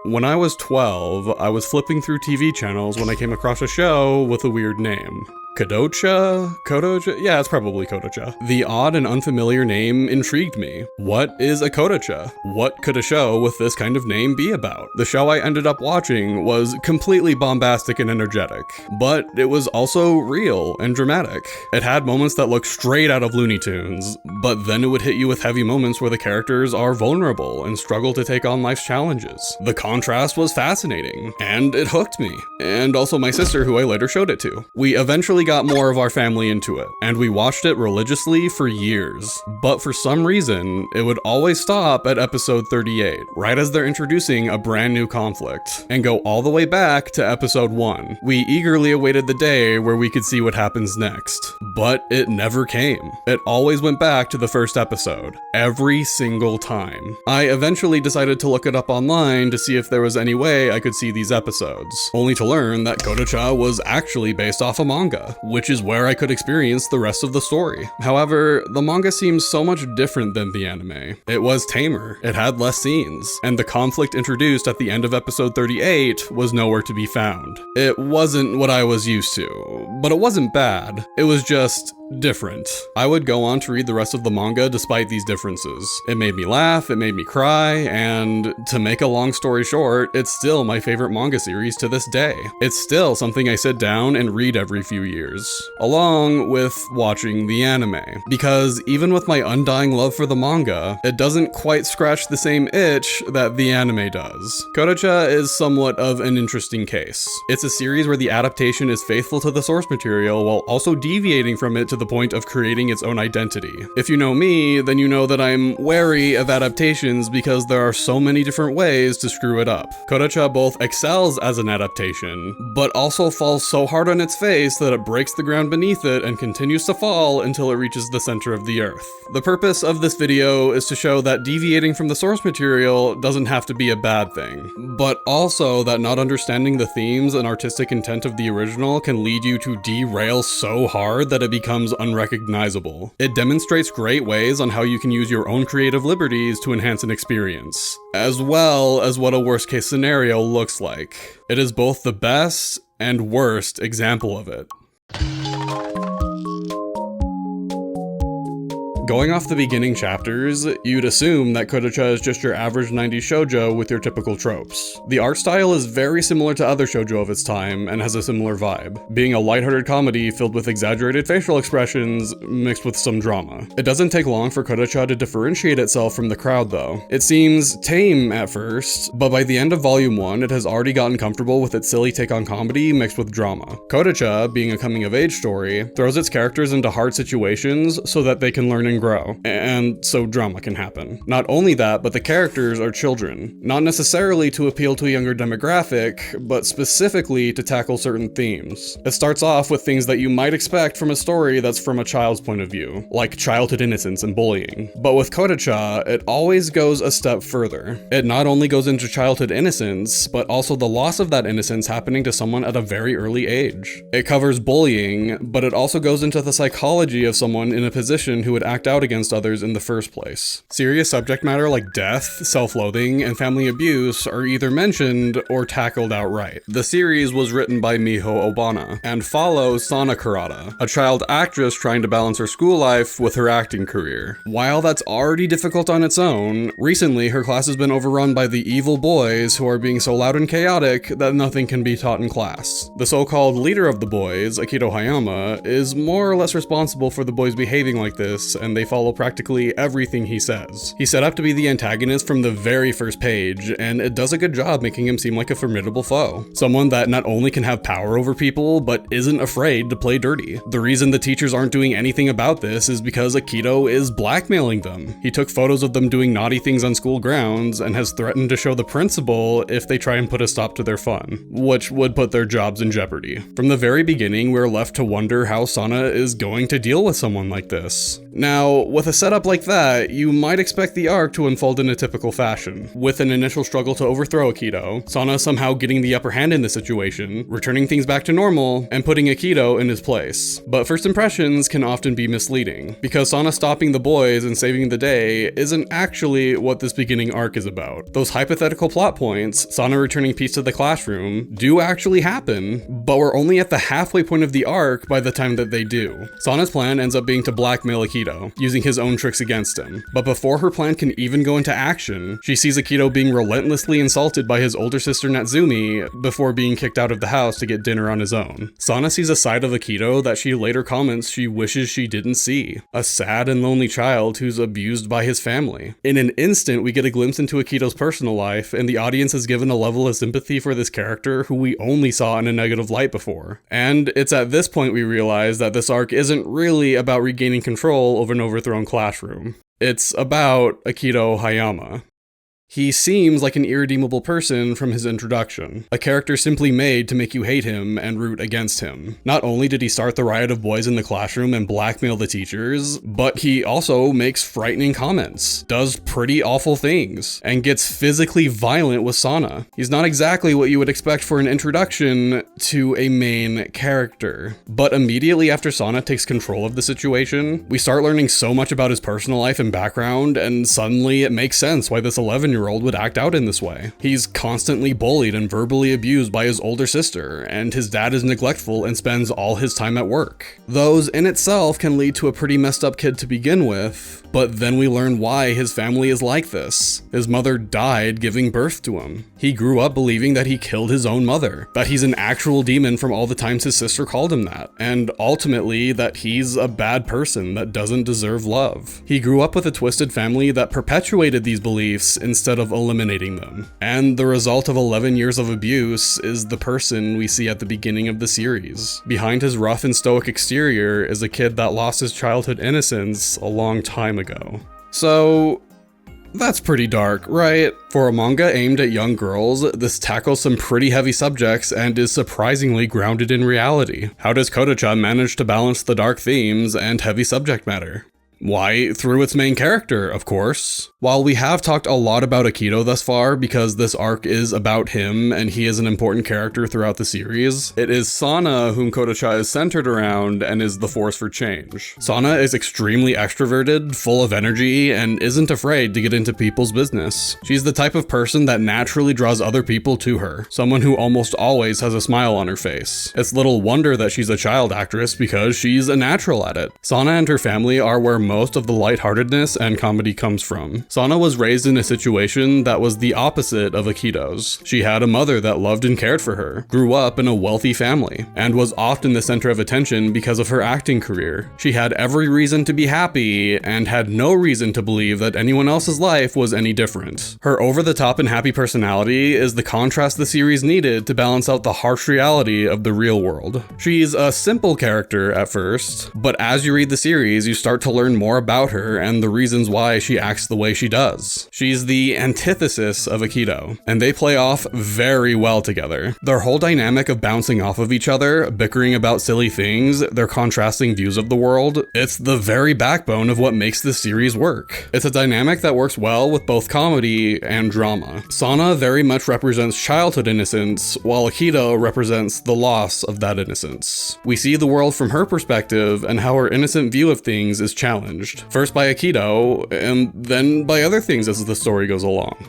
When I was 12, I was flipping through TV channels when I came across a show with a weird name. Kodocha? Kodocha? Yeah, it's probably Kodocha. The odd and unfamiliar name intrigued me. What is a Kodocha? What could a show with this kind of name be about? The show I ended up watching was completely bombastic and energetic, but it was also real and dramatic. It had moments that looked straight out of Looney Tunes, but then it would hit you with heavy moments where the characters are vulnerable and struggle to take on life's challenges. The contrast was fascinating, and it hooked me, and also my sister, who I later showed it to. We eventually got more of our family into it, and we watched it religiously for years. But for some reason, it would always stop at episode 38, right as they're introducing a brand new conflict, and go all the way back to episode 1. We eagerly awaited the day where we could see what happens next, but it never came. It always went back to the first episode, every single time. I eventually decided to look it up online to see if there was any way I could see these episodes, only to learn that Kodocha was actually based off a manga, which is where I could experience the rest of the story. However, the manga seems so much different than the anime. It was tamer, it had less scenes, and the conflict introduced at the end of episode 38 was nowhere to be found. It wasn't what I was used to, but it wasn't bad. It was just different. I would go on to read the rest of the manga despite these differences. It made me laugh, it made me cry, and to make a long story short, it's still my favorite manga series to this day. It's still something I sit down and read every few years, along with watching the anime, because even with my undying love for the manga, it doesn't quite scratch the same itch that the anime does. Kodocha is somewhat of an interesting case. It's a series where the adaptation is faithful to the source material while also deviating from it to the point of creating its own identity. If you know me, then you know that I'm wary of adaptations because there are so many different ways to screw it up. Kodocha both excels as an adaptation, but also falls so hard on its face that it breaks the ground beneath it and continues to fall until it reaches the center of the earth. The purpose of this video is to show that deviating from the source material doesn't have to be a bad thing, but also that not understanding the themes and artistic intent of the original can lead you to derail so hard that it becomes unrecognizable. It demonstrates great ways on how you can use your own creative liberties to enhance an experience, as well as what a worst case scenario looks like. It is both the best and worst example of it. Going off the beginning chapters, you'd assume that Kodocha is just your average 90s shoujo with your typical tropes. The art style is very similar to other shoujo of its time and has a similar vibe, being a lighthearted comedy filled with exaggerated facial expressions mixed with some drama. It doesn't take long for Kodocha to differentiate itself from the crowd though. It seems tame at first, but by the end of volume 1, it has already gotten comfortable with its silly take on comedy mixed with drama. Kodocha, being a coming-of-age story, throws its characters into hard situations so that they can learn and grow, and so drama can happen. Not only that, but the characters are children, not necessarily to appeal to a younger demographic, but specifically to tackle certain themes. It starts off with things that you might expect from a story that's from a child's point of view, like childhood innocence and bullying. But with Kodocha, it always goes a step further. It not only goes into childhood innocence, but also the loss of that innocence happening to someone at a very early age. It covers bullying, but it also goes into the psychology of someone in a position who would act out against others in the first place. Serious subject matter like death, self-loathing, and family abuse are either mentioned or tackled outright. The series was written by Miho Obana and follows Sana Kurata, a child actress trying to balance her school life with her acting career. While that's already difficult on its own, recently her class has been overrun by the evil boys who are being so loud and chaotic that nothing can be taught in class. The so-called leader of the boys, Akito Hayama, is more or less responsible for the boys behaving like this, and they follow practically everything he says. He's set up to be the antagonist from the very first page, and it does a good job making him seem like a formidable foe. Someone that not only can have power over people, but isn't afraid to play dirty. The reason the teachers aren't doing anything about this is because Akito is blackmailing them. He took photos of them doing naughty things on school grounds and has threatened to show the principal if they try and put a stop to their fun, which would put their jobs in jeopardy. From the very beginning, we're left to wonder how Sana is going to deal with someone like this. Now, Now, with a setup like that, you might expect the arc to unfold in a typical fashion, with an initial struggle to overthrow Akito, Sana somehow getting the upper hand in the situation, returning things back to normal, and putting Akito in his place. But first impressions can often be misleading, because Sana stopping the boys and saving the day isn't actually what this beginning arc is about. Those hypothetical plot points, Sana returning peace to the classroom, do actually happen, but we're only at the halfway point of the arc by the time that they do. Sana's plan ends up being to blackmail Akito, using his own tricks against him. But before her plan can even go into action, she sees Akito being relentlessly insulted by his older sister Natsumi before being kicked out of the house to get dinner on his own. Sana sees a side of Akito that she later comments she wishes she didn't see. A sad and lonely child who's abused by his family. In an instant, we get a glimpse into Akito's personal life, and the audience is given a level of sympathy for this character who we only saw in a negative light before. And it's at this point we realize that this arc isn't really about regaining control of an overthrown classroom. It's about Akito Hayama. He seems like an irredeemable person from his introduction, a character simply made to make you hate him and root against him. Not only did he start the riot of boys in the classroom and blackmail the teachers, but he also makes frightening comments, does pretty awful things, and gets physically violent with Sana. He's not exactly what you would expect for an introduction to a main character. But immediately after Sana takes control of the situation, we start learning so much about his personal life and background, and suddenly it makes sense why this 11-year-old would act out in this way. He's constantly bullied and verbally abused by his older sister, and his dad is neglectful and spends all his time at work. Those in itself can lead to a pretty messed up kid to begin with, but then we learn why his family is like this. His mother died giving birth to him. He grew up believing that he killed his own mother, that he's an actual demon from all the times his sister called him that, and ultimately that he's a bad person that doesn't deserve love. He grew up with a twisted family that perpetuated these beliefs instead of eliminating them. And the result of 11 years of abuse is the person we see at the beginning of the series. Behind his rough and stoic exterior is a kid that lost his childhood innocence a long time ago. So, that's pretty dark, right? For a manga aimed at young girls, this tackles some pretty heavy subjects and is surprisingly grounded in reality. How does Kodocha manage to balance the dark themes and heavy subject matter? Why, through its main character, of course. While we have talked a lot about Akito thus far because this arc is about him and he is an important character throughout the series, it is Sana whom Kodocha is centered around and is the force for change. Sana is extremely extroverted, full of energy, and isn't afraid to get into people's business. She's the type of person that naturally draws other people to her, someone who almost always has a smile on her face. It's little wonder that she's a child actress because she's a natural at it. Sana and her family are where most of the lightheartedness and comedy comes from. Sana was raised in a situation that was the opposite of Akito's. She had a mother that loved and cared for her, grew up in a wealthy family, and was often the center of attention because of her acting career. She had every reason to be happy and had no reason to believe that anyone else's life was any different. Her over-the-top and happy personality is the contrast the series needed to balance out the harsh reality of the real world. She's a simple character at first, but as you read the series, you start to learn more about her and the reasons why she acts the way she does. She's the antithesis of Akito, and they play off very well together. Their whole dynamic of bouncing off of each other, bickering about silly things, their contrasting views of the world, it's the very backbone of what makes this series work. It's a dynamic that works well with both comedy and drama. Sana very much represents childhood innocence, while Akito represents the loss of that innocence. We see the world from her perspective and how her innocent view of things is challenged. First by Akito, and then by other things as the story goes along.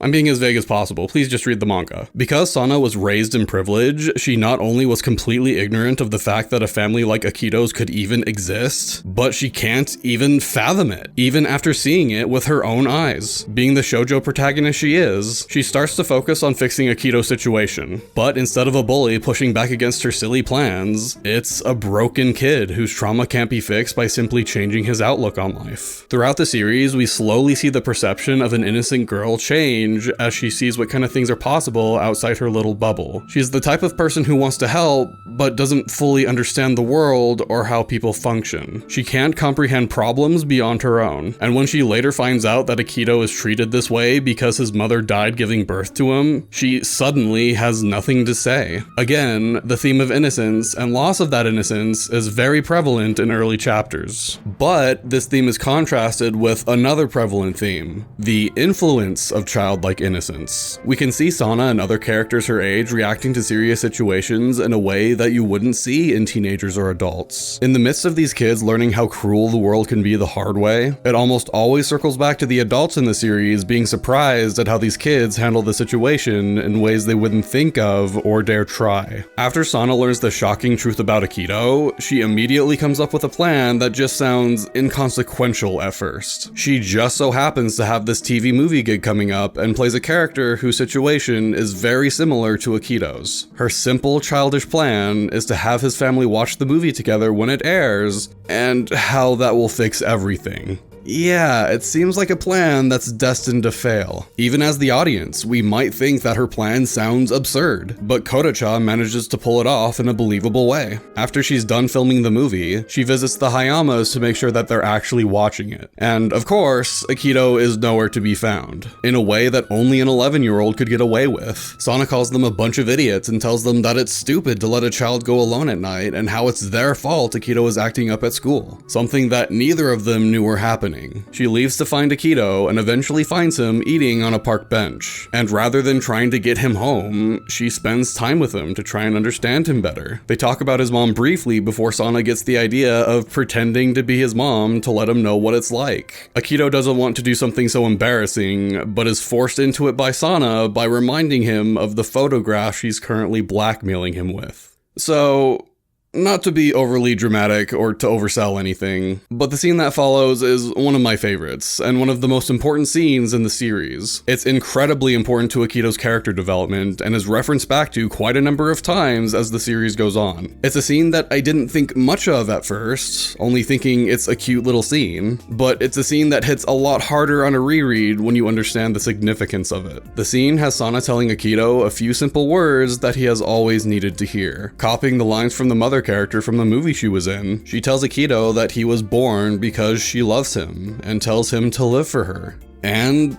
I'm being as vague as possible, please just read the manga. Because Sana was raised in privilege, she not only was completely ignorant of the fact that a family like Akito's could even exist, but she can't even fathom it, even after seeing it with her own eyes. Being the shoujo protagonist she is, she starts to focus on fixing Akito's situation. But instead of a bully pushing back against her silly plans, it's a broken kid whose trauma can't be fixed by simply changing his outlook on life. Throughout the series, we slowly see the perception of an innocent girl change change as she sees what kind of things are possible outside her little bubble. She's the type of person who wants to help, but doesn't fully understand the world or how people function. She can't comprehend problems beyond her own, and when she later finds out that Akito is treated this way because his mother died giving birth to him, she suddenly has nothing to say. Again, the theme of innocence and loss of that innocence is very prevalent in early chapters. But this theme is contrasted with another prevalent theme, the influence of childlike innocence. We can see Sana and other characters her age reacting to serious situations in a way that you wouldn't see in teenagers or adults. In the midst of these kids learning how cruel the world can be the hard way, it almost always circles back to the adults in the series being surprised at how these kids handle the situation in ways they wouldn't think of or dare try. After Sana learns the shocking truth about Akito, she immediately comes up with a plan that just sounds inconsequential at first. She just so happens to have this TV movie gig coming up and plays a character whose situation is very similar to Akito's. Her simple childish plan is to have his family watch the movie together when it airs, and how that will fix everything. Yeah, it seems like a plan that's destined to fail. Even as the audience, we might think that her plan sounds absurd, but Kodocha manages to pull it off in a believable way. After she's done filming the movie, she visits the Hayamas to make sure that they're actually watching it. And of course, Akito is nowhere to be found, in a way that only an 11-year-old could get away with. Sana calls them a bunch of idiots and tells them that it's stupid to let a child go alone at night and how it's their fault Akito is acting up at school, something that neither of them knew were happening. She leaves to find Akito and eventually finds him eating on a park bench. And rather than trying to get him home, she spends time with him to try and understand him better. They talk about his mom briefly before Sana gets the idea of pretending to be his mom to let him know what it's like. Akito doesn't want to do something so embarrassing, but is forced into it by Sana by reminding him of the photograph she's currently blackmailing him with. So, not to be overly dramatic or to oversell anything, but the scene that follows is one of my favorites, and one of the most important scenes in the series. It's incredibly important to Akito's character development, and is referenced back to quite a number of times as the series goes on. It's a scene that I didn't think much of at first, only thinking it's a cute little scene, but it's a scene that hits a lot harder on a reread when you understand the significance of it. The scene has Sana telling Akito a few simple words that he has always needed to hear. Copying the lines from the mother character from the movie she was in, she tells Akito that he was born because she loves him and tells him to live for her. And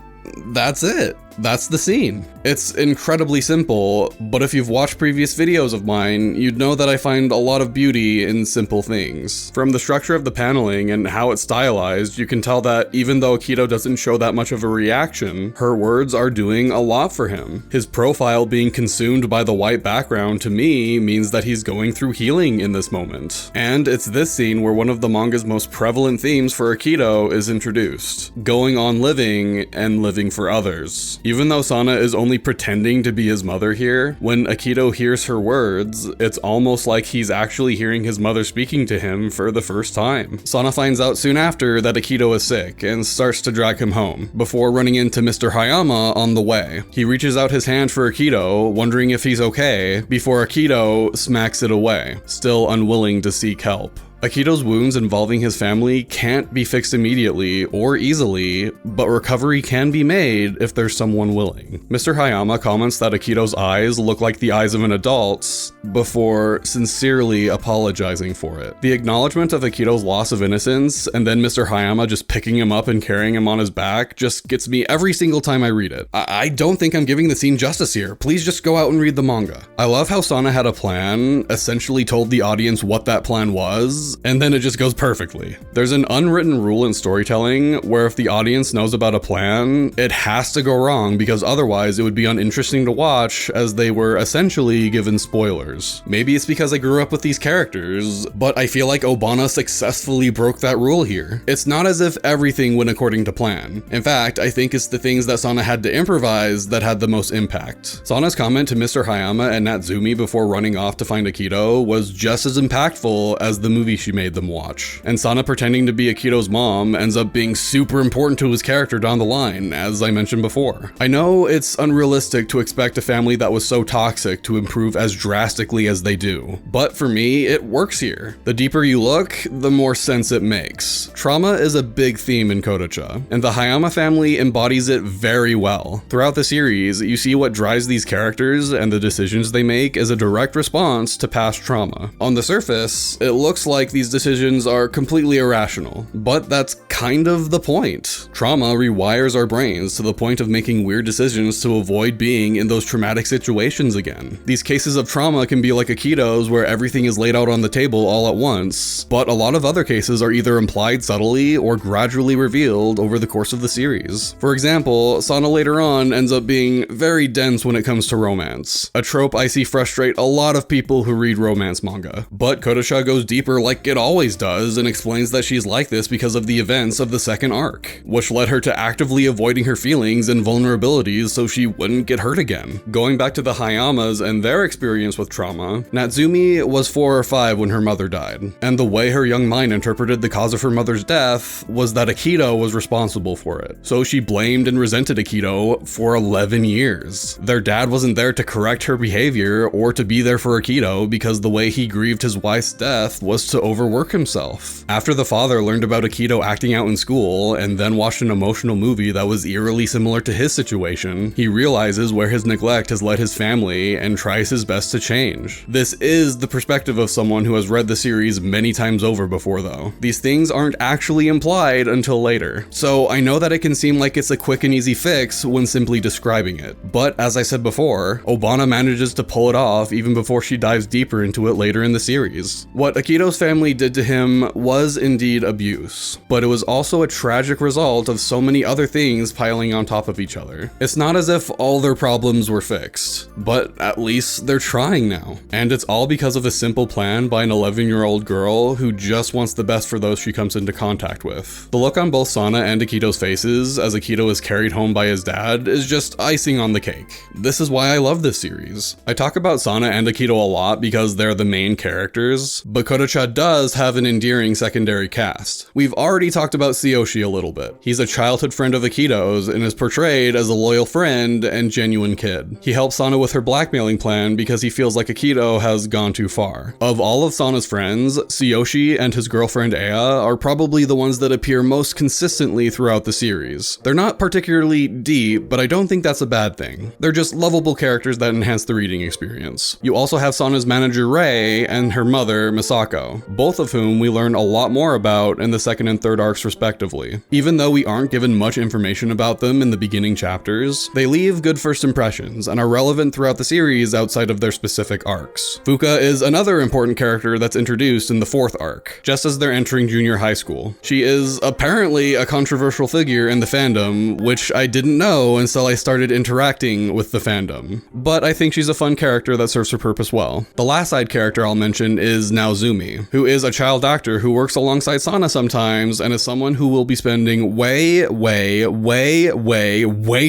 that's it. That's the scene. It's incredibly simple, but if you've watched previous videos of mine, you'd know that I find a lot of beauty in simple things. From the structure of the paneling and how it's stylized, you can tell that even though Akito doesn't show that much of a reaction, her words are doing a lot for him. His profile being consumed by the white background to me means that he's going through healing in this moment. And it's this scene where one of the manga's most prevalent themes for Akito is introduced: going on living and living for others. Even though Sana is only pretending to be his mother here, when Akito hears her words, it's almost like he's actually hearing his mother speaking to him for the first time. Sana finds out soon after that Akito is sick and starts to drag him home, before running into Mr. Hayama on the way. He reaches out his hand for Akito, wondering if he's okay, before Akito smacks it away, still unwilling to seek help. Akito's wounds involving his family can't be fixed immediately or easily, but recovery can be made if there's someone willing. Mr. Hayama comments that Akito's eyes look like the eyes of an adult, before sincerely apologizing for it. The acknowledgement of Akito's loss of innocence, and then Mr. Hayama just picking him up and carrying him on his back, just gets me every single time I read it. I don't think I'm giving the scene justice here. Please just go out and read the manga. I love how Sana had a plan, essentially told the audience what that plan was, and then it just goes perfectly. There's an unwritten rule in storytelling where if the audience knows about a plan, it has to go wrong, because otherwise it would be uninteresting to watch, as they were essentially given spoilers. Maybe it's because I grew up with these characters, but I feel like Obana successfully broke that rule here. It's not as if everything went according to plan. In fact, I think it's the things that Sana had to improvise that had the most impact. Sana's comment to Mr. Hayama and Natsumi before running off to find Akito was just as impactful as the movie movie she made them watch. And Sana pretending to be Akito's mom ends up being super important to his character down the line, as I mentioned before. I know it's unrealistic to expect a family that was so toxic to improve as drastically as they do, but for me, it works here. The deeper you look, the more sense it makes. Trauma is a big theme in Kodocha, and the Hayama family embodies it very well. Throughout the series, you see what drives these characters and the decisions they make as a direct response to past trauma. On the surface, it looks like these decisions are completely irrational, but that's kind of the point. Trauma rewires our brains to the point of making weird decisions to avoid being in those traumatic situations again. These cases of trauma can be like Akito's, where everything is laid out on the table all at once, but a lot of other cases are either implied subtly or gradually revealed over the course of the series. For example, Sana later on ends up being very dense when it comes to romance, a trope I see frustrate a lot of people who read romance manga. But Kodocha goes deeper like it always does and explains that she's like this because of the events of the second arc, which led her to actively avoiding her feelings and vulnerabilities so she wouldn't get hurt again. Going back to the Hayamas and their experience with trauma, Natsumi was 4 or 5 when her mother died, and the way her young mind interpreted the cause of her mother's death was that Akito was responsible for it. So she blamed and resented Akito for 11 years. Their dad wasn't there to correct her behavior or to be there for Akito because the way he grieved his wife's death was to overwork himself. After the father learned about Akito acting out in school and then watched an emotional movie that was eerily similar to his situation, he realizes where his neglect has led his family and tries his best to change. This is the perspective of someone who has read the series many times over before though. These things aren't actually implied until later. So I know that it can seem like it's a quick and easy fix when simply describing it, but as I said before, Obana manages to pull it off even before she dives deeper into it later in the series. What Akito's family did to him was indeed abuse, but it was also a tragic result of so many other things piling on top of each other. It's not as if all their problems were fixed, but at least they're trying now. And it's all because of a simple plan by an 11-year-old girl who just wants the best for those she comes into contact with. The look on both Sana and Akito's faces as Akito is carried home by his dad is just icing on the cake. This is why I love this series. I talk about Sana and Akito a lot because they're the main characters, but Kodocha does have an endearing secondary cast. We've already talked about Tsuyoshi a little bit. He's a childhood friend of Akito's and is portrayed as a loyal friend and genuine kid. He helps Sana with her blackmailing plan because he feels like Akito has gone too far. Of all of Sana's friends, Tsuyoshi and his girlfriend Aya are probably the ones that appear most consistently throughout the series. They're not particularly deep, but I don't think that's a bad thing. They're just lovable characters that enhance the reading experience. You also have Sana's manager Rei and her mother Misako, both of whom we learn a lot more about in the second and third arcs respectively. Even though we aren't given much information about them in the beginning chapters, they leave good first impressions and are relevant throughout the series outside of their specific arcs. Fuka is another important character that's introduced in the fourth arc, just as they're entering junior high school. She is apparently a controversial figure in the fandom, which I didn't know until I started interacting with the fandom. But I think she's a fun character that serves her purpose well. The last side character I'll mention is Naozumi, who is a child actor who works alongside Sana sometimes and is someone who will be spending way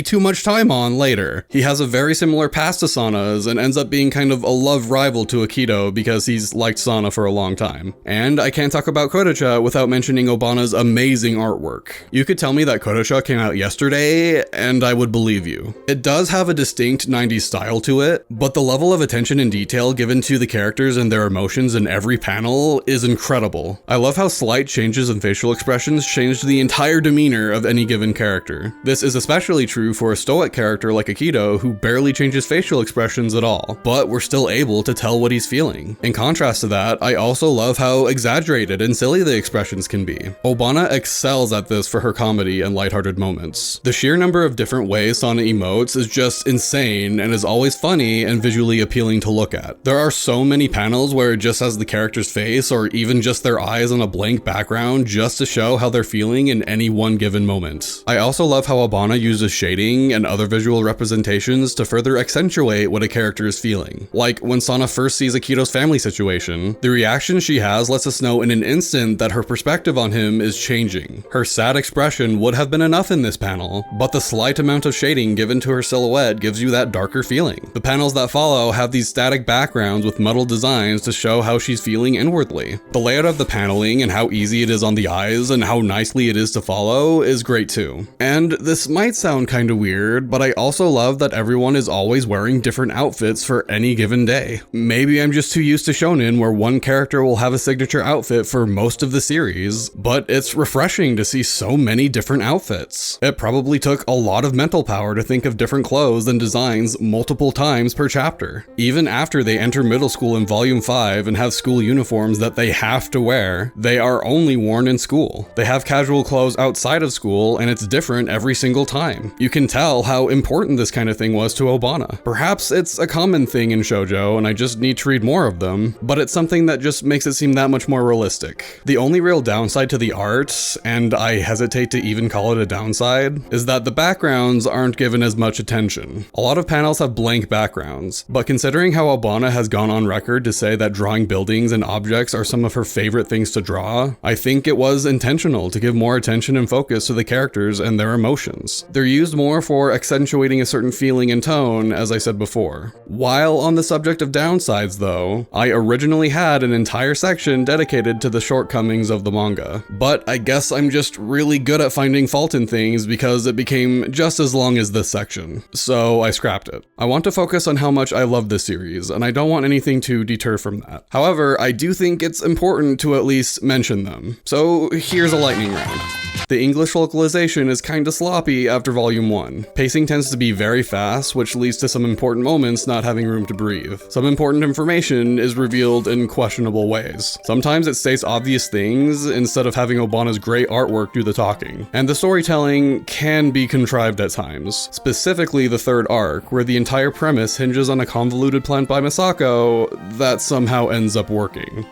too much time on later. He has a very similar past to Sana's and ends up being kind of a love rival to Akito because he's liked Sana for a long time. And I can't talk about Kodocha without mentioning Obana's amazing artwork. You could tell me that Kodocha came out yesterday and I would believe you. It does have a distinct 90s style to it, but the level of attention and detail given to the characters and their emotions in every panel is incredible. I love how slight changes in facial expressions change the entire demeanor of any given character. This is especially true for a stoic character like Akito who barely changes facial expressions at all, but we're still able to tell what he's feeling. In contrast to that, I also love how exaggerated and silly the expressions can be. Obana excels at this for her comedy and lighthearted moments. The sheer number of different ways Sana emotes is just insane and is always funny and visually appealing to look at. There are so many panels where it just has the character's face or even just their eyes on a blank background just to show how they're feeling in any one given moment. I also love how Obana uses shading and other visual representations to further accentuate what a character is feeling. Like when Sana first sees Akito's family situation, the reaction she has lets us know in an instant that her perspective on him is changing. Her sad expression would have been enough in this panel, but the slight amount of shading given to her silhouette gives you that darker feeling. The panels that follow have these static backgrounds with muddled designs to show how she's feeling inwardly. smartly. The layout of the paneling and how easy it is on the eyes and how nicely it is to follow is great too. And this might sound kinda weird, but I also love that everyone is always wearing different outfits for any given day. Maybe I'm just too used to shonen where one character will have a signature outfit for most of the series, but it's refreshing to see so many different outfits. It probably took a lot of mental power to think of different clothes and designs multiple times per chapter. Even after they enter middle school in volume 5 and have school uniforms that they have to wear, they are only worn in school. They have casual clothes outside of school and it's different every single time. You can tell how important this kind of thing was to Obana. Perhaps it's a common thing in shoujo and I just need to read more of them, but it's something that just makes it seem that much more realistic. The only real downside to the art, and I hesitate to even call it a downside, is that the backgrounds aren't given as much attention. A lot of panels have blank backgrounds, but considering how Obana has gone on record to say that drawing buildings and objects are some of her favorite things to draw, I think it was intentional to give more attention and focus to the characters and their emotions. They're used more for accentuating a certain feeling and tone, as I said before. While on the subject of downsides though, I originally had an entire section dedicated to the shortcomings of the manga, but I guess I'm just really good at finding fault in things because it became just as long as this section, so I scrapped it. I want to focus on how much I love this series, and I don't want anything to deter from that. However, I do think it's important to at least mention them. So here's a lightning round. The English localization is kinda sloppy after volume 1. Pacing tends to be very fast, which leads to some important moments not having room to breathe. Some important information is revealed in questionable ways. Sometimes it states obvious things instead of having Obana's great artwork do the talking. And the storytelling can be contrived at times. Specifically the third arc, where the entire premise hinges on a convoluted plan by Misako that somehow ends up working.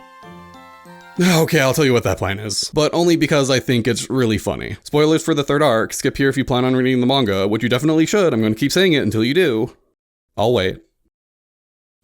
Okay, I'll tell you what that plan is, but only because I think it's really funny. Spoilers for the third arc, skip here if you plan on reading the manga, which you definitely should. I'm going to keep saying it until you do. I'll wait.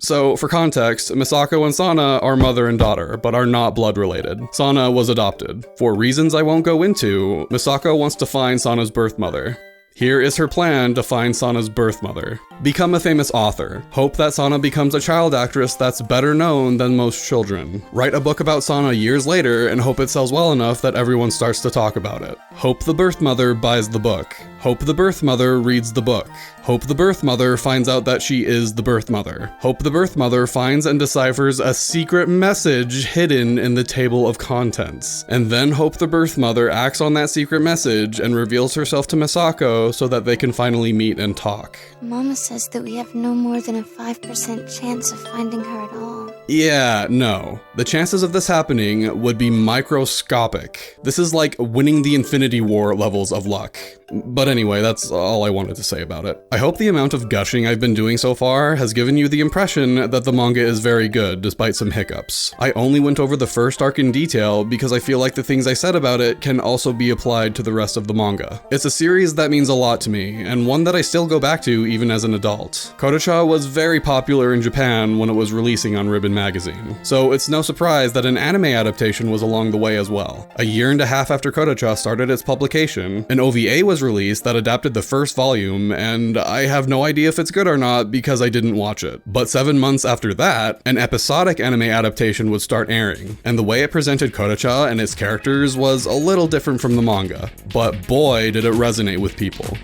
So, for context, Misako and Sana are mother and daughter, but are not blood related. Sana was adopted. For reasons I won't go into, Misako wants to find Sana's birth mother. Here is her plan to find Sana's birth mother. Become a famous author. Hope that Sana becomes a child actress that's better known than most children. Write a book about Sana years later and hope it sells well enough that everyone starts to talk about it. Hope the birth mother buys the book. Hope the birth mother reads the book. Hope the birth mother finds out that she is the birth mother. Hope the birth mother finds and deciphers a secret message hidden in the table of contents. And then hope the birth mother acts on that secret message and reveals herself to Misako so that they can finally meet and talk. Mama says that we have no more than a 5% chance of finding her at all. Yeah, no. The chances of this happening would be microscopic. This is like winning the Infinity War levels of luck. But anyway, that's all I wanted to say about it. I hope the amount of gushing I've been doing so far has given you the impression that the manga is very good despite some hiccups. I only went over the first arc in detail because I feel like the things I said about it can also be applied to the rest of the manga. It's a series that means a lot to me, and one that I still go back to even as an adult. Kodocha was very popular in Japan when it was releasing on Ribbon magazine, so it's no surprise that an anime adaptation was along the way as well. A year and a half after Kodocha started its publication, an OVA was released that adapted the first volume, and I have no idea if it's good or not because I didn't watch it. But 7 months after that, an episodic anime adaptation would start airing, and the way it presented Kodocha and its characters was a little different from the manga, but boy did it resonate with people.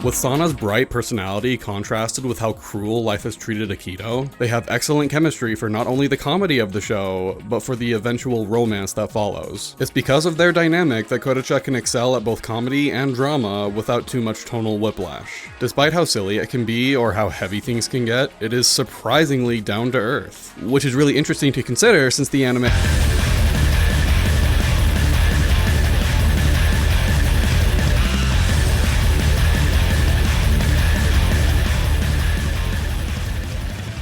With Sana's bright personality contrasted with how cruel life has treated Akito, they have excellent chemistry for not only the comedy of the show, but for the eventual romance that follows. It's because of their dynamic that Kodocha can excel at both comedy and drama without too much tonal whiplash. Despite how silly it can be or how heavy things can get, it is surprisingly down to earth, which is really interesting to consider since the anime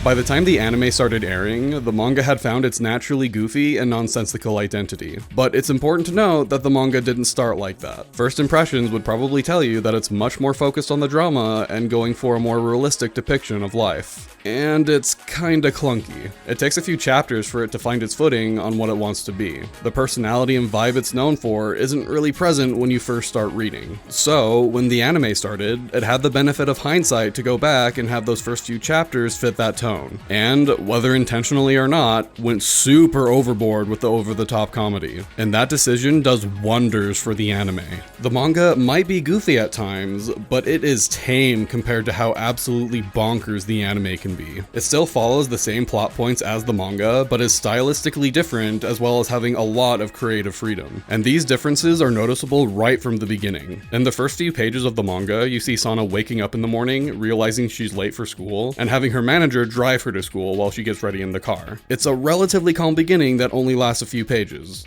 By the time the anime started airing, the manga had found its naturally goofy and nonsensical identity. But it's important to note that the manga didn't start like that. First impressions would probably tell you that it's much more focused on the drama and going for a more realistic depiction of life. and it's kinda clunky. It takes a few chapters for it to find its footing on what it wants to be. The personality and vibe it's known for isn't really present when you first start reading. So, when the anime started, it had the benefit of hindsight to go back and have those first few chapters fit that tone. And, whether intentionally or not, went super overboard with the over-the-top comedy. And that decision does wonders for the anime. The manga might be goofy at times, but it is tame compared to how absolutely bonkers the anime can be. It still follows the same plot points as the manga, but is stylistically different as well as having a lot of creative freedom. And these differences are noticeable right from the beginning. In the first few pages of the manga, you see Sana waking up in the morning, realizing she's late for school, and having her manager drive her to school while she gets ready in the car. It's a relatively calm beginning that only lasts a few pages.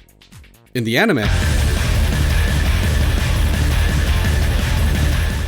In the anime,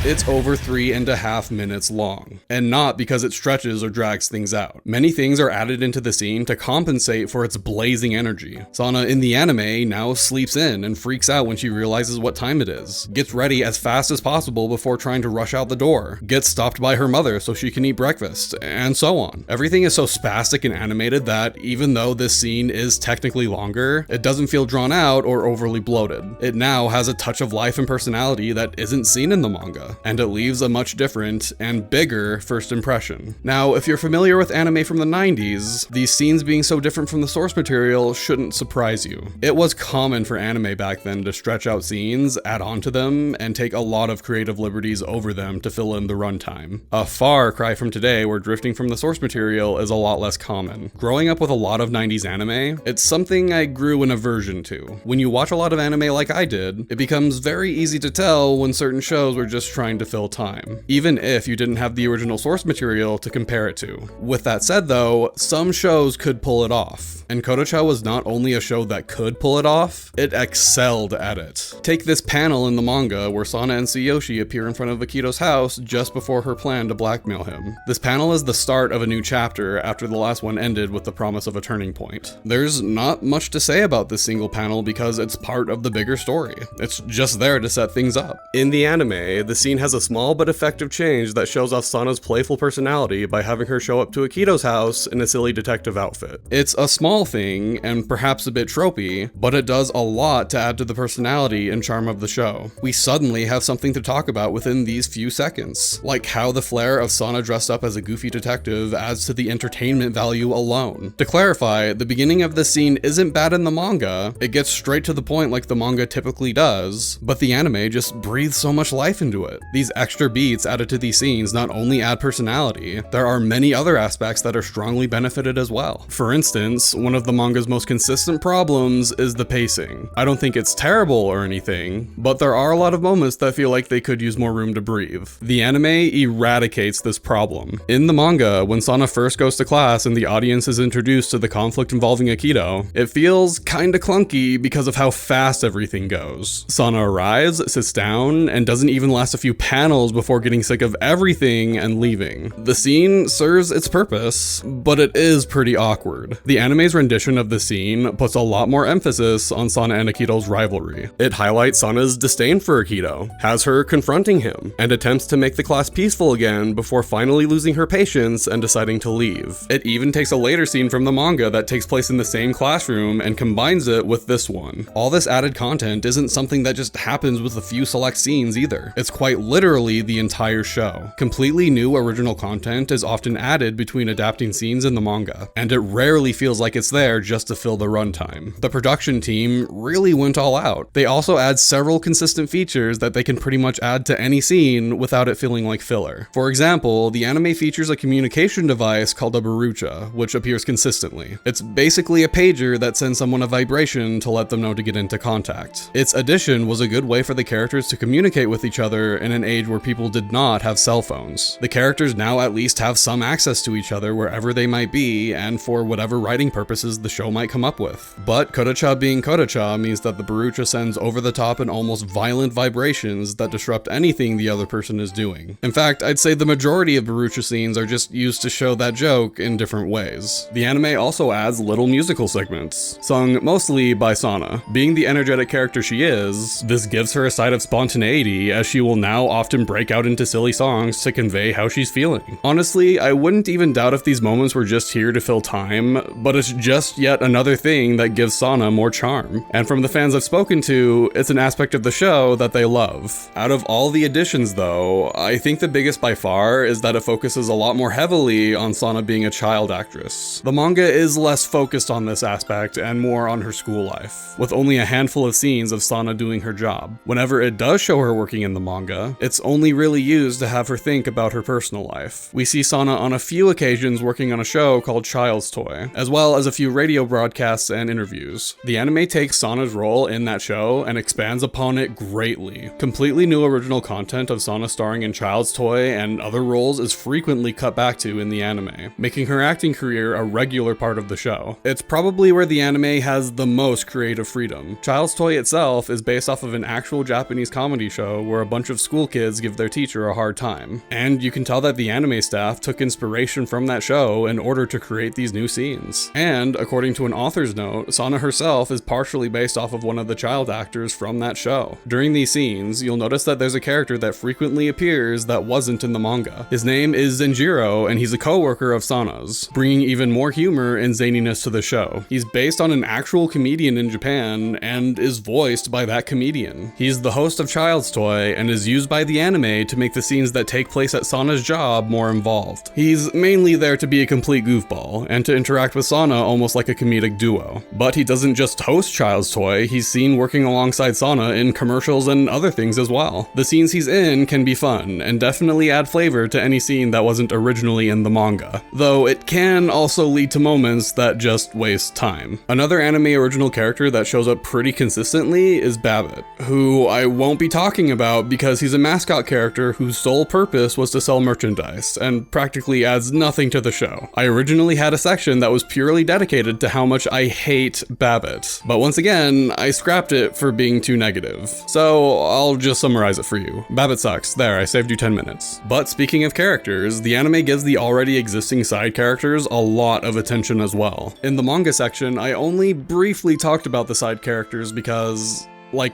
it's over 3.5 minutes long, and not because it stretches or drags things out. Many things are added into the scene to compensate for its blazing energy. Sana in the anime now sleeps in and freaks out when she realizes what time it is, gets ready as fast as possible before trying to rush out the door, gets stopped by her mother so she can eat breakfast, and so on. Everything is so spastic and animated that even though this scene is technically longer, it doesn't feel drawn out or overly bloated. It now has a touch of life and personality that isn't seen in the manga, and it leaves a much different and bigger first impression. Now, if you're familiar with anime from the 90s, these scenes being so different from the source material shouldn't surprise you. It was common for anime back then to stretch out scenes, add on to them, and take a lot of creative liberties over them to fill in the runtime. A far cry from today, where drifting from the source material is a lot less common. Growing up with a lot of 90s anime, it's something I grew an aversion to. When you watch a lot of anime like I did, it becomes very easy to tell when certain shows were just trying to fill time, even if you didn't have the original source material to compare it to. With that said though, some shows could pull it off, and Kodocha was not only a show that could pull it off, it excelled at it. Take this panel in the manga where Sana and Tsuyoshi appear in front of Akito's house just before her plan to blackmail him. This panel is the start of a new chapter after the last one ended with the promise of a turning point. There's not much to say about this single panel because it's part of the bigger story. It's just there to set things up. In the anime, the scene has a small but effective change that shows off Sana's playful personality by having her show up to Akito's house in a silly detective outfit. It's a small thing, and perhaps a bit tropey, but it does a lot to add to the personality and charm of the show. We suddenly have something to talk about within these few seconds, like how the flair of Sana dressed up as a goofy detective adds to the entertainment value alone. To clarify, the beginning of this scene isn't bad in the manga, it gets straight to the point like the manga typically does, but the anime just breathes so much life into it. These extra beats added to these scenes not only add personality, there are many other aspects that are strongly benefited as well. For instance, one of the manga's most consistent problems is the pacing. I don't think it's terrible or anything, but there are a lot of moments that feel like they could use more room to breathe. The anime eradicates this problem. In the manga, when Sana first goes to class and the audience is introduced to the conflict involving Akito, it feels kinda clunky because of how fast everything goes. Sana arrives, sits down, and doesn't even last a few panels before getting sick of everything and leaving. The scene serves its purpose, but it is pretty awkward. The anime's rendition of the scene puts a lot more emphasis on Sana and Akito's rivalry. It highlights Sana's disdain for Akito, has her confronting him, and attempts to make the class peaceful again before finally losing her patience and deciding to leave. It even takes a later scene from the manga that takes place in the same classroom and combines it with this one. All this added content isn't something that just happens with a few select scenes either. It's quite literally the entire show. Completely new original content is often added between adapting scenes in the manga, and it rarely feels like it's there just to fill the runtime. The production team really went all out. They also add several consistent features that they can pretty much add to any scene without it feeling like filler. For example, the anime features a communication device called a barucha, which appears consistently. It's basically a pager that sends someone a vibration to let them know to get into contact. Its addition was a good way for the characters to communicate with each other in an age where people did not have cell phones. The characters now at least have some access to each other wherever they might be and for whatever writing purposes the show might come up with. But Kodocha being Kodocha means that the barucha sends over-the-top and almost violent vibrations that disrupt anything the other person is doing. In fact, I'd say the majority of barucha scenes are just used to show that joke in different ways. The anime also adds little musical segments, sung mostly by Sana. Being the energetic character she is, this gives her a side of spontaneity as she will now often break out into silly songs to convey how she's feeling. Honestly, I wouldn't even doubt if these moments were just here to fill time, but it's just yet another thing that gives Sana more charm. And from the fans I've spoken to, it's an aspect of the show that they love. Out of all the additions though, I think the biggest by far is that it focuses a lot more heavily on Sana being a child actress. The manga is less focused on this aspect and more on her school life, with only a handful of scenes of Sana doing her job. Whenever it does show her working in the manga, it's only really used to have her think about her personal life. We see Sana on a few occasions working on a show called Child's Toy, as well as a few radio broadcasts and interviews. The anime takes Sana's role in that show and expands upon it greatly. Completely new original content of Sana starring in Child's Toy and other roles is frequently cut back to in the anime, making her acting career a regular part of the show. It's probably where the anime has the most creative freedom. Child's Toy itself is based off of an actual Japanese comedy show where a bunch of school kids give their teacher a hard time. And you can tell that the anime staff took inspiration from that show in order to create these new scenes. And according to an author's note, Sana herself is partially based off of one of the child actors from that show. During these scenes, you'll notice that there's a character that frequently appears that wasn't in the manga. His name is Zenjiro, and he's a co-worker of Sana's, bringing even more humor and zaniness to the show. He's based on an actual comedian in Japan and is voiced by that comedian. He's the host of Child's Toy and is used by the anime to make the scenes that take place at Sana's job more involved. He's mainly there to be a complete goofball and to interact with Sana almost like a comedic duo. But he doesn't just host Child's Toy, he's seen working alongside Sana in commercials and other things as well. The scenes he's in can be fun and definitely add flavor to any scene that wasn't originally in the manga, though it can also lead to moments that just waste time. Another anime original character that shows up pretty consistently is Babbitt, who I won't be talking about because he's a mascot character whose sole purpose was to sell merchandise and practically adds nothing to the show. I originally had a section that was purely dedicated to how much I hate Babbitt, but once again, I scrapped it for being too negative. So I'll just summarize it for you. Babbitt sucks. There, I saved you 10 minutes. But speaking of characters, the anime gives the already existing side characters a lot of attention as well. In the manga section, I only briefly talked about the side characters because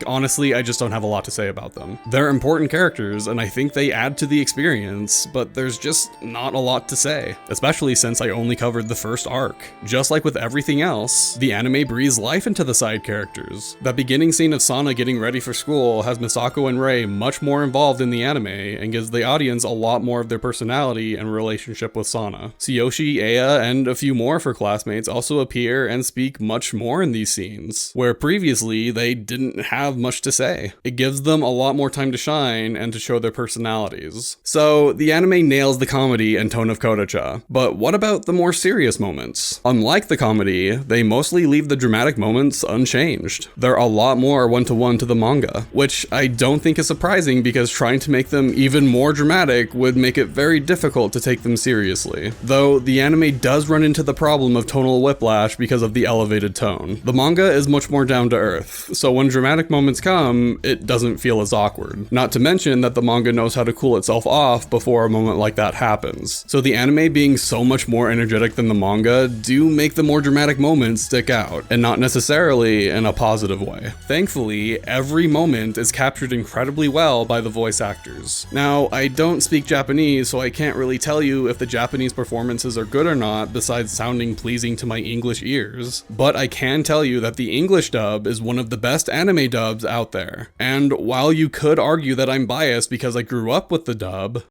honestly, I just don't have a lot to say about them. They're important characters, and I think they add to the experience, but there's just not a lot to say, especially since I only covered the first arc. Just like with everything else, the anime breathes life into the side characters. That beginning scene of Sana getting ready for school has Misako and Rei much more involved in the anime, and gives the audience a lot more of their personality and relationship with Sana. Tsuyoshi, Aya, and a few more of her classmates also appear and speak much more in these scenes, where previously they didn't have much to say. It gives them a lot more time to shine and to show their personalities. So the anime nails the comedy and tone of Kodocha, but what about the more serious moments? Unlike the comedy, they mostly leave the dramatic moments unchanged. They're a lot more one-to-one to the manga, which I don't think is surprising because trying to make them even more dramatic would make it very difficult to take them seriously. Though the anime does run into the problem of tonal whiplash because of the elevated tone. The manga is much more down to earth, so when dramatic moments come, it doesn't feel as awkward. Not to mention that the manga knows how to cool itself off before a moment like that happens. So the anime being so much more energetic than the manga do make the more dramatic moments stick out, and not necessarily in a positive way. Thankfully, every moment is captured incredibly well by the voice actors. Now, I don't speak Japanese, so I can't really tell you if the Japanese performances are good or not besides sounding pleasing to my English ears, but I can tell you that the English dub is one of the best anime dubs out there. And while you could argue that I'm biased because I grew up with the dub,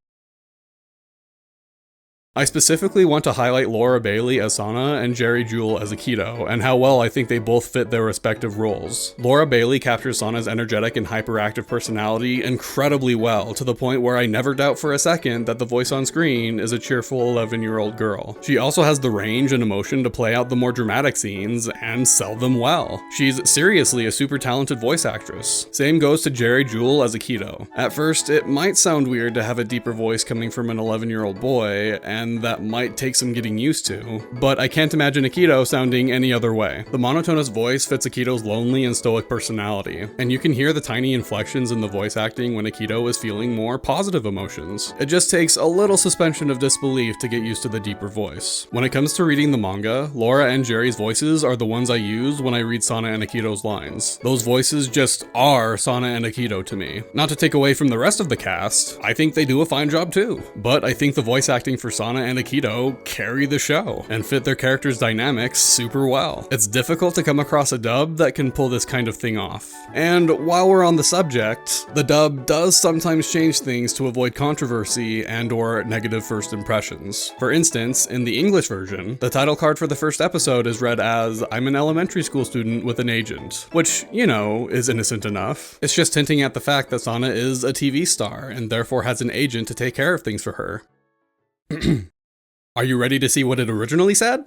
I specifically want to highlight Laura Bailey as Sana and Jerry Jewell as Akito, and how well I think they both fit their respective roles. Laura Bailey captures Sana's energetic and hyperactive personality incredibly well, to the point where I never doubt for a second that the voice on screen is a cheerful 11-year-old girl. She also has the range and emotion to play out the more dramatic scenes and sell them well. She's seriously a super talented voice actress. Same goes to Jerry Jewell as Akito. At first, it might sound weird to have a deeper voice coming from an 11-year-old boy, and and that might take some getting used to, but I can't imagine Akito sounding any other way. The monotonous voice fits Akito's lonely and stoic personality, and you can hear the tiny inflections in the voice acting when Akito is feeling more positive emotions. It just takes a little suspension of disbelief to get used to the deeper voice. When it comes to reading the manga, Laura and Jerry's voices are the ones I use when I read Sana and Akito's lines. Those voices just are Sana and Akito to me. Not to take away from the rest of the cast, I think they do a fine job too, but I think the voice acting for Sana and Akito carry the show and fit their characters' dynamics super well. It's difficult to come across a dub that can pull this kind of thing off. And while we're on the subject, the dub does sometimes change things to avoid controversy and/or negative first impressions. For instance, in the English version, the title card for the first episode is read as "I'm an elementary school student with an agent," which, you know, is innocent enough. It's just hinting at the fact that Sana is a TV star and therefore has an agent to take care of things for her. Are you ready to see what it originally said?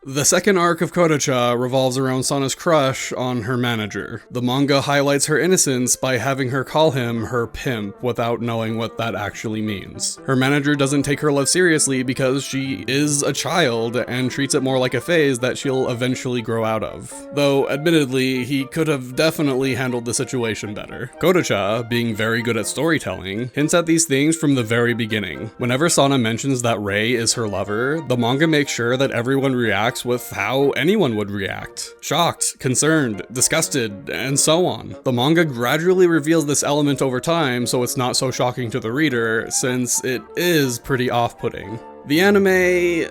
The second arc of Kodocha revolves around Sana's crush on her manager. The manga highlights her innocence by having her call him her pimp without knowing what that actually means. Her manager doesn't take her love seriously because she is a child and treats it more like a phase that she'll eventually grow out of. Though, admittedly, he could have definitely handled the situation better. Kodocha, being very good at storytelling, hints at these things from the very beginning. Whenever Sana mentions that Rei is her lover, the manga makes sure that everyone reacts with how anyone would react. Shocked, concerned, disgusted, and so on. The manga gradually reveals this element over time so it's not so shocking to the reader, since it is pretty off-putting. The anime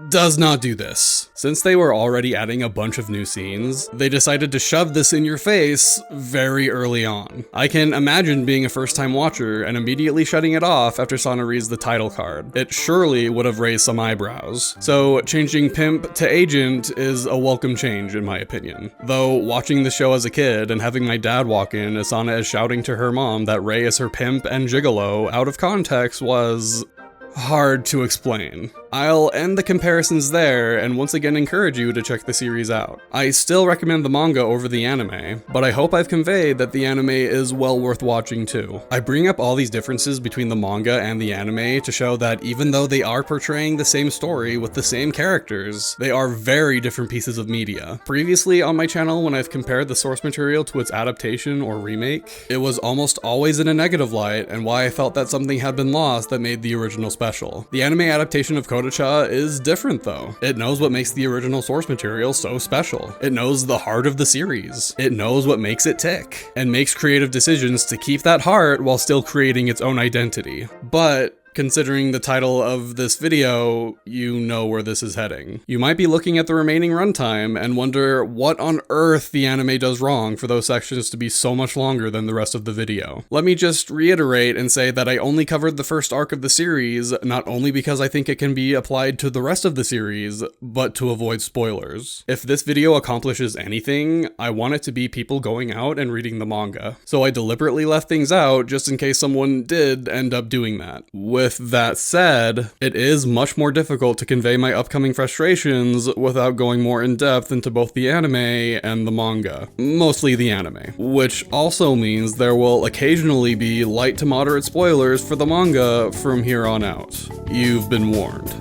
does not do this. Since they were already adding a bunch of new scenes, they decided to shove this in your face very early on. I can imagine being a first-time watcher and immediately shutting it off after Sana reads the title card. It surely would have raised some eyebrows. So changing pimp to agent is a welcome change in my opinion. Though watching the show as a kid and having my dad walk in as Sana is shouting to her mom that Rei is her pimp and gigolo out of context was hard to explain. I'll end the comparisons there and once again encourage you to check the series out. I still recommend the manga over the anime, but I hope I've conveyed that the anime is well worth watching too. I bring up all these differences between the manga and the anime to show that even though they are portraying the same story with the same characters, they are very different pieces of media. Previously on my channel, when I've compared the source material to its adaptation or remake, it was almost always in a negative light and why I felt that something had been lost that made the original special. The anime adaptation of Kodocha is different though. It knows what makes the original source material so special. It knows the heart of the series. It knows what makes it tick, and makes creative decisions to keep that heart while still creating its own identity. But considering the title of this video, you know where this is heading. You might be looking at the remaining runtime and wonder what on earth the anime does wrong for those sections to be so much longer than the rest of the video. Let me just reiterate and say that I only covered the first arc of the series, not only because I think it can be applied to the rest of the series, but to avoid spoilers. If this video accomplishes anything, I want it to be people going out and reading the manga. So I deliberately left things out just in case someone did end up doing that. With that said, it is much more difficult to convey my upcoming frustrations without going more in depth into both the anime and the manga. Mostly the anime. Which also means there will occasionally be light to moderate spoilers for the manga from here on out. You've been warned.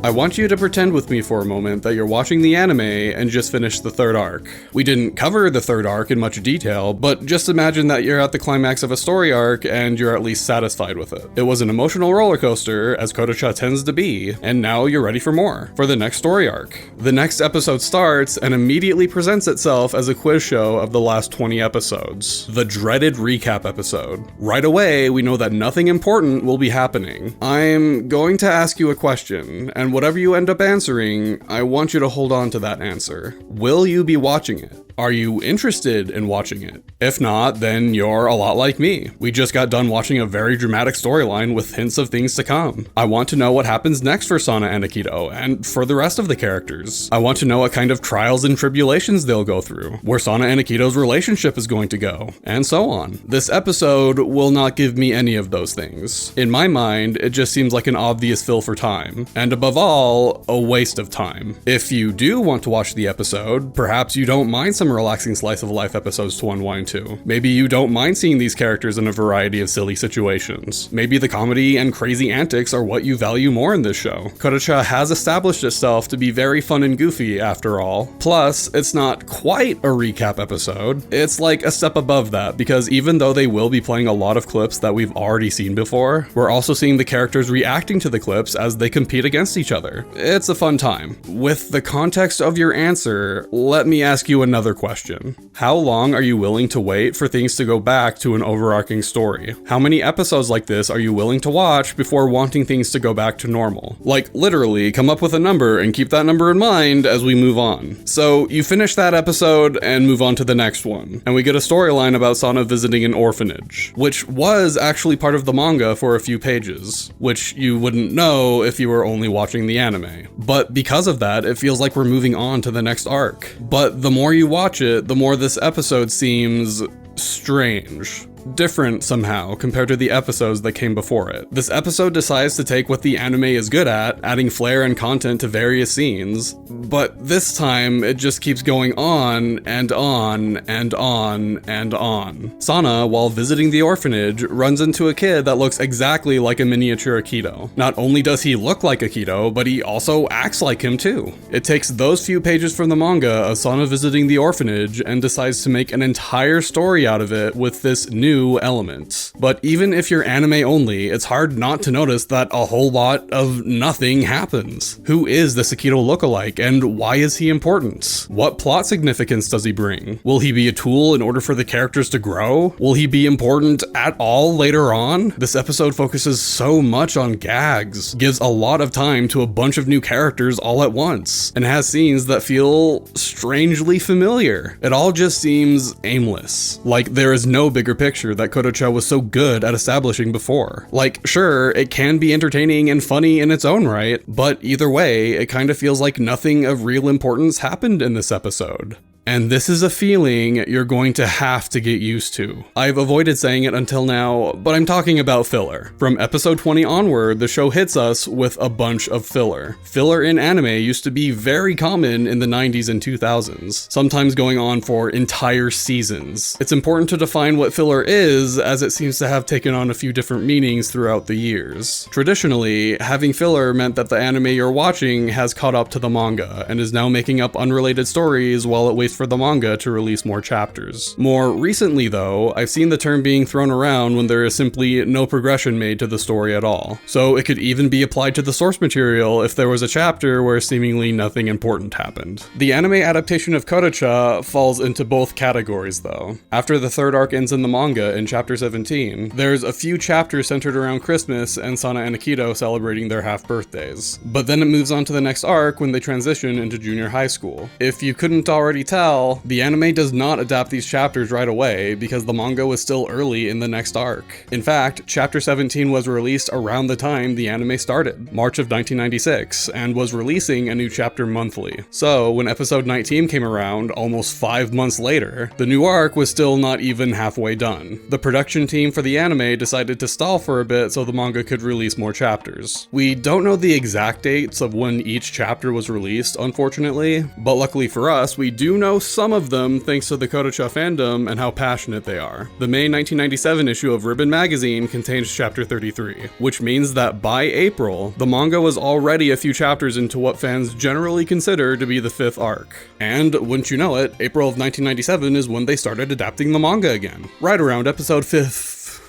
I want you to pretend with me for a moment that you're watching the anime and just finished the third arc. We didn't cover the third arc in much detail, but just imagine that you're at the climax of a story arc and you're at least satisfied with it. It was an emotional roller coaster, as Kodocha tends to be, and now you're ready for more, for the next story arc. The next episode starts and immediately presents itself as a quiz show of the last 20 episodes. The dreaded recap episode. Right away, we know that nothing important will be happening. I'm going to ask you a question, and whatever you end up answering, I want you to hold on to that answer. Will you be watching it? Are you interested in watching it? If not, then you're a lot like me. We just got done watching a very dramatic storyline with hints of things to come. I want to know what happens next for Sana and Akito, and for the rest of the characters. I want to know what kind of trials and tribulations they'll go through, where Sana and Akito's relationship is going to go, and so on. This episode will not give me any of those things. In my mind, it just seems like an obvious fill for time, and above all, a waste of time. If you do want to watch the episode, perhaps you don't mind some relaxing slice of life episodes to unwind to. Maybe you don't mind seeing these characters in a variety of silly situations. Maybe the comedy and crazy antics are what you value more in this show. Kodocha has established itself to be very fun and goofy after all. Plus, it's not quite a recap episode. It's like a step above that, because even though they will be playing a lot of clips that we've already seen before, we're also seeing the characters reacting to the clips as they compete against each other. It's a fun time. With the context of your answer, let me ask you another question. How long are you willing to wait for things to go back to an overarching story? How many episodes like this are you willing to watch before wanting things to go back to normal? Like, literally, come up with a number and keep that number in mind as we move on. So, you finish that episode and move on to the next one, and we get a storyline about Sana visiting an orphanage, which was actually part of the manga for a few pages, which you wouldn't know if you were only watching the anime. But because of that, it feels like we're moving on to the next arc. But the more you watch it, the more this episode seems strange. Different somehow compared to the episodes that came before it. This episode decides to take what the anime is good at, adding flair and content to various scenes, but this time it just keeps going on and on and on and on. Sana, while visiting the orphanage, runs into a kid that looks exactly like a miniature Akito. Not only does he look like Akito, but he also acts like him too. It takes those few pages from the manga of Sana visiting the orphanage and decides to make an entire story out of it with this new element. But even if you're anime only, it's hard not to notice that a whole lot of nothing happens. Who is this Akito lookalike, and why is he important? What plot significance does he bring? Will he be a tool in order for the characters to grow? Will he be important at all later on? This episode focuses so much on gags, gives a lot of time to a bunch of new characters all at once, and has scenes that feel strangely familiar. It all just seems aimless. Like there is no bigger picture that Kodocha was so good at establishing before. Like, sure, it can be entertaining and funny in its own right, but either way, it kind of feels like nothing of real importance happened in this episode. And this is a feeling you're going to have to get used to. I've avoided saying it until now, but I'm talking about filler. From episode 20 onward, the show hits us with a bunch of filler. Filler in anime used to be very common in the 90s and 2000s, sometimes going on for entire seasons. It's important to define what filler is, as it seems to have taken on a few different meanings throughout the years. Traditionally, having filler meant that the anime you're watching has caught up to the manga, and is now making up unrelated stories while it waits for the manga to release more chapters. More recently though, I've seen the term being thrown around when there is simply no progression made to the story at all. So it could even be applied to the source material if there was a chapter where seemingly nothing important happened. The anime adaptation of Kodocha falls into both categories though. After the third arc ends in the manga in chapter 17, there's a few chapters centered around Christmas and Sana and Akito celebrating their half birthdays. But then it moves on to the next arc when they transition into junior high school. If you couldn't already tell, the anime does not adapt these chapters right away because the manga was still early in the next arc. In fact, chapter 17 was released around the time the anime started, March of 1996, and was releasing a new chapter monthly. So when episode 19 came around, almost 5 months later, the new arc was still not even halfway done. The production team for the anime decided to stall for a bit so the manga could release more chapters. We don't know the exact dates of when each chapter was released, unfortunately, but luckily for us, we do know some of them thanks to the Kodocha fandom and how passionate they are. The May 1997 issue of Ribbon magazine contains chapter 33, which means that by April, the manga was already a few chapters into what fans generally consider to be the 5th arc. And wouldn't you know it, April of 1997 is when they started adapting the manga again, right around episode 5.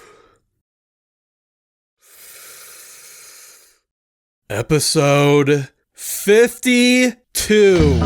Episode 52.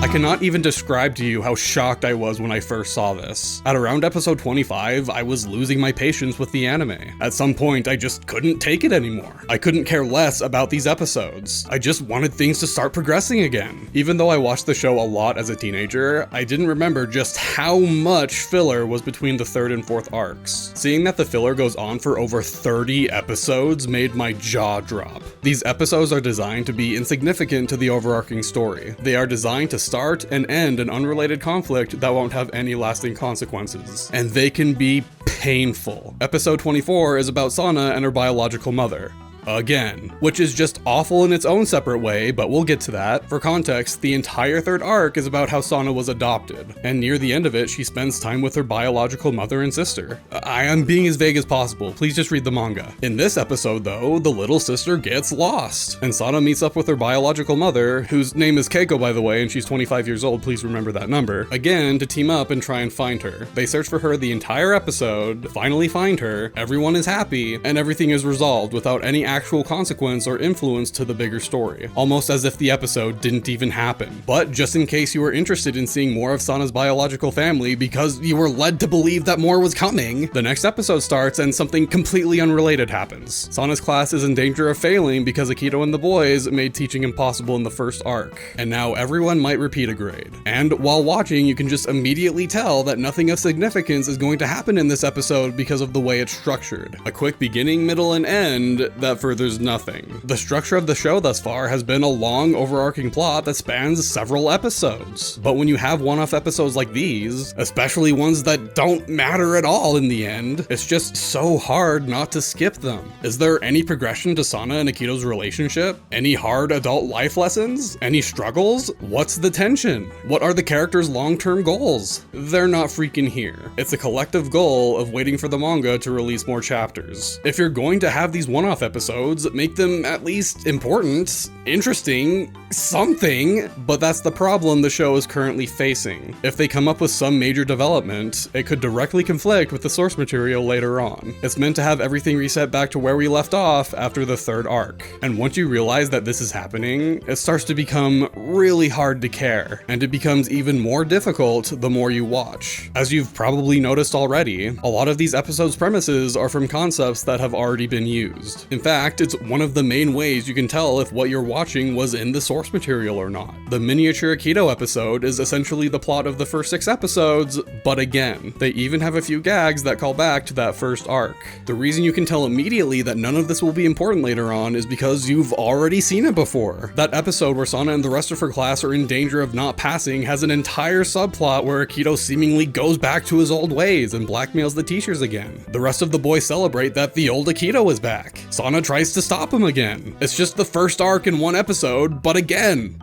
I cannot even describe to you how shocked I was when I first saw this. At around episode 25, I was losing my patience with the anime. At some point, I just couldn't take it anymore. I couldn't care less about these episodes. I just wanted things to start progressing again. Even though I watched the show a lot as a teenager, I didn't remember just how much filler was between the third and fourth arcs. Seeing that the filler goes on for over 30 episodes made my jaw drop. These episodes are designed to be insignificant to the overarching story. They are designed to start and end an unrelated conflict that won't have any lasting consequences. And they can be painful. Episode 24 is about Sana and her biological mother. Again, which is just awful in its own separate way, but we'll get to that. For context, the entire third arc is about how Sana was adopted, and near the end of it, she spends time with her biological mother and sister. I am being as vague as possible, please just read the manga. In this episode though, the little sister gets lost, and Sana meets up with her biological mother, whose name is Keiko by the way, and she's 25 years old, please remember that number, again to team up and try and find her. They search for her the entire episode, finally find her, everyone is happy, and everything is resolved without any actual consequence or influence to the bigger story, almost as if the episode didn't even happen. But just in case you were interested in seeing more of Sana's biological family because you were led to believe that more was coming, the next episode starts and something completely unrelated happens. Sana's class is in danger of failing because Akito and the boys made teaching impossible in the first arc, and now everyone might repeat a grade. And while watching, you can just immediately tell that nothing of significance is going to happen in this episode because of the way it's structured. A quick beginning, middle, and end that furthers nothing. The structure of the show thus far has been a long overarching plot that spans several episodes. But when you have one-off episodes like these, especially ones that don't matter at all in the end, it's just so hard not to skip them. Is there any progression to Sana and Akito's relationship? Any hard adult life lessons? Any struggles? What's the tension? What are the characters' long-term goals? They're not freaking here. It's a collective goal of waiting for the manga to release more chapters. If you're going to have these one-off episodes, make them at least important, interesting, something, but that's the problem the show is currently facing. If they come up with some major development, it could directly conflict with the source material later on. It's meant to have everything reset back to where we left off after the third arc. And once you realize that this is happening, it starts to become really hard to care, and it becomes even more difficult the more you watch. As you've probably noticed already, a lot of these episodes' premises are from concepts that have already been used. In fact, it's one of the main ways you can tell if what you're watching was in the source material or not. The miniature Akito episode is essentially the plot of the first 6 episodes, but again, they even have a few gags that call back to that first arc. The reason you can tell immediately that none of this will be important later on is because you've already seen it before. That episode where Sana and the rest of her class are in danger of not passing has an entire subplot where Akito seemingly goes back to his old ways and blackmails the teachers again. The rest of the boys celebrate that the old Akito is back. Sana tries to stop him again. It's just the first arc in one episode, but again.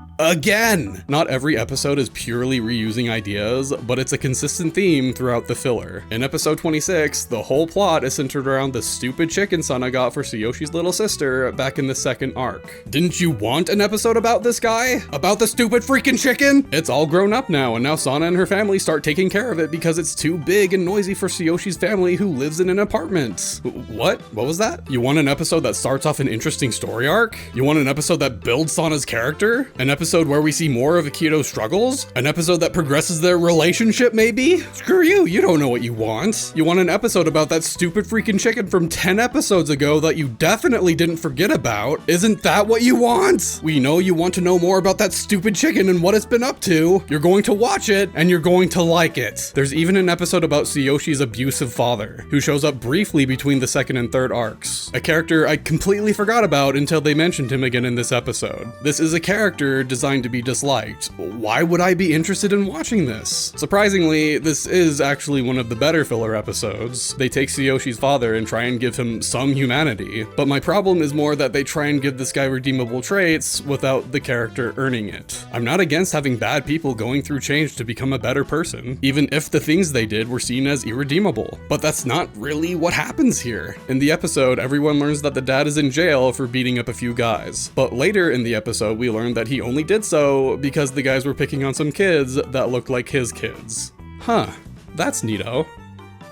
Not every episode is purely reusing ideas, but it's a consistent theme throughout the filler. In episode 26, the whole plot is centered around the stupid chicken Sana got for Tsuyoshie's little sister back in the second arc. Didn't you want an episode about this guy? About the stupid freaking chicken? It's all grown up now, and now Sana and her family start taking care of it because it's too big and noisy for Tsuyoshie's family who lives in an apartment. What? What was that? You want an episode that starts off an interesting story arc? You want an episode that builds Sana's character? An episode where we see more of Akito's struggles? An episode that progresses their relationship, maybe? Screw you, you don't know what you want. You want an episode about that stupid freaking chicken from 10 episodes ago that you definitely didn't forget about. Isn't that what you want? We know you want to know more about that stupid chicken and what it's been up to. You're going to watch it, and you're going to like it. There's even an episode about Tsuyoshie's abusive father, who shows up briefly between the second and third arcs. A character I completely forgot about until they mentioned him again in this episode. This is a character designed to be disliked. Why would I be interested in watching this? Surprisingly, this is actually one of the better filler episodes. They take Tsuyoshie's father and try and give him some humanity, but my problem is more that they try and give this guy redeemable traits without the character earning it. I'm not against having bad people going through change to become a better person, even if the things they did were seen as irredeemable, but that's not really what happens here. In the episode, everyone learns that the dad is in jail for beating up a few guys, but later in the episode, we learn that he only did so because the guys were picking on some kids that looked like his kids. Huh, that's neato.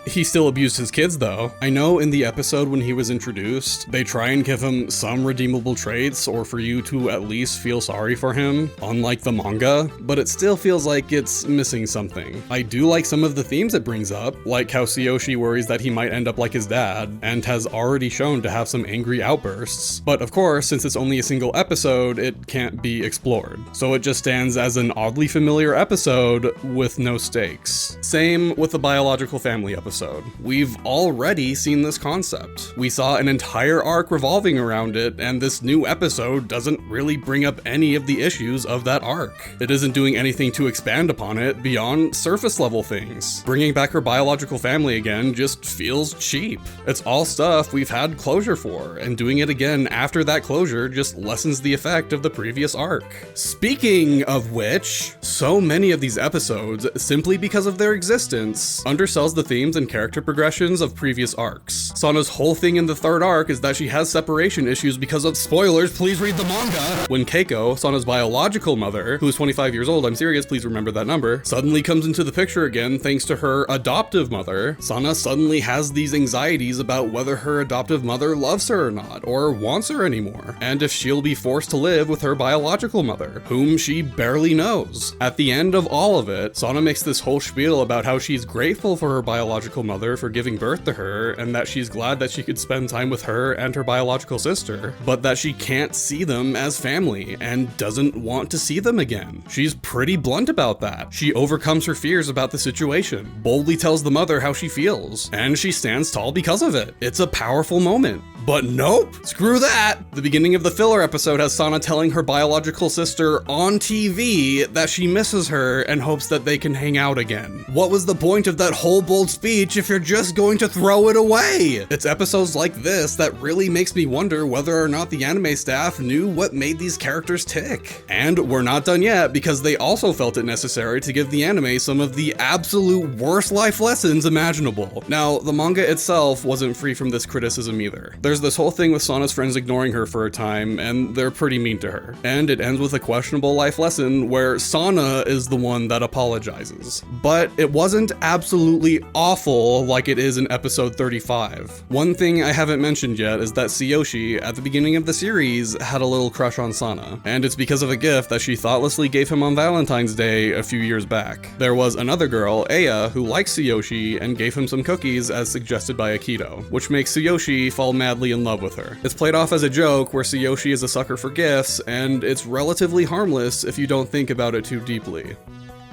He still abused his kids though. I know in the episode when he was introduced, they try and give him some redeemable traits or for you to at least feel sorry for him, unlike the manga, but it still feels like it's missing something. I do like some of the themes it brings up, like how Tsuyoshi worries that he might end up like his dad, and has already shown to have some angry outbursts. But of course, since it's only a single episode, it can't be explored. So it just stands as an oddly familiar episode with no stakes. Same with the biological family episode. We've already seen this concept. We saw an entire arc revolving around it, and this new episode doesn't really bring up any of the issues of that arc. It isn't doing anything to expand upon it beyond surface level things. Bringing back her biological family again just feels cheap. It's all stuff we've had closure for, and doing it again after that closure just lessens the effect of the previous arc. Speaking of which, so many of these episodes, simply because of their existence, undersells the themes and character progressions of previous arcs. Sana's whole thing in the third arc is that she has separation issues because of spoilers, please read the manga. When Keiko, Sana's biological mother, who is 25 years old, I'm serious, please remember that number, suddenly comes into the picture again thanks to her adoptive mother, Sana suddenly has these anxieties about whether her adoptive mother loves her or not, or wants her anymore, and if she'll be forced to live with her biological mother, whom she barely knows. At the end of all of it, Sana makes this whole spiel about how she's grateful for her biological mother for giving birth to her, and that she's glad that she could spend time with her and her biological sister, but that she can't see them as family and doesn't want to see them again. She's pretty blunt about that. She overcomes her fears about the situation, boldly tells the mother how she feels, and she stands tall because of it. It's a powerful moment. But nope, screw that! The beginning of the filler episode has Sana telling her biological sister on TV that she misses her and hopes that they can hang out again. What was the point of that whole bold speech if you're just going to throw it away? It's episodes like this that really makes me wonder whether or not the anime staff knew what made these characters tick. And we're not done yet, because they also felt it necessary to give the anime some of the absolute worst life lessons imaginable. Now, the manga itself wasn't free from this criticism either. There's this whole thing with Sana's friends ignoring her for a time, and they're pretty mean to her. And it ends with a questionable life lesson where Sana is the one that apologizes. But it wasn't absolutely awful like it is in episode 35. One thing I haven't mentioned yet is that Tsuyoshi, at the beginning of the series, had a little crush on Sana, and it's because of a gift that she thoughtlessly gave him on Valentine's Day a few years back. There was another girl, Aya, who likes Tsuyoshi and gave him some cookies as suggested by Akito, which makes Tsuyoshi fall madly in love with her. It's played off as a joke where Tsuyoshi is a sucker for gifts, and it's relatively harmless if you don't think about it too deeply.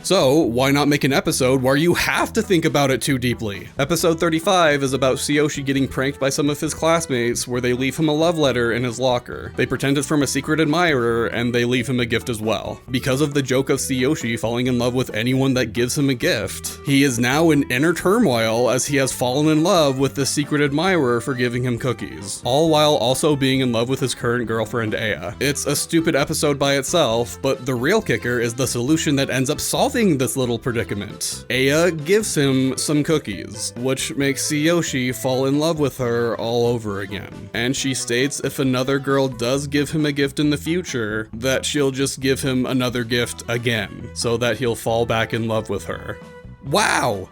So, why not make an episode where you have to think about it too deeply? Episode 35 is about Tsuyoshi getting pranked by some of his classmates where they leave him a love letter in his locker. They pretend it's from a secret admirer, and they leave him a gift as well. Because of the joke of Tsuyoshi falling in love with anyone that gives him a gift, he is now in inner turmoil as he has fallen in love with the secret admirer for giving him cookies, all while also being in love with his current girlfriend Aya. It's a stupid episode by itself, but the real kicker is the solution that ends up solving this little predicament. Aya gives him some cookies, which makes Tsuyoshi fall in love with her all over again. And she states if another girl does give him a gift in the future, that she'll just give him another gift again, so that he'll fall back in love with her. Wow!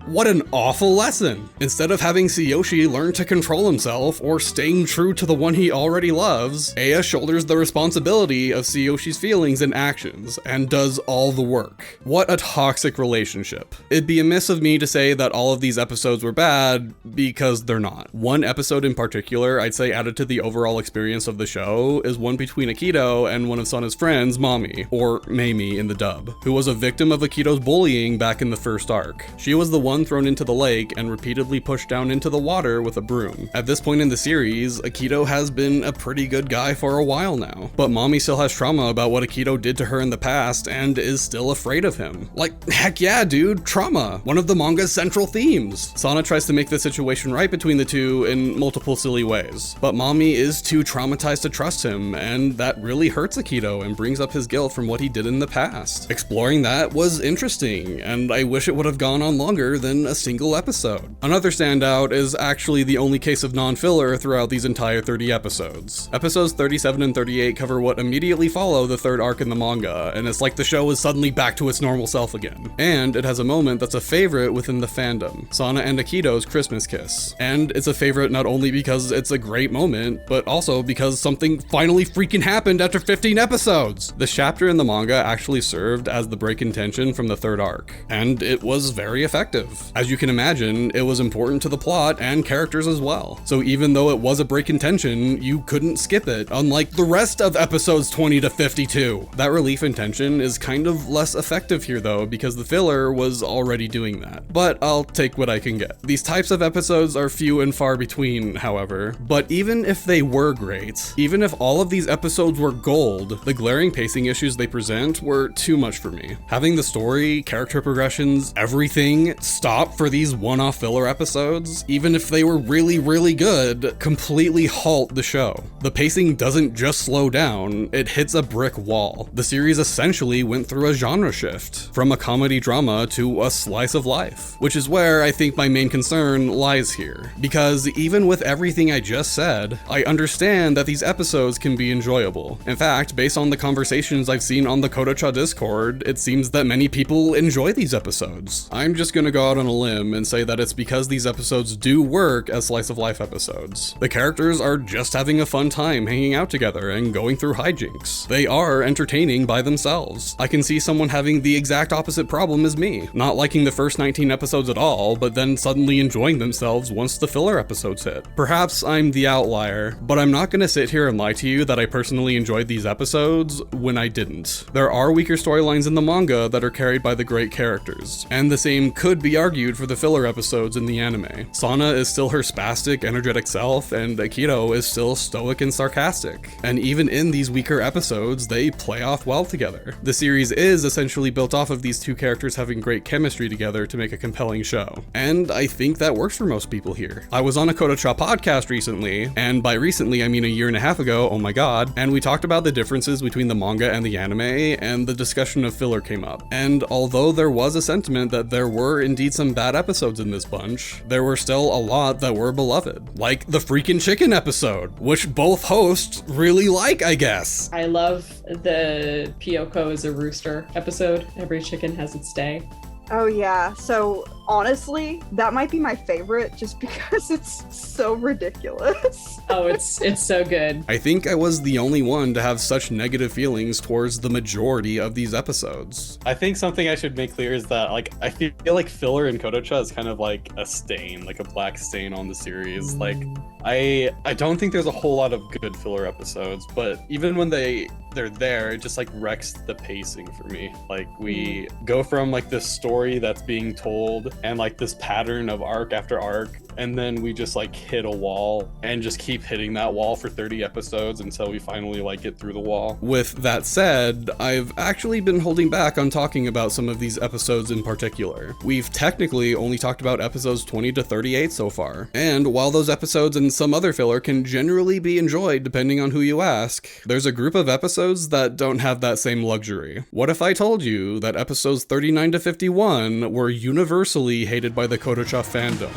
What an awful lesson! Instead of having Tsuyoshi learn to control himself or staying true to the one he already loves, Aya shoulders the responsibility of Tsuyoshi's feelings and actions, and does all the work. What a toxic relationship. It'd be amiss of me to say that all of these episodes were bad, because they're not. One episode in particular I'd say added to the overall experience of the show is one between Akito and one of Sana's friends, Mami, or Mamie in the dub, who was a victim of Akito's bullying back in the first arc. She was the one thrown into the lake and repeatedly pushed down into the water with a broom. At this point in the series, Akito has been a pretty good guy for a while now, but Mami still has trauma about what Akito did to her in the past and is still afraid of him. Like, heck yeah, dude, trauma, one of the manga's central themes. Sana tries to make the situation right between the two in multiple silly ways, but Mami is too traumatized to trust him, and that really hurts Akito and brings up his guilt from what he did in the past. Exploring that was interesting, and I wish it would have gone on longer than a single episode. Another standout is actually the only case of non-filler throughout these entire 30 episodes. Episodes 37 and 38 cover what immediately follow the third arc in the manga, and it's like the show is suddenly back to its normal self again. And it has a moment that's a favorite within the fandom, Sana and Akito's Christmas kiss. And it's a favorite not only because it's a great moment, but also because something finally freaking happened after 15 episodes! The chapter in the manga actually served as the break in tension from the third arc, and it was very effective. As you can imagine, it was important to the plot and characters as well. So even though it was a break in tension, you couldn't skip it, unlike the rest of episodes 20 to 52. That relief in tension is kind of less effective here though, because the filler was already doing that. But I'll take what I can get. These types of episodes are few and far between, however, but even if they were great, even if all of these episodes were gold, the glaring pacing issues they present were too much for me. Having the story, character progressions, everything stop for these one-off filler episodes, even if they were really, really good, completely halt the show. The pacing doesn't just slow down, it hits a brick wall. The series essentially went through a genre shift, from a comedy drama to a slice of life, which is where I think my main concern lies here. Because even with everything I just said, I understand that these episodes can be enjoyable. In fact, based on the conversations I've seen on the Kodocha Discord, it seems that many people enjoy these episodes. I'm just gonna go out on a limb and say that it's because these episodes do work as slice of life episodes. The characters are just having a fun time hanging out together and going through hijinks. They are entertaining by themselves. I can see someone having the exact opposite problem as me, not liking the first 19 episodes at all, but then suddenly enjoying themselves once the filler episodes hit. Perhaps I'm the outlier, but I'm not gonna sit here and lie to you that I personally enjoyed these episodes when I didn't. There are weaker storylines in the manga that are carried by the great characters, and the same could be argued for the filler episodes in the anime. Sana is still her spastic, energetic self, and Akito is still stoic and sarcastic. And even in these weaker episodes, they play off well together. The series is essentially built off of these two characters having great chemistry together to make a compelling show. And I think that works for most people here. I was on a Kodocha podcast recently, and by recently I mean a year and a half ago, oh my god, and we talked about the differences between the manga and the anime, and the discussion of filler came up. And although there was a sentiment that there were indeed some bad episodes in this bunch, there were still a lot that were beloved. Like the freaking chicken episode, which both hosts really like, I guess. I love the Pyoko is a rooster episode. Every chicken has its day. Oh yeah, so honestly, that might be my favorite just because it's so ridiculous. Oh, it's so good. I think I was the only one to have such negative feelings towards the majority of these episodes. I think something I should make clear is that, like, I feel like filler in Kodocha is kind of like a stain, like a black stain on the series. Like, I don't think there's a whole lot of good filler episodes, but even when they're there, it just like wrecks the pacing for me. Like, we go from like this story that's being told and like this pattern of arc after arc, and then we just like hit a wall and just keep hitting that wall for 30 episodes until we finally like get through the wall. With that said, I've actually been holding back on talking about some of these episodes in particular. We've technically only talked about episodes 20 to 38 so far, and while those episodes and some other filler can generally be enjoyed depending on who you ask, there's a group of episodes that don't have that same luxury. What if I told you that episodes 39 to 51 were universally hated by the Kodocha fandom?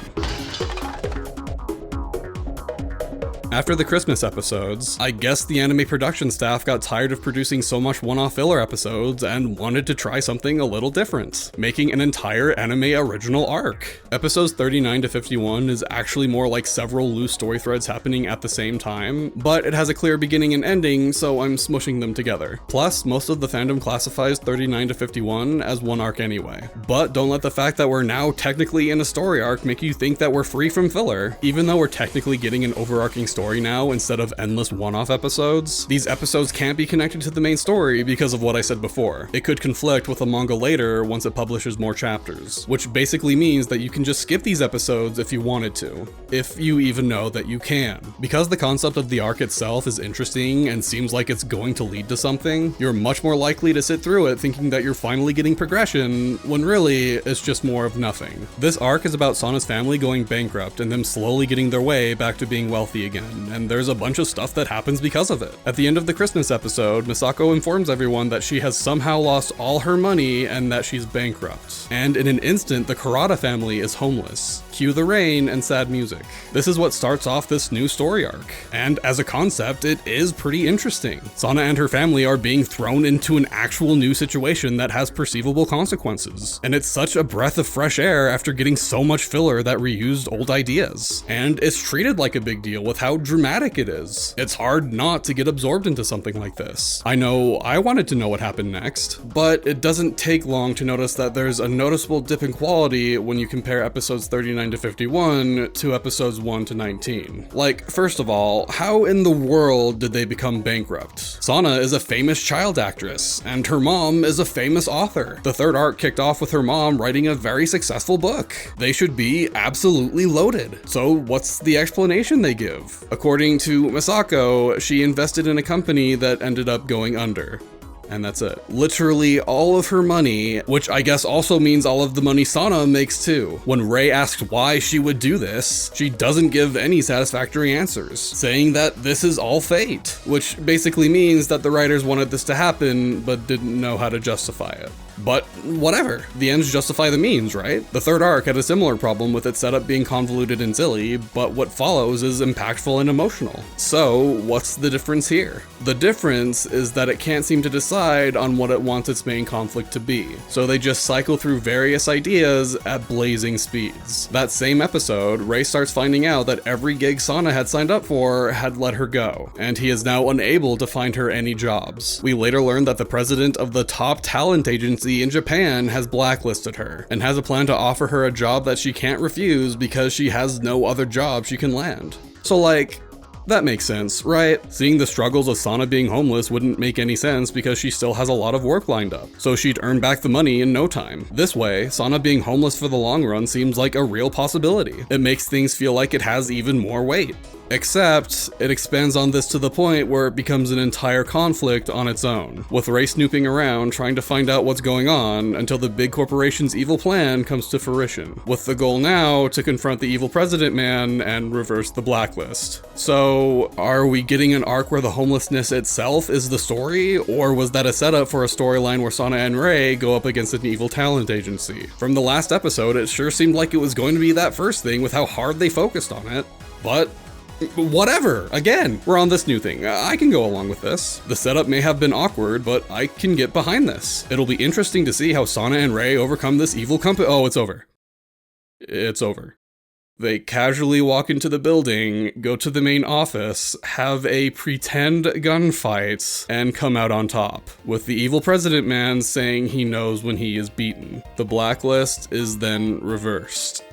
After the Christmas episodes, I guess the anime production staff got tired of producing so much one-off filler episodes and wanted to try something a little different, making an entire anime original arc. Episodes 39 to 51 is actually more like several loose story threads happening at the same time, but it has a clear beginning and ending, so I'm smushing them together. Plus, most of the fandom classifies 39 to 51 as one arc anyway. But don't let the fact that we're now technically in a story arc make you think that we're free from filler. Even though we're technically getting an overarching story now instead of endless one-off episodes, these episodes can't be connected to the main story because of what I said before. It could conflict with the manga later once it publishes more chapters, which basically means that you can just skip these episodes if you wanted to, if you even know that you can. Because the concept of the arc itself is interesting and seems like it's going to lead to something, you're much more likely to sit through it thinking that you're finally getting progression, when really it's just more of nothing. This arc is about Sana's family going bankrupt and them slowly getting their way back to being wealthy again. again, and there's a bunch of stuff that happens because of it. At the end of the Christmas episode, Misako informs everyone that she has somehow lost all her money and that she's bankrupt. And in an instant, the Kurata family is homeless. Cue the rain and sad music. This is what starts off this new story arc. And as a concept, it is pretty interesting. Sana and her family are being thrown into an actual new situation that has perceivable consequences. And it's such a breath of fresh air after getting so much filler that reused old ideas. And it's treated like a big deal with how dramatic it is. It's hard not to get absorbed into something like this. I know I wanted to know what happened next, but it doesn't take long to notice that there's a noticeable dip in quality when you compare episodes 39 to 51 to episodes 1 to 19. Like, first of all, how in the world did they become bankrupt? Sana is a famous child actress, and her mom is a famous author. The third arc kicked off with her mom writing a very successful book. They should be absolutely loaded. So what's the explanation they give? According to Misako, she invested in a company that ended up going under. And that's it. Literally all of her money, which I guess also means all of the money Sana makes too. When Rei asked why she would do this, she doesn't give any satisfactory answers, saying that this is all fate, which basically means that the writers wanted this to happen, but didn't know how to justify it. But whatever, the ends justify the means, right? The third arc had a similar problem with its setup being convoluted and silly, but what follows is impactful and emotional. So what's the difference here? The difference is that it can't seem to decide on what it wants its main conflict to be, so they just cycle through various ideas at blazing speeds. That same episode, Rei starts finding out that every gig Sana had signed up for had let her go, and he is now unable to find her any jobs. We later learn that the president of the top talent agency in Japan has blacklisted her, and has a plan to offer her a job that she can't refuse because she has no other job she can land. So like, that makes sense, right? Seeing the struggles of Sana being homeless wouldn't make any sense because she still has a lot of work lined up, so she'd earn back the money in no time. This way, Sana being homeless for the long run seems like a real possibility. It makes things feel like it has even more weight. Except, it expands on this to the point where it becomes an entire conflict on its own, with Rei snooping around trying to find out what's going on until the big corporation's evil plan comes to fruition, with the goal now to confront the evil president man and reverse the blacklist. So, are we getting an arc where the homelessness itself is the story, or was that a setup for a storyline where Sana and Rei go up against an evil talent agency? From the last episode, it sure seemed like it was going to be that first thing with how hard they focused on it, but whatever. Again, we're on this new thing. I can go along with this. The setup may have been awkward, but I can get behind this. It'll be interesting to see how Sana and Rei overcome this evil company. Oh, it's over. It's over. They casually walk into the building, go to the main office, have a pretend gunfight, and come out on top, with the evil president man saying he knows when he is beaten. The blacklist is then reversed.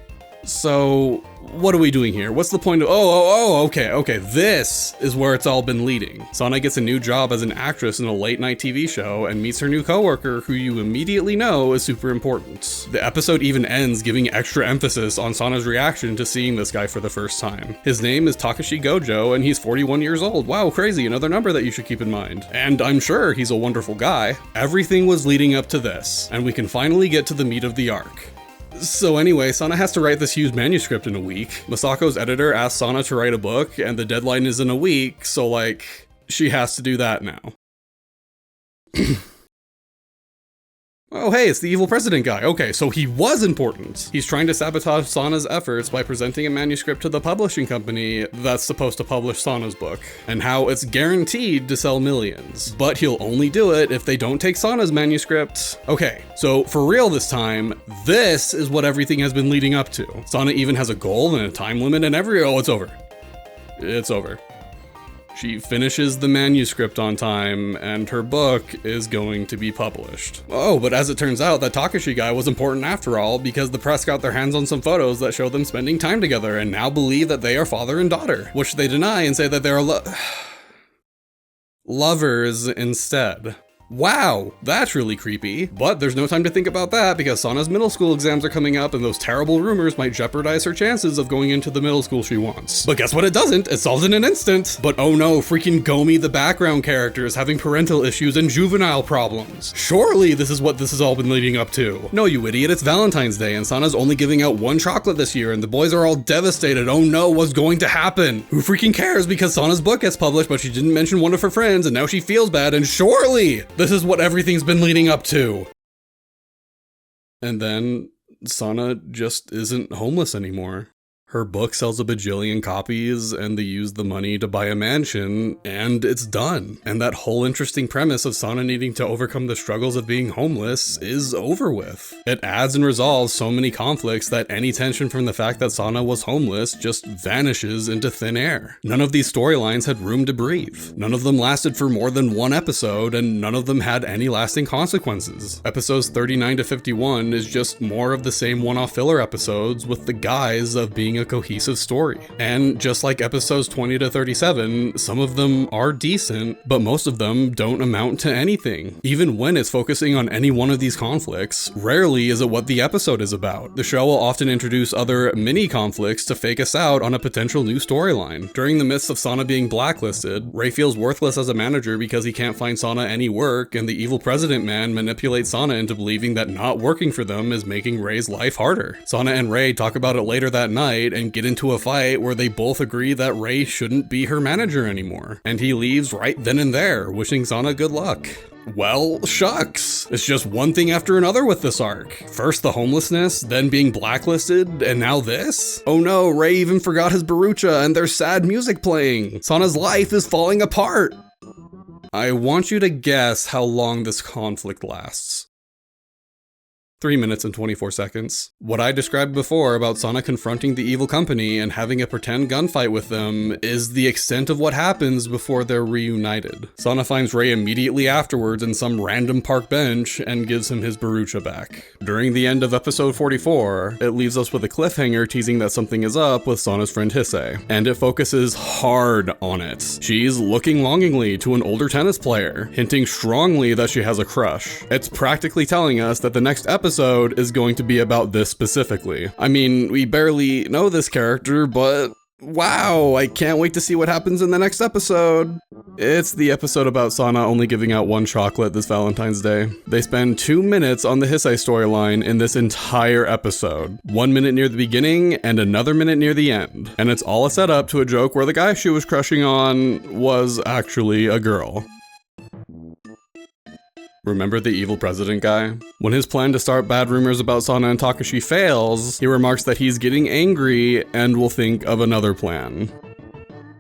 So, what are we doing here? What's the point of- okay, this is where it's all been leading. Sana gets a new job as an actress in a late night TV show and meets her new coworker who you immediately know is super important. The episode even ends giving extra emphasis on Sana's reaction to seeing this guy for the first time. His name is Takeshi Gojo and he's 41 years old. Wow, crazy, another number that you should keep in mind. And I'm sure he's a wonderful guy. Everything was leading up to this, and we can finally get to the meat of the arc. So anyway, Sana has to write this huge manuscript in a week. Masako's editor asked Sana to write a book, and the deadline is in a week, so like, she has to do that now. Oh hey, it's the evil president guy. Okay, so he was important. He's trying to sabotage Sana's efforts by presenting a manuscript to the publishing company that's supposed to publish Sana's book, and how it's guaranteed to sell millions. But he'll only do it if they don't take Sana's manuscript. Okay, so for real this time, this is what everything has been leading up to. Sana even has a goal and a time limit and oh, it's over. It's over. She finishes the manuscript on time, and her book is going to be published. Oh, but as it turns out, that Takeshi guy was important after all, because the press got their hands on some photos that show them spending time together, and now believe that they are father and daughter, which they deny and say that they are lovers instead. Wow, that's really creepy. But there's no time to think about that because Sana's middle school exams are coming up and those terrible rumors might jeopardize her chances of going into the middle school she wants. But guess what it doesn't? It solves in an instant. But oh no, freaking Gomi, the background character, is having parental issues and juvenile problems. Surely this is what this has all been leading up to. No, you idiot, it's Valentine's Day and Sana's only giving out one chocolate this year and the boys are all devastated. Oh no, what's going to happen? Who freaking cares because Sana's book gets published but she didn't mention one of her friends and now she feels bad and surely this is what everything's been leading up to. And then Sana just isn't homeless anymore. Her book sells a bajillion copies and they use the money to buy a mansion and it's done. And that whole interesting premise of Sana needing to overcome the struggles of being homeless is over with. It adds and resolves so many conflicts that any tension from the fact that Sana was homeless just vanishes into thin air. None of these storylines had room to breathe. None of them lasted for more than one episode and none of them had any lasting consequences. Episodes 39 to 51 is just more of the same one-off filler episodes with the guise of being a cohesive story. And just like episodes 20 to 37, some of them are decent, but most of them don't amount to anything. Even when it's focusing on any one of these conflicts, rarely is it what the episode is about. The show will often introduce other mini conflicts to fake us out on a potential new storyline. During the midst of Sana being blacklisted, Rei feels worthless as a manager because he can't find Sana any work, and the evil president man manipulates Sana into believing that not working for them is making Rei's life harder. Sana and Rei talk about it later that night and get into a fight where they both agree that Rei shouldn't be her manager anymore. And he leaves right then and there, wishing Sana good luck. Well, shucks. It's just one thing after another with this arc. First the homelessness, then being blacklisted, and now this? Oh no, Rei even forgot his barucha and there's sad music playing. Sana's life is falling apart. I want you to guess how long this conflict lasts. 3 minutes and 24 seconds. What I described before about Sana confronting the evil company and having a pretend gunfight with them is the extent of what happens before they're reunited. Sana finds Rei immediately afterwards in some random park bench and gives him his barucha back. During the end of episode 44, it leaves us with a cliffhanger teasing that something is up with Sana's friend Hisei, and it focuses hard on it. She's looking longingly to an older tennis player, hinting strongly that she has a crush. It's practically telling us that the next episode is going to be about this specifically. I mean, we barely know this character, but wow, I can't wait to see what happens in the next episode. It's the episode about Sana only giving out one chocolate this Valentine's Day. They spend 2 minutes on the Hisei storyline in this entire episode. 1 minute near the beginning and another minute near the end. And it's all a setup to a joke where the guy she was crushing on was actually a girl. Remember the evil president guy? When his plan to start bad rumors about Sana and Takeshi fails, he remarks that he's getting angry and will think of another plan.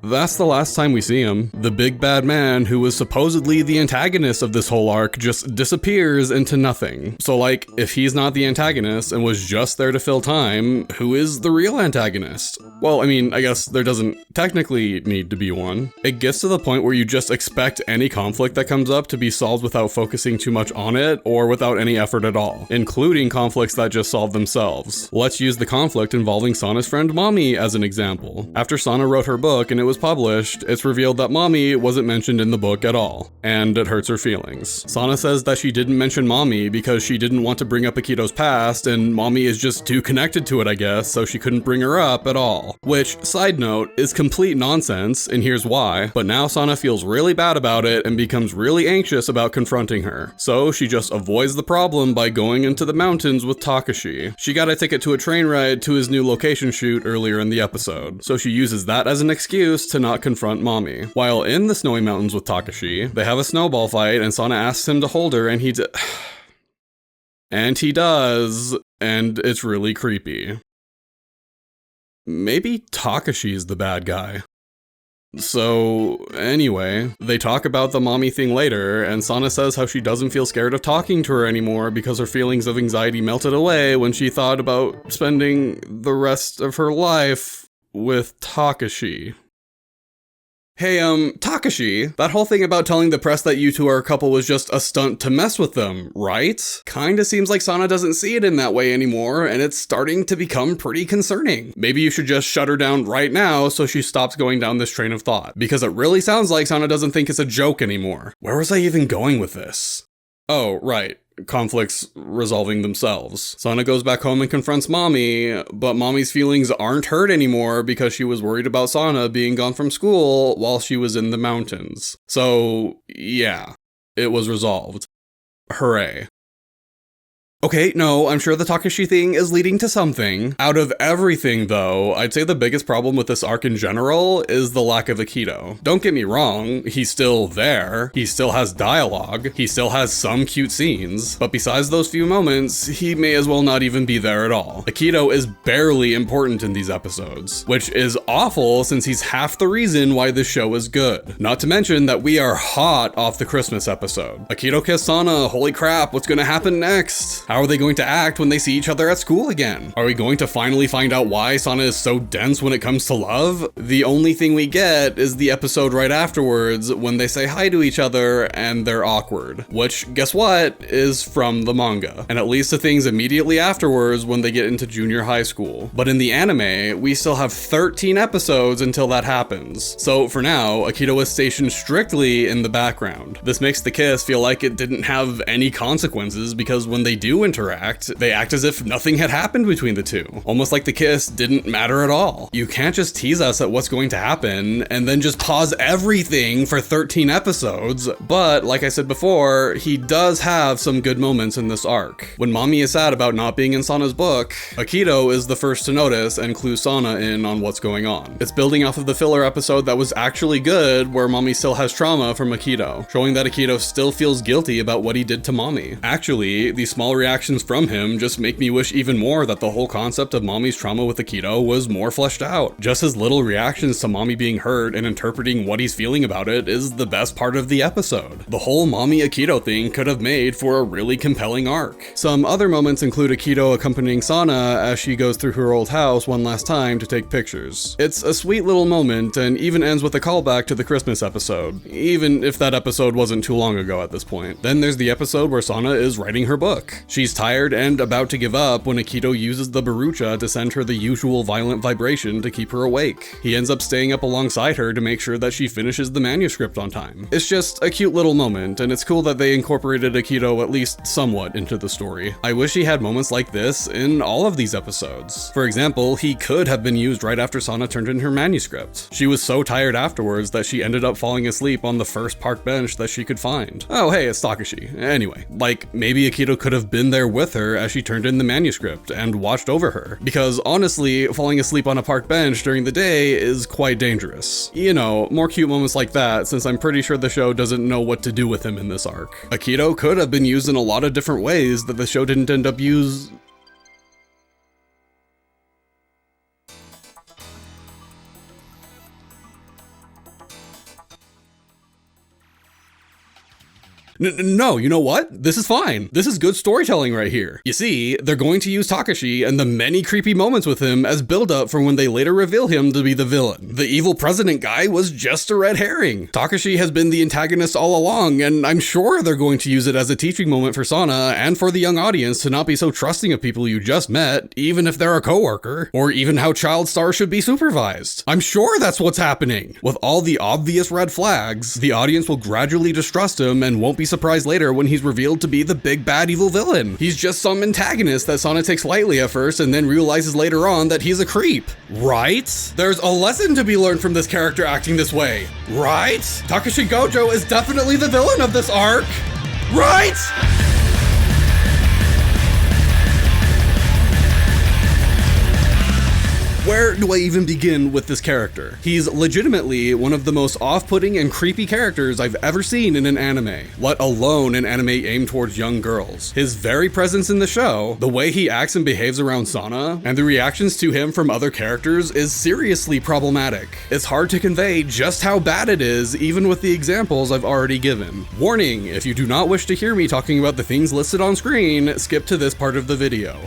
That's the last time we see him. The big bad man who was supposedly the antagonist of this whole arc just disappears into nothing. So like, if he's not the antagonist and was just there to fill time, who is the real antagonist? Well, I mean, I guess there doesn't technically need to be one. It gets to the point where you just expect any conflict that comes up to be solved without focusing too much on it or without any effort at all, including conflicts that just solve themselves. Let's use the conflict involving Sana's friend Mommy as an example. After Sana wrote her book and it was published, it's revealed that Mommy wasn't mentioned in the book at all, and it hurts her feelings. Sana says that she didn't mention Mommy because she didn't want to bring up Akito's past, and Mommy is just too connected to it, I guess, so she couldn't bring her up at all. Which, side note, is complete nonsense, and here's why. But now Sana feels really bad about it and becomes really anxious about confronting her. So she just avoids the problem by going into the mountains with Takeshi. She got a ticket to a train ride to his new location shoot earlier in the episode, so she uses that as an excuse to not confront Mommy. While in the snowy mountains with Takeshi, they have a snowball fight and Sana asks him to hold her and and he does, and it's really creepy. Maybe Takeshi's the bad guy. So, anyway, they talk about the Mommy thing later, and Sana says how she doesn't feel scared of talking to her anymore because her feelings of anxiety melted away when she thought about spending the rest of her life with Takeshi. Hey, Takeshi, that whole thing about telling the press that you two are a couple was just a stunt to mess with them, right? Kinda seems like Sana doesn't see it in that way anymore, and it's starting to become pretty concerning. Maybe you should just shut her down right now so she stops going down this train of thought, because it really sounds like Sana doesn't think it's a joke anymore. Where was I even going with this? Oh, right. Conflicts resolving themselves. Sana goes back home and confronts Mommy, but Mommy's feelings aren't hurt anymore because she was worried about Sana being gone from school while she was in the mountains. So, yeah, it was resolved. Hooray. Okay, no, I'm sure the Takeshi thing is leading to something. Out of everything, though, I'd say the biggest problem with this arc in general is the lack of Akito. Don't get me wrong, he's still there, he still has dialogue, he still has some cute scenes, but besides those few moments, he may as well not even be there at all. Akito is barely important in these episodes, which is awful since he's half the reason why this show is good. Not to mention that we are hot off the Christmas episode. Akito kissed Sana, holy crap, what's gonna happen next? How are they going to act when they see each other at school again? Are we going to finally find out why Sana is so dense when it comes to love? The only thing we get is the episode right afterwards when they say hi to each other and they're awkward, which, guess what, is from the manga. And it leads to things immediately afterwards when they get into junior high school. But in the anime, we still have 13 episodes until that happens. So for now, Akito is stationed strictly in the background. This makes the kiss feel like it didn't have any consequences because when they do interact, they act as if nothing had happened between the two. Almost like the kiss didn't matter at all. You can't just tease us at what's going to happen and then just pause everything for 13 episodes. But like I said before, he does have some good moments in this arc. When Mommy is sad about not being in Sana's book, Akito is the first to notice and clue Sana in on what's going on. It's building off of the filler episode that was actually good where Mommy still has trauma from Akito, showing that Akito still feels guilty about what he did to Mommy. Actually, these small reactions from him just make me wish even more that the whole concept of Mommy's trauma with Akito was more fleshed out. Just his little reactions to Mommy being hurt and interpreting what he's feeling about it is the best part of the episode. The whole Mommy Akito thing could have made for a really compelling arc. Some other moments include Akito accompanying Sana as she goes through her old house one last time to take pictures. It's a sweet little moment and even ends with a callback to the Christmas episode, even if that episode wasn't too long ago at this point. Then there's the episode where Sana is writing her book. She's tired and about to give up when Akito uses the barucha to send her the usual violent vibration to keep her awake. He ends up staying up alongside her to make sure that she finishes the manuscript on time. It's just a cute little moment, and it's cool that they incorporated Akito at least somewhat into the story. I wish he had moments like this in all of these episodes. For example, he could have been used right after Sana turned in her manuscript. She was so tired afterwards that she ended up falling asleep on the first park bench that she could find. Oh hey, it's Takeshi. Anyway, like maybe Akito could have been there with her as she turned in the manuscript and watched over her. Because honestly, falling asleep on a park bench during the day is quite dangerous. You know, more cute moments like that, since I'm pretty sure the show doesn't know what to do with him in this arc. Akito could have been used in a lot of different ways that the show didn't end up No, you know what? This is fine. This is good storytelling right here. You see, they're going to use Takeshi and the many creepy moments with him as build-up for when they later reveal him to be the villain. The evil president guy was just a red herring. Takeshi has been the antagonist all along, and I'm sure they're going to use it as a teaching moment for Sana and for the young audience to not be so trusting of people you just met, even if they're a coworker, or even how child stars should be supervised. I'm sure that's what's happening. With all the obvious red flags, the audience will gradually distrust him and won't be surprised later when he's revealed to be the big bad evil villain. He's just some antagonist that Sana takes lightly at first and then realizes later on that he's a creep. Right? There's a lesson to be learned from this character acting this way. Right? Takeshi Gojo is definitely the villain of this arc. Right? Where do I even begin with this character? He's legitimately one of the most off-putting and creepy characters I've ever seen in an anime, let alone an anime aimed towards young girls. His very presence in the show, the way he acts and behaves around Sana, and the reactions to him from other characters is seriously problematic. It's hard to convey just how bad it is, even with the examples I've already given. Warning, if you do not wish to hear me talking about the things listed on screen, skip to this part of the video.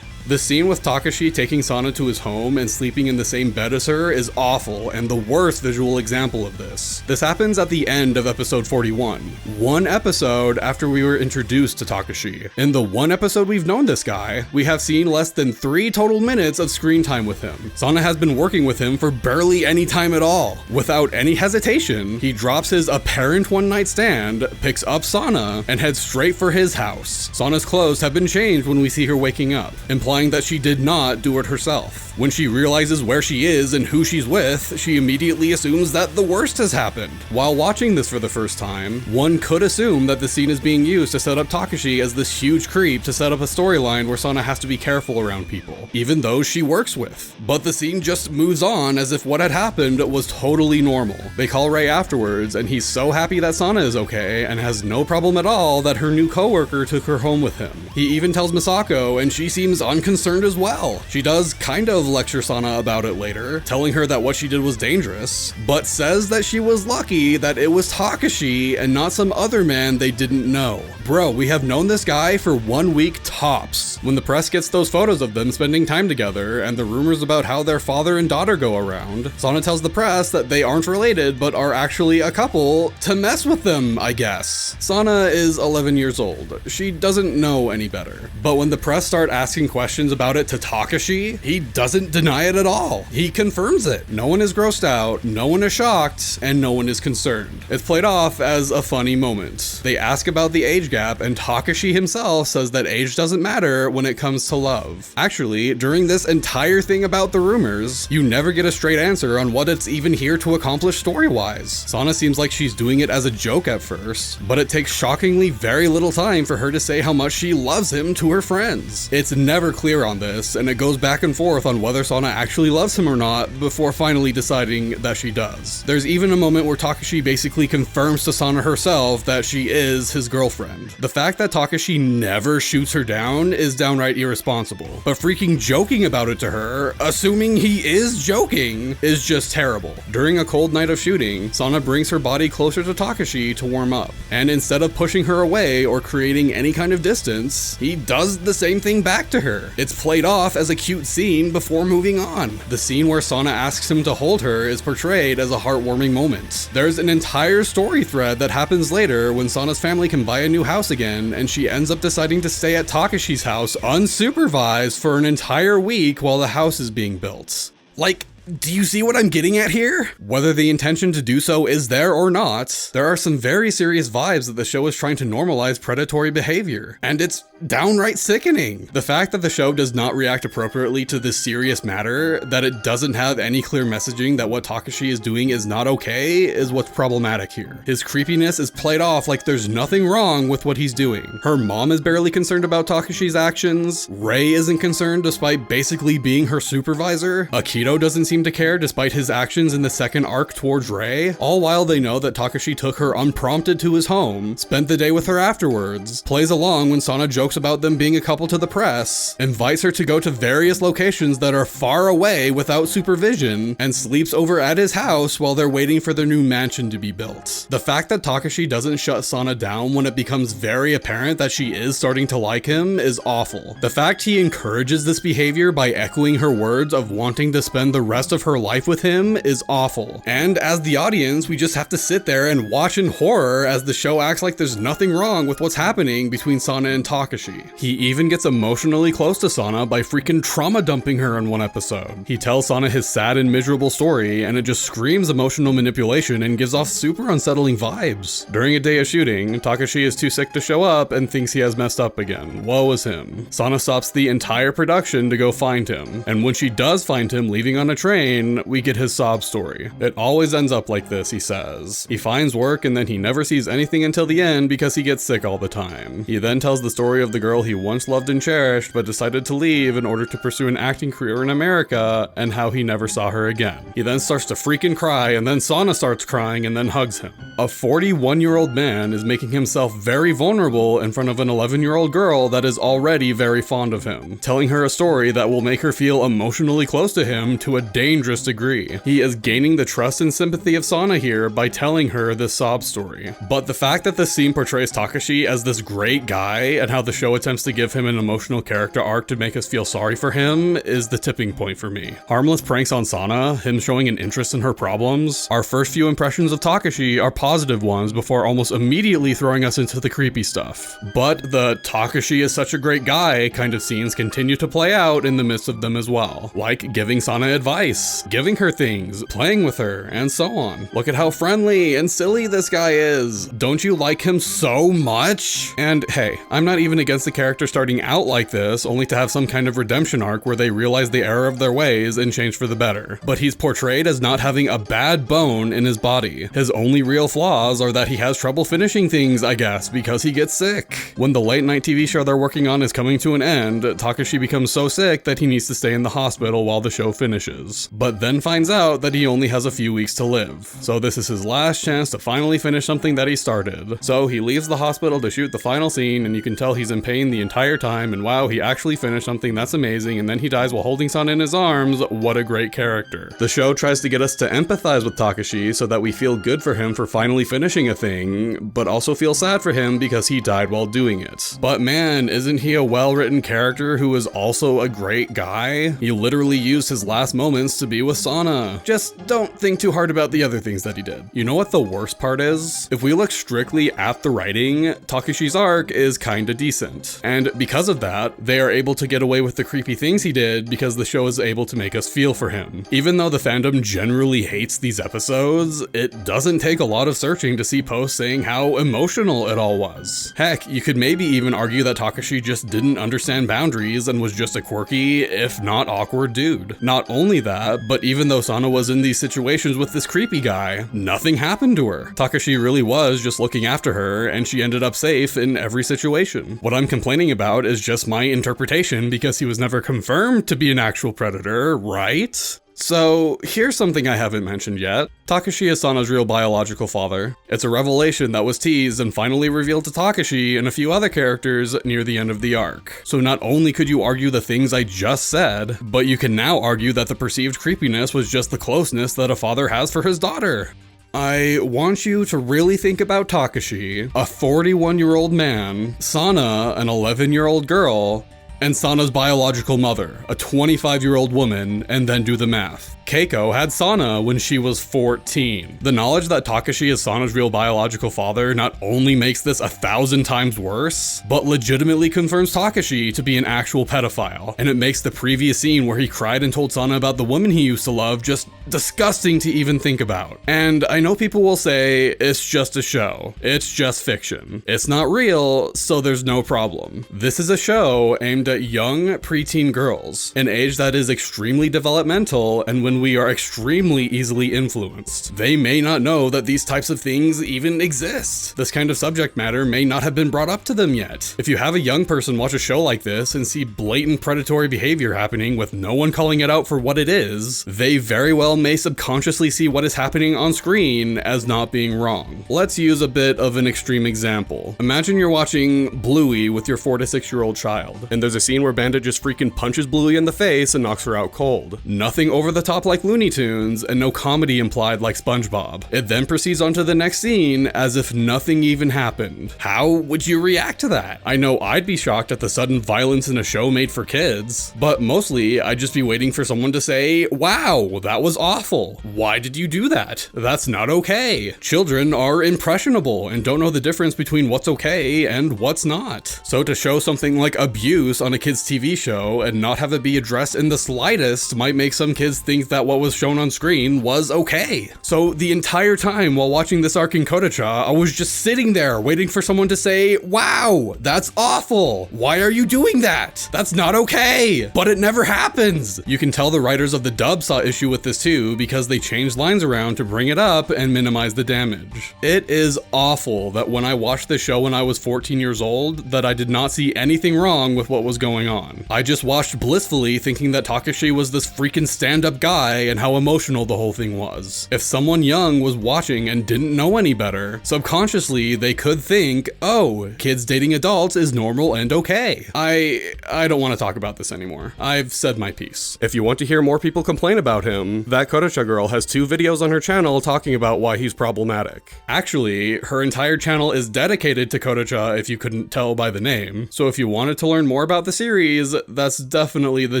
The scene with Takeshi taking Sana to his home and sleeping in the same bed as her is awful and the worst visual example of this. This happens at the end of episode 41, one episode after we were introduced to Takeshi. In the one episode we've known this guy, we have seen less than 3 total minutes of screen time with him. Sana has been working with him for barely any time at all. Without any hesitation, he drops his apparent one-night stand, picks up Sana, and heads straight for his house. Sana's clothes have been changed when we see her waking up, implying that she did not do it herself. When she realizes where she is and who she's with, she immediately assumes that the worst has happened. While watching this for the first time, one could assume that the scene is being used to set up Takeshi as this huge creep to set up a storyline where Sana has to be careful around people, even those she works with. But the scene just moves on as if what had happened was totally normal. They call Rei afterwards, and he's so happy that Sana is okay and has no problem at all that her new coworker took her home with him. He even tells Misako, and she seems unconcerned as well. She does kind of lecture Sana about it later, telling her that what she did was dangerous, but says that she was lucky that it was Takeshi and not some other man they didn't know. Bro, we have known this guy for 1 week tops. When the press gets those photos of them spending time together and the rumors about how their father and daughter go around, Sana tells the press that they aren't related but are actually a couple to mess with them, I guess. Sana is 11 years old. She doesn't know any better. But when the press start asking questions about it to Takeshi, he doesn't deny it at all. He confirms it. No one is grossed out, no one is shocked, and no one is concerned. It's played off as a funny moment. They ask about the age gap, and Takeshi himself says that age doesn't matter when it comes to love. Actually, during this entire thing about the rumors, you never get a straight answer on what it's even here to accomplish story-wise. Sana seems like she's doing it as a joke at first, but it takes shockingly very little time for her to say how much she loves him to her friends. It's never clear on this, and it goes back and forth on whether Sana actually loves him or not before finally deciding that she does. There's even a moment where Takeshi basically confirms to Sana herself that she is his girlfriend. The fact that Takeshi never shoots her down is downright irresponsible, but freaking joking about it to her, assuming he is joking, is just terrible. During a cold night of shooting, Sana brings her body closer to Takeshi to warm up, and instead of pushing her away or creating any kind of distance, he does the same thing back to her. It's played off as a cute scene before moving on. The scene where Sana asks him to hold her is portrayed as a heartwarming moment. There's an entire story thread that happens later when Sana's family can buy a new house again, and she ends up deciding to stay at Takeshi's house unsupervised for an entire week while the house is being built. Like, do you see what I'm getting at here? Whether the intention to do so is there or not, there are some very serious vibes that the show is trying to normalize predatory behavior, and it's downright sickening. The fact that the show does not react appropriately to this serious matter, that it doesn't have any clear messaging that what Takeshi is doing is not okay, is what's problematic here. His creepiness is played off like there's nothing wrong with what he's doing. Her mom is barely concerned about Takeshi's actions, Rei isn't concerned despite basically being her supervisor, Akito doesn't seem to care despite his actions in the second arc towards Rei, all while they know that Takeshi took her unprompted to his home, spent the day with her afterwards, plays along when Sana jokes about them being a couple to the press, invites her to go to various locations that are far away without supervision, and sleeps over at his house while they're waiting for their new mansion to be built. The fact that Takeshi doesn't shut Sana down when it becomes very apparent that she is starting to like him is awful. The fact he encourages this behavior by echoing her words of wanting to spend the rest of her life with him is awful. And as the audience, we just have to sit there and watch in horror as the show acts like there's nothing wrong with what's happening between Sana and Takeshi. He even gets emotionally close to Sana by freaking trauma dumping her in one episode. He tells Sana his sad and miserable story, and it just screams emotional manipulation and gives off super unsettling vibes. During a day of shooting, Takeshi is too sick to show up and thinks he has messed up again. Woe is him. Sana stops the entire production to go find him, and when she does find him leaving on a train, we get his sob story. It always ends up like this, he says. He finds work and then he never sees anything until the end because he gets sick all the time. He then tells the story of the girl he once loved and cherished but decided to leave in order to pursue an acting career in America and how he never saw her again. He then starts to freaking cry, and then Sana starts crying and then hugs him. A 41-year-old man is making himself very vulnerable in front of an 11-year-old girl that is already very fond of him, telling her a story that will make her feel emotionally close to him to a dangerous degree. He is gaining the trust and sympathy of Sana here by telling her this sob story. But the fact that this scene portrays Takeshi as this great guy and how the show attempts to give him an emotional character arc to make us feel sorry for him is the tipping point for me. Harmless pranks on Sana, him showing an interest in her problems, our first few impressions of Takeshi are positive ones before almost immediately throwing us into the creepy stuff. But the Takeshi is such a great guy kind of scenes continue to play out in the midst of them as well. Like giving Sana advice, giving her things, playing with her, and so on. Look at how friendly and silly this guy is. Don't you like him so much? And hey, I'm not even against the character starting out like this, only to have some kind of redemption arc where they realize the error of their ways and change for the better. But he's portrayed as not having a bad bone in his body. His only real flaws are that he has trouble finishing things, I guess, because he gets sick. When the late night TV show they're working on is coming to an end, Takeshi becomes so sick that he needs to stay in the hospital while the show finishes, but then finds out that he only has a few weeks to live. So this is his last chance to finally finish something that he started. So he leaves the hospital to shoot the final scene, and you can tell he's in pain the entire time, and wow, he actually finished something that's amazing, and then he dies while holding Sana in his arms. What a great character. The show tries to get us to empathize with Takeshi so that we feel good for him for finally finishing a thing, but also feel sad for him because he died while doing it. But man, isn't he a well-written character who is also a great guy? He literally used his last moments to be with Sana. Just don't think too hard about the other things that he did. You know what the worst part is? If we look strictly at the writing, Takeshi's arc is kinda decent. And because of that, they are able to get away with the creepy things he did because the show is able to make us feel for him. Even though the fandom generally hates these episodes, it doesn't take a lot of searching to see posts saying how emotional it all was. Heck, you could maybe even argue that Takeshi just didn't understand boundaries and was just a quirky, if not awkward dude. Not only that, but even though Sana was in these situations with this creepy guy, nothing happened to her. Takeshi really was just looking after her, and she ended up safe in every situation. What I'm complaining about is just my interpretation because he was never confirmed to be an actual predator, right? So, here's something I haven't mentioned yet. Takeshi is Sana's real biological father. It's a revelation that was teased and finally revealed to Takeshi and a few other characters near the end of the arc. So not only could you argue the things I just said, but you can now argue that the perceived creepiness was just the closeness that a father has for his daughter. I want you to really think about Takeshi, a 41-year-old man, Sana, an 11-year-old girl, and Sana's biological mother, a 25-year-old woman, and then do the math. Keiko had Sana when she was 14. The knowledge that Takeshi is Sana's real biological father not only makes this 1,000 times worse, but legitimately confirms Takeshi to be an actual pedophile, and it makes the previous scene where he cried and told Sana about the woman he used to love just disgusting to even think about. And I know people will say, it's just a show. It's just fiction. It's not real, so there's no problem. This is a show aimed at young preteen girls, an age that is extremely developmental and when we are extremely easily influenced. They may not know that these types of things even exist. This kind of subject matter may not have been brought up to them yet. If you have a young person watch a show like this and see blatant predatory behavior happening with no one calling it out for what it is, they very well may subconsciously see what is happening on screen as not being wrong. Let's use a bit of an extreme example. Imagine you're watching Bluey with your 4 to 6 year old child, and there's a scene where Bandit just freaking punches Bluey in the face and knocks her out cold. Nothing over the top like Looney Tunes, and no comedy implied like SpongeBob. It then proceeds on to the next scene as if nothing even happened. How would you react to that? I know I'd be shocked at the sudden violence in a show made for kids, but mostly I'd just be waiting for someone to say, wow, that was awful. Why did you do that? That's not okay. Children are impressionable and don't know the difference between what's okay and what's not. So to show something like abuse on a kid's TV show and not have it be addressed in the slightest might make some kids think that what was shown on screen was okay. So the entire time while watching this arc in Kodocha, I was just sitting there waiting for someone to say, wow, that's awful. Why are you doing that? That's not okay. But it never happens. You can tell the writers of the dub saw issue with this too because they changed lines around to bring it up and minimize the damage. It is awful that when I watched this show when I was 14 years old, that I did not see anything wrong with what was was going on. I just watched blissfully thinking that Takeshi was this freaking stand-up guy and how emotional the whole thing was. If someone young was watching and didn't know any better, subconsciously they could think, oh, kids dating adults is normal and okay. I don't want to talk about this anymore. I've said my piece. If you want to hear more people complain about him, that Kodocha girl has 2 videos on her channel talking about why he's problematic. Actually, her entire channel is dedicated to Kodocha if you couldn't tell by the name, so if you wanted to learn more about the series, that's definitely the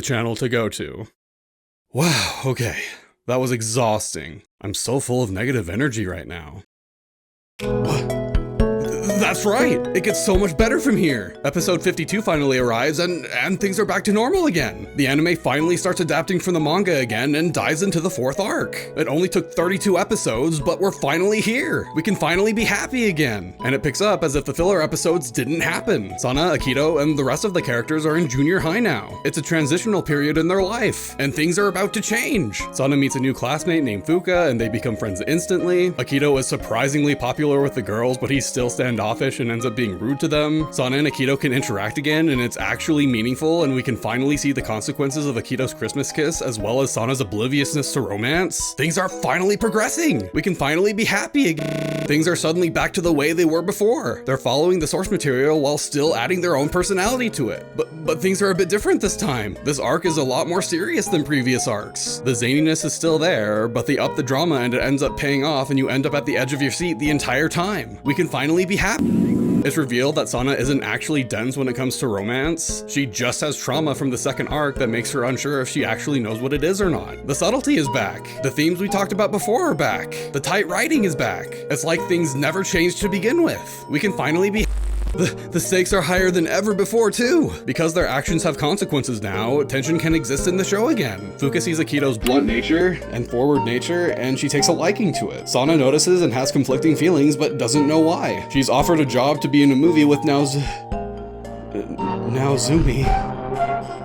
channel to go to. Wow, okay. That was exhausting. I'm so full of negative energy right now. That's right! It gets so much better from here! Episode 52 finally arrives and things are back to normal again. The anime finally starts adapting from the manga again and dives into the 4th arc. It only took 32 episodes, but we're finally here! We can finally be happy again! And it picks up as if the filler episodes didn't happen. Sana, Akito, and the rest of the characters are in junior high now. It's a transitional period in their life, and things are about to change. Sana meets a new classmate named Fuka, and they become friends instantly. Akito is surprisingly popular with the girls, but he's still standoffish and ends up being rude to them. Sana and Akito can interact again, and it's actually meaningful, and we can finally see the consequences of Akito's Christmas kiss, as well as Sana's obliviousness to romance. Things are finally progressing! We can finally be happy again. Things are suddenly back to the way they were before. They're following the source material while still adding their own personality to it. But things are a bit different this time. This arc is a lot more serious than previous arcs. The zaniness is still there, but they up the drama and it ends up paying off and you end up at the edge of your seat the entire time. We can finally be happy. It's revealed that Sana isn't actually dense when it comes to romance. She just has trauma from the 2nd arc that makes her unsure if she actually knows what it is or not. The subtlety is back. The themes we talked about before are back. The tight writing is back. It's like things never changed to begin with. We can finally be The stakes are higher than ever before too! Because their actions have consequences now, tension can exist in the show again. Fuka sees Akito's blunt nature and forward nature, and she takes a liking to it. Sana notices and has conflicting feelings, but doesn't know why. She's offered a job to be in a movie with Naozumi,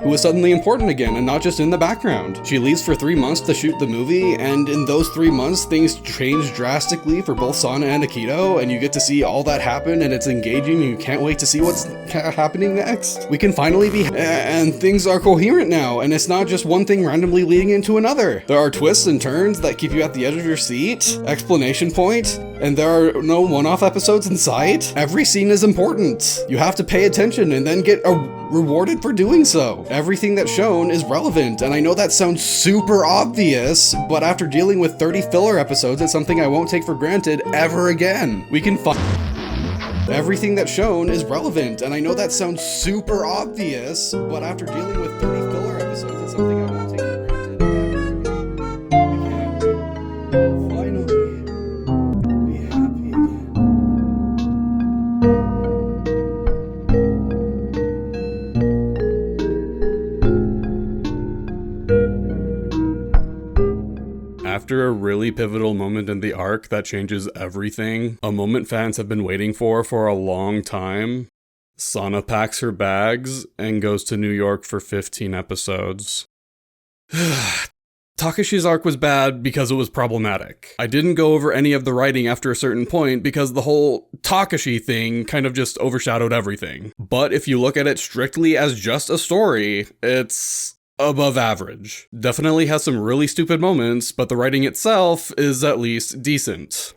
who is suddenly important again and not just in the background. She leaves for 3 months to shoot the movie, and in those 3 months, things change drastically for both Sana and Akito, and you get to see all that happen, and it's engaging, and you can't wait to see what's happening next. We can finally be and things are coherent now, and it's not just one thing randomly leading into another. There are twists and turns that keep you at the edge of your seat, explanation point, and there are no one-off episodes in sight. Every scene is important. You have to pay attention and then get rewarded for doing so. Everything that's shown is relevant, and I know that sounds super obvious, but after dealing with 30 filler episodes, it's something I won't take for granted ever again. We can Everything that's shown is relevant, and I know that sounds super obvious, but after dealing with 30 filler episodes, it's something I won't take for granted ever again. We can finally be happy again. After a really pivotal moment in the arc that changes everything, a moment fans have been waiting for a long time, Sana packs her bags and goes to New York for 15 episodes. Takeshi's arc was bad because it was problematic. I didn't go over any of the writing after a certain point because the whole Takeshi thing kind of just overshadowed everything. But if you look at it strictly as just a story, it's above average. Definitely has some really stupid moments, but the writing itself is at least decent.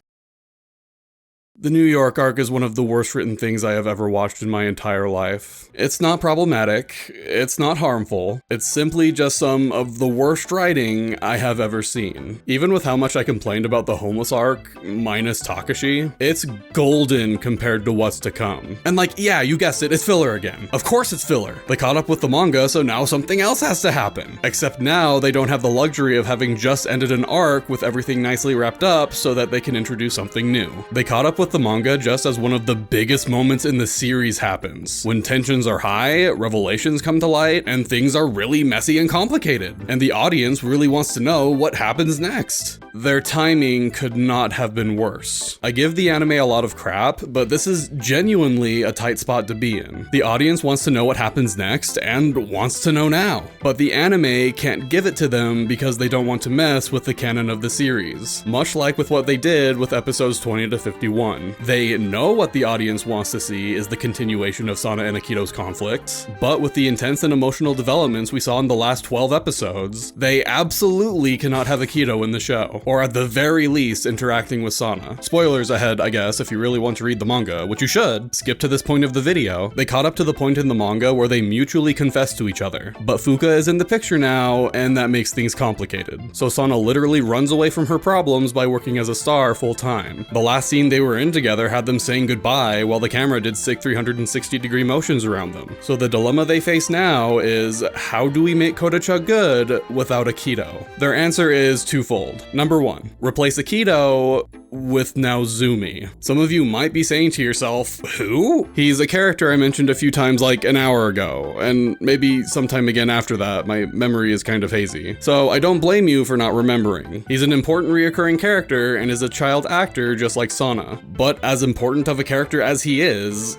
The New York arc is one of the worst written things I have ever watched in my entire life. It's not problematic, it's not harmful, it's simply just some of the worst writing I have ever seen. Even with how much I complained about the homeless arc, minus Takeshi, it's golden compared to what's to come. And like, yeah, you guessed it, it's filler again. Of course it's filler. They caught up with the manga, so now something else has to happen. Except now they don't have the luxury of having just ended an arc with everything nicely wrapped up so that they can introduce something new. They caught up with the manga just as one of the biggest moments in the series happens. When tensions are high, revelations come to light, and things are really messy and complicated, and the audience really wants to know what happens next. Their timing could not have been worse. I give the anime a lot of crap, but this is genuinely a tight spot to be in. The audience wants to know what happens next, and wants to know now. But the anime can't give it to them because they don't want to mess with the canon of the series. Much like with what they did with episodes 20 to 51. one. They know what the audience wants to see is the continuation of Sana and Akito's conflict, but with the intense and emotional developments we saw in the last 12 episodes, they absolutely cannot have Akito in the show, or at the very least interacting with Sana. Spoilers ahead, I guess, if you really want to read the manga, which you should. Skip to this point of the video. They caught up to the point in the manga where they mutually confess to each other, but Fuka is in the picture now, and that makes things complicated. So Sana literally runs away from her problems by working as a star full-time. The last scene they were in together had them saying goodbye while the camera did sick 360-degree motions around them. So the dilemma they face now is, how do we make Kodocha good without Akito? Their answer is twofold. Number one, replace Akito with Naozumi. Some of you might be saying to yourself, who? He's a character I mentioned a few times like an hour ago, and maybe sometime again after that. My memory is kind of hazy. So I don't blame you for not remembering. He's an important reoccurring character and is a child actor just like Sana. But as important of a character as he is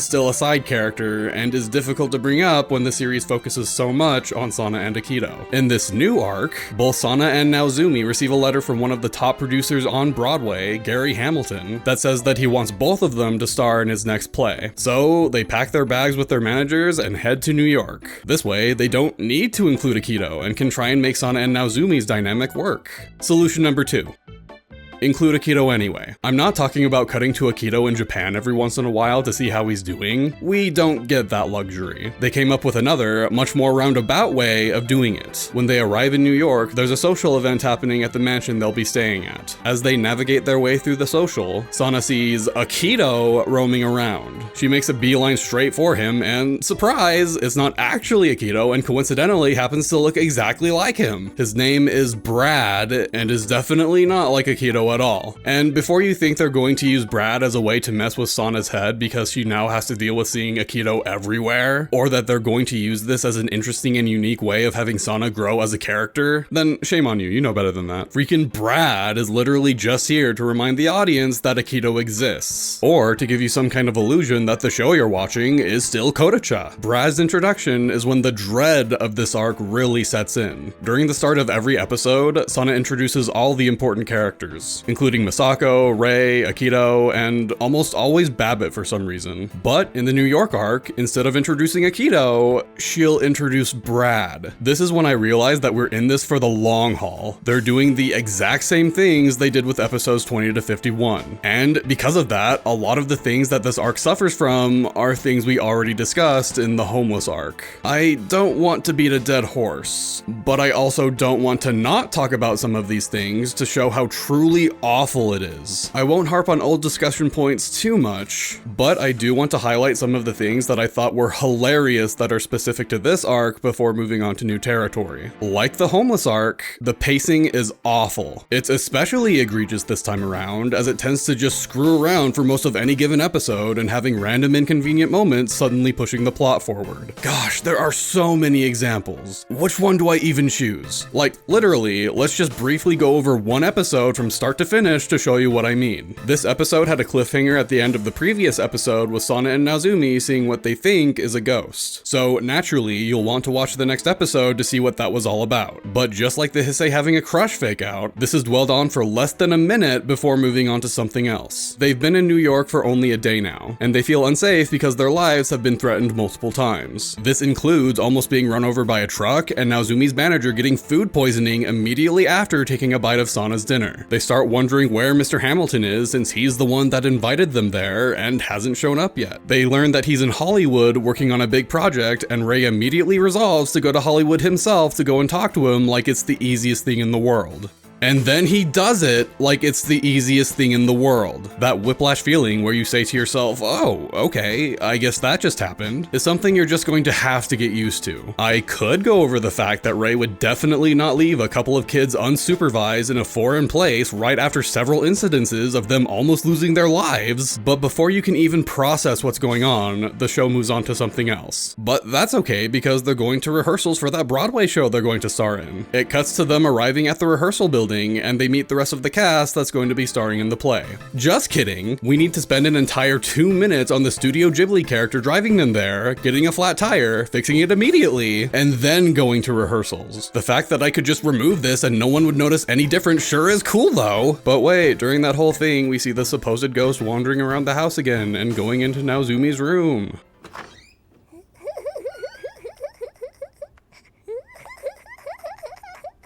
still a side character and is difficult to bring up when the series focuses so much on Sana and Akito. In this new arc, both Sana and Naozumi receive a letter from one of the top producers on Broadway, Gary Hamilton, that says that he wants both of them to star in his next play. So they pack their bags with their managers and head to New York. This way, they don't need to include Akito and can try and make Sana and Naozumi's dynamic work. Solution number 2. Include Akito anyway. I'm not talking about cutting to Akito in Japan every once in a while to see how he's doing. We don't get that luxury. They came up with another, much more roundabout way of doing it. When they arrive in New York, there's a social event happening at the mansion they'll be staying at. As they navigate their way through the social, Sana sees Akito roaming around. She makes a beeline straight for him, and surprise, it's not actually Akito and coincidentally happens to look exactly like him. His name is Brad, and is definitely not like Akito at all. And before you think they're going to use Brad as a way to mess with Sana's head because she now has to deal with seeing Akito everywhere, or that they're going to use this as an interesting and unique way of having Sana grow as a character, then shame on you, you know better than that. Freaking Brad is literally just here to remind the audience that Akito exists, or to give you some kind of illusion that the show you're watching is still Kodocha. Brad's introduction is when the dread of this arc really sets in. During the start of every episode, Sana introduces all the important characters, including Misako, Rei, Akito, and almost always Babbitt for some reason. But in the New York arc, instead of introducing Akito, she'll introduce Brad. This is when I realized that we're in this for the long haul. They're doing the exact same things they did with episodes 20 to 51. And because of that, a lot of the things that this arc suffers from are things we already discussed in the Homeless arc. I don't want to beat a dead horse, but I also don't want to not talk about some of these things to show how truly awful it is. I won't harp on old discussion points too much, but I do want to highlight some of the things that I thought were hilarious that are specific to this arc before moving on to new territory. Like the Homeless arc, the pacing is awful. It's especially egregious this time around, as it tends to just screw around for most of any given episode and having random inconvenient moments suddenly pushing the plot forward. Gosh, there are so many examples. Which one do I even choose? Like, literally, let's just briefly go over one episode from start to finish to show you what I mean. This episode had a cliffhanger at the end of the previous episode with Sana and Naozumi seeing what they think is a ghost. So naturally, you'll want to watch the next episode to see what that was all about. But just like the Heisei having a crush fake out, this is dwelled on for less than a minute before moving on to something else. They've been in New York for only a day now, and they feel unsafe because their lives have been threatened multiple times. This includes almost being run over by a truck and Naozumi's manager getting food poisoning immediately after taking a bite of Sana's dinner. They start wondering where Mr. Hamilton is since he's the one that invited them there and hasn't shown up yet. They learn that he's in Hollywood working on a big project, and Rei immediately resolves to go to Hollywood himself to go and talk to him like it's the easiest thing in the world. And then he does it like it's the easiest thing in the world. That whiplash feeling where you say to yourself, oh, okay, I guess that just happened, is something you're just going to have to get used to. I could go over the fact that Rei would definitely not leave a couple of kids unsupervised in a foreign place right after several incidences of them almost losing their lives, but before you can even process what's going on, the show moves on to something else. But that's okay because they're going to rehearsals for that Broadway show they're going to star in. It cuts to them arriving at the rehearsal building building and they meet the rest of the cast that's going to be starring in the play. Just kidding, we need to spend an entire 2 minutes on the Studio Ghibli character driving them there, getting a flat tire, fixing it immediately, and then going to rehearsals. The fact that I could just remove this and no one would notice any different sure is cool though. But wait, during that whole thing, we see the supposed ghost wandering around the house again and going into Naozumi's room.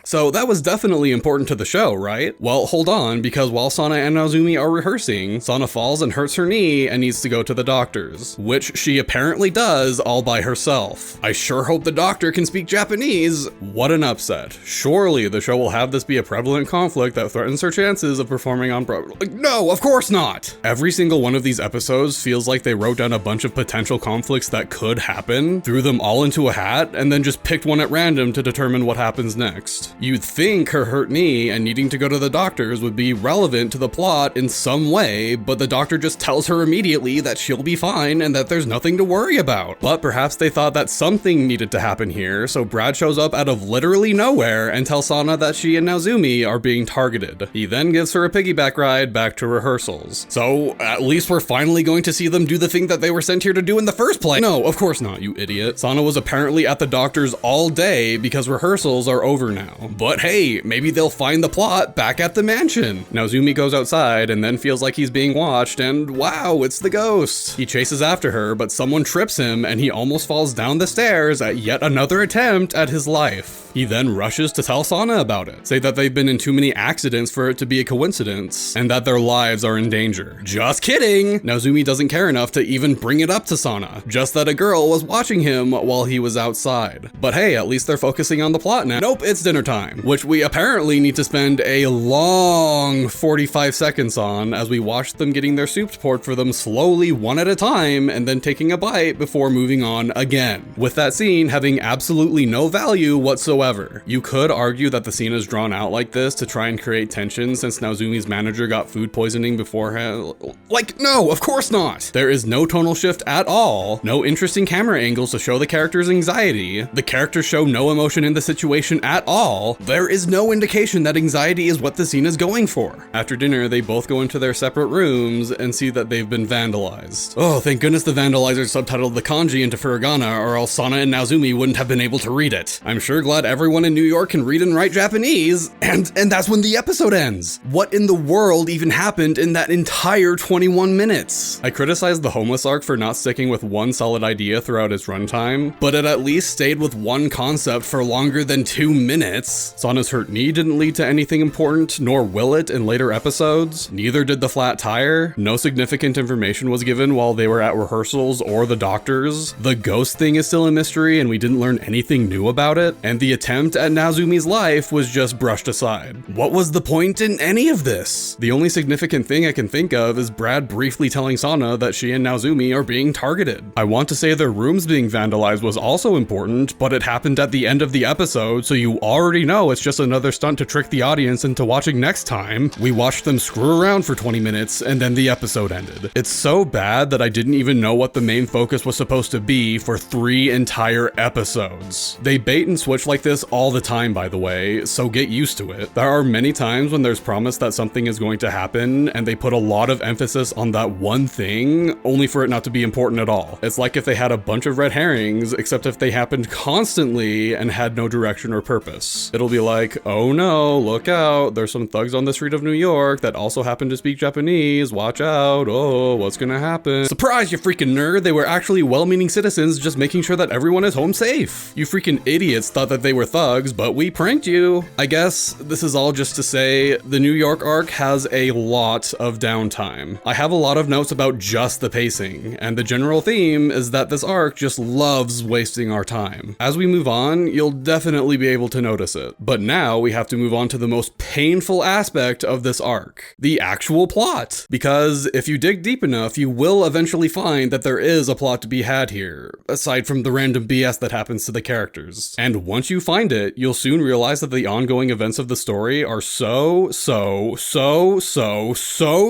So that was definitely important to the show, right? Well, hold on, because while Sana and Naozumi are rehearsing, Sana falls and hurts her knee and needs to go to the doctors, which she apparently does all by herself. I sure hope the doctor can speak Japanese. What an upset. Surely the show will have this be a prevalent conflict that threatens her chances of performing on Broadway. Like, no, of course not! Every single one of these episodes feels like they wrote down a bunch of potential conflicts that could happen, threw them all into a hat, and then just picked one at random to determine what happens next. You'd think her hurt knee and needing to go to the doctors would be relevant to the plot in some way, but the doctor just tells her immediately that she'll be fine and that there's nothing to worry about. But perhaps they thought that something needed to happen here, so Brad shows up out of literally nowhere and tells Sana that she and Naozumi are being targeted. He then gives her a piggyback ride back to rehearsals. So at least we're finally going to see them do the thing that they were sent here to do in the first place. No, of course not, you idiot. Sana was apparently at the doctor's all day because rehearsals are over now. But hey, maybe they'll find the plot back at the mansion. Naozumi goes outside and then feels like he's being watched and wow, it's the ghost. He chases after her, but someone trips him and he almost falls down the stairs at yet another attempt at his life. He then rushes to tell Sana about it, say that they've been in too many accidents for it to be a coincidence, and that their lives are in danger. Just kidding! Naozumi doesn't care enough to even bring it up to Sana, just that a girl was watching him while he was outside. But hey, at least they're focusing on the plot now. Nope, it's dinner time, which we apparently need to spend a long 45 seconds on as we watch them getting their soups poured for them slowly one at a time and then taking a bite before moving on again. With that scene having absolutely no value whatsoever. You could argue that the scene is drawn out like this to try and create tension since Naozumi's manager got food poisoning beforehand. Like, no, of course not! There is no tonal shift at all, no interesting camera angles to show the character's anxiety, the characters show no emotion in the situation at all, there is no indication that anxiety is what the scene is going for. After dinner, they both go into their separate rooms and see that they've been vandalized. Oh, thank goodness the vandalizers subtitled the kanji into furigana, or else Sana and Naozumi wouldn't have been able to read it. I'm sure glad everyone in New York can read and write Japanese, and that's when the episode ends. What in the world even happened in that entire 21 minutes? I criticized the homeless arc for not sticking with one solid idea throughout its runtime, but it at least stayed with one concept for longer than 2 minutes. Sana's hurt knee didn't lead to anything important, nor will it in later episodes. Neither did the flat tire. No significant information was given while they were at rehearsals or the doctors. The ghost thing is still a mystery and we didn't learn anything new about it, and the attempt at Naozumi's life was just brushed aside. What was the point in any of this? The only significant thing I can think of is Brad briefly telling Sana that she and Naozumi are being targeted. I want to say their rooms being vandalized was also important, but it happened at the end of the episode, so you already know it's just another stunt to trick the audience into watching next time. We watched them screw around for 20 minutes and then the episode ended. It's so bad that I didn't even know what the main focus was supposed to be for 3 entire episodes. They bait and switch like this all the time, by the way, so get used to it. There are many times when there's promise that something is going to happen and they put a lot of emphasis on that one thing, only for it not to be important at all. It's like if they had a bunch of red herrings, except if they happened constantly and had no direction or purpose. It'll be like, oh no, look out, there's some thugs on the street of New York that also happen to speak Japanese, watch out, oh, what's gonna happen? Surprise, you freaking nerd, they were actually well-meaning citizens just making sure that everyone is home safe. You freaking idiots thought that they were thugs, but we pranked you. I guess this is all just to say the New York arc has a lot of downtime. I have a lot of notes about just the pacing, and the general theme is that this arc just loves wasting our time. As we move on, you'll definitely be able to notice it. But now we have to move on to the most painful aspect of this arc, the actual plot. Because if you dig deep enough, you will eventually find that there is a plot to be had here, aside from the random BS that happens to the characters. And once you find it, you'll soon realize that the ongoing events of the story are so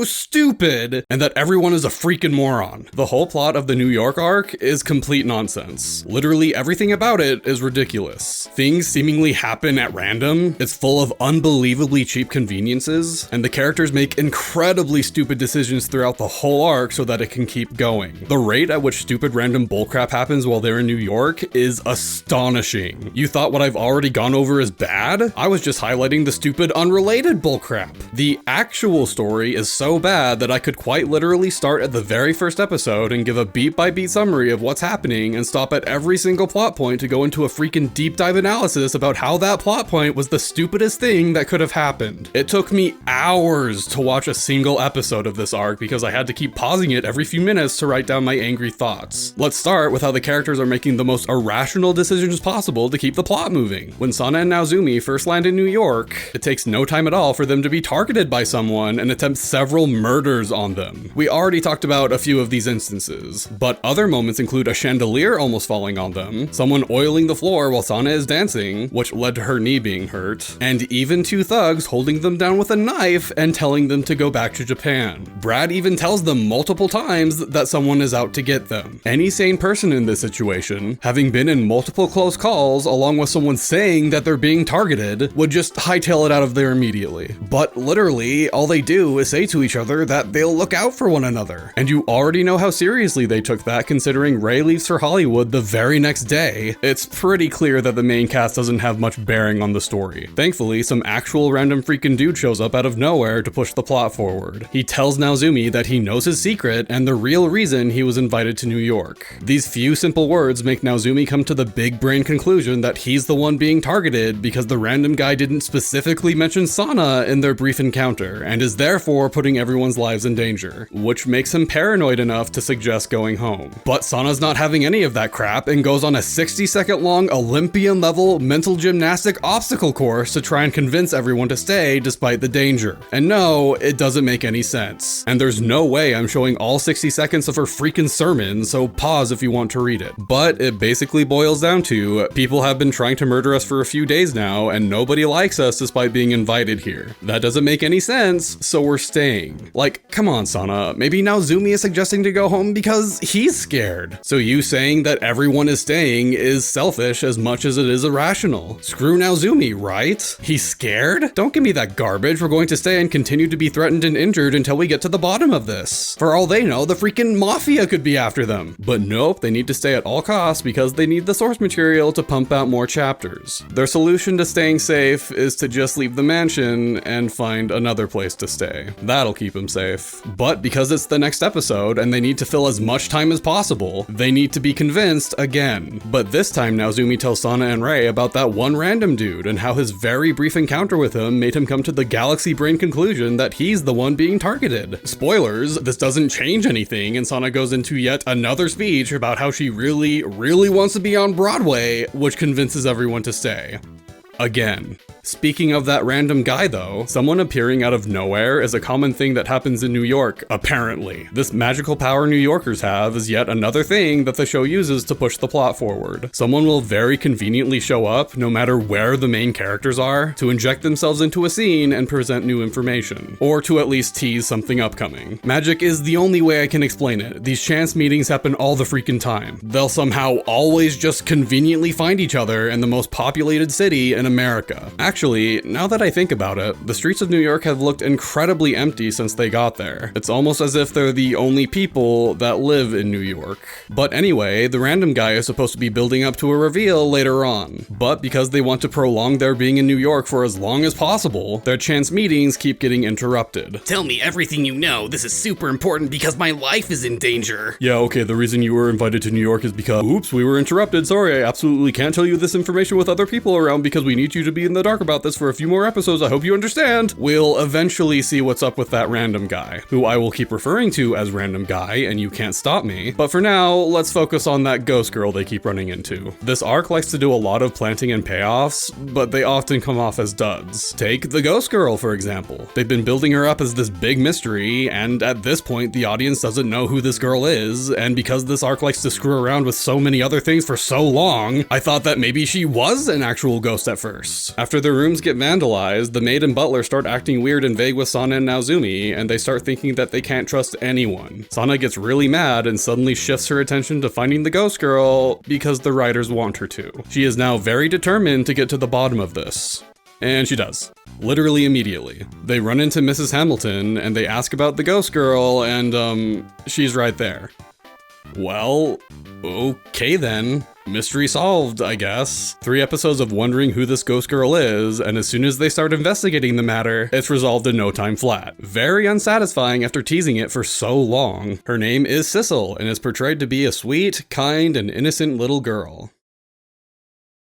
stupid, and that everyone is a freaking moron. The whole plot of the New York arc is complete nonsense. Literally everything about it is ridiculous. Things seemingly happen at random. It's full of unbelievably cheap conveniences, and the characters make incredibly stupid decisions throughout the whole arc so that it can keep going. The rate at which stupid random bullcrap happens while they're in New York is astonishing. You thought what I've already gone over is bad? I was just highlighting the stupid unrelated bullcrap. The actual story is so bad that I could quite literally start at the very first episode and give a beat-by-beat summary of what's happening and stop at every single plot point to go into a freaking deep dive analysis about how that plot point was the stupidest thing that could have happened. It took me hours to watch a single episode of this arc because I had to keep pausing it every few minutes to write down my angry thoughts. Let's start with how the characters are making the most irrational decisions possible to keep the plot moving. When Sana and Naozumi first land in New York, it takes no time at all for them to be targeted by someone and attempt several murders on them. We already talked about a few of these instances, but other moments include a chandelier almost falling on them, someone oiling the floor while Sana is dancing, which led to her knee being hurt, and even two thugs holding them down with a knife and telling them to go back to Japan. Brad even tells them multiple times that someone is out to get them. Any sane person in this situation, having been in multiple close calls along with someone saying that they're being targeted, would just hightail it out of there immediately. But literally, all they do is say to each other that they'll look out for one another. And you already know how seriously they took that considering Ray leaves for Hollywood the very next day. It's pretty clear that the main cast doesn't have much bearing on the story. Thankfully, some actual random freaking dude shows up out of nowhere to push the plot forward. He tells Naozumi that he knows his secret and the real reason he was invited to New York. These few simple words make Naozumi come to the big brain conclusion that he's the one being targeted because the random guy didn't specifically mention Sana in their brief encounter and is therefore putting everyone's lives in danger, which makes him paranoid enough to suggest going home. But Sana's not having any of that crap and goes on a 60-second long Olympian level mental gymnastic obstacle course to try and convince everyone to stay despite the danger. And no, it doesn't make any sense. And there's no way I'm showing all 60 seconds of her freaking sermon, so pause if you want to read it. But it basically boils down to, people have been trying to murder us for a few days now, and nobody likes us despite being invited here. That doesn't make any sense, so we're staying. Like, come on, Sana, maybe Naozumi is suggesting to go home because he's scared. So you saying that everyone is staying is selfish as much as it is irrational. Screw Naozumi, right? He's scared? Don't give me that garbage. We're going to stay and continue to be threatened and injured until we get to the bottom of this. For all they know, the freaking mafia could be after them. But nope, they need to stay at all costs because they need the source material to pump out more chapters. Their solution to staying safe is to just leave the mansion and find another place to stay. That'll keep them safe. But because it's the next episode and they need to fill as much time as possible, they need to be convinced again. But this time Naozumi tells Sana and Ray about that one random dude and how his very brief encounter with him made him come to the galaxy brain conclusion that he's the one being targeted. Spoilers, this doesn't change anything, and Sana goes into yet another speech about how she really wants to be on Broadway, which convinces everyone to stay. Again. Speaking of that random guy though, someone appearing out of nowhere is a common thing that happens in New York, apparently. This magical power New Yorkers have is yet another thing that the show uses to push the plot forward. Someone will very conveniently show up, no matter where the main characters are, to inject themselves into a scene and present new information. Or to at least tease something upcoming. Magic is the only way I can explain it. These chance meetings happen all the freaking time. They'll somehow always just conveniently find each other in the most populated city in America. Actually, now that I think about it, the streets of New York have looked incredibly empty since they got there. It's almost as if they're the only people that live in New York. But anyway, the random guy is supposed to be building up to a reveal later on. But because they want to prolong their being in New York for as long as possible, their chance meetings keep getting interrupted. Tell me everything you know. This is super important because my life is in danger. Yeah, okay, the reason you were invited to New York is because, oops, we were interrupted. Sorry, I absolutely can't tell you this information with other people around because we need you to be in the dark about this for a few more episodes. I hope you understand. We'll eventually see what's up with that random guy, who I will keep referring to as random guy, and you can't stop me. But for now, let's focus on that ghost girl they keep running into. This arc likes to do a lot of planting and payoffs, but they often come off as duds. Take the ghost girl, for example. They've been building her up as this big mystery, and at this point, the audience doesn't know who this girl is, and because this arc likes to screw around with so many other things for so long, I thought that maybe she was an actual ghost at first. After their their rooms get vandalized, the maid and butler start acting weird and vague with Sana and Naozumi, and they start thinking that they can't trust anyone. Sana gets really mad and suddenly shifts her attention to finding the ghost girl because the writers want her to. She is now very determined to get to the bottom of this. And she does. Literally immediately. They run into Mrs. Hamilton and they ask about the ghost girl and she's right there. Well, okay then. Mystery solved, I guess. 3 episodes of wondering who this ghost girl is, and as soon as they start investigating the matter, it's resolved in no time flat. Very unsatisfying after teasing it for so long. Her name is Sissel, and is portrayed to be a sweet, kind, and innocent little girl.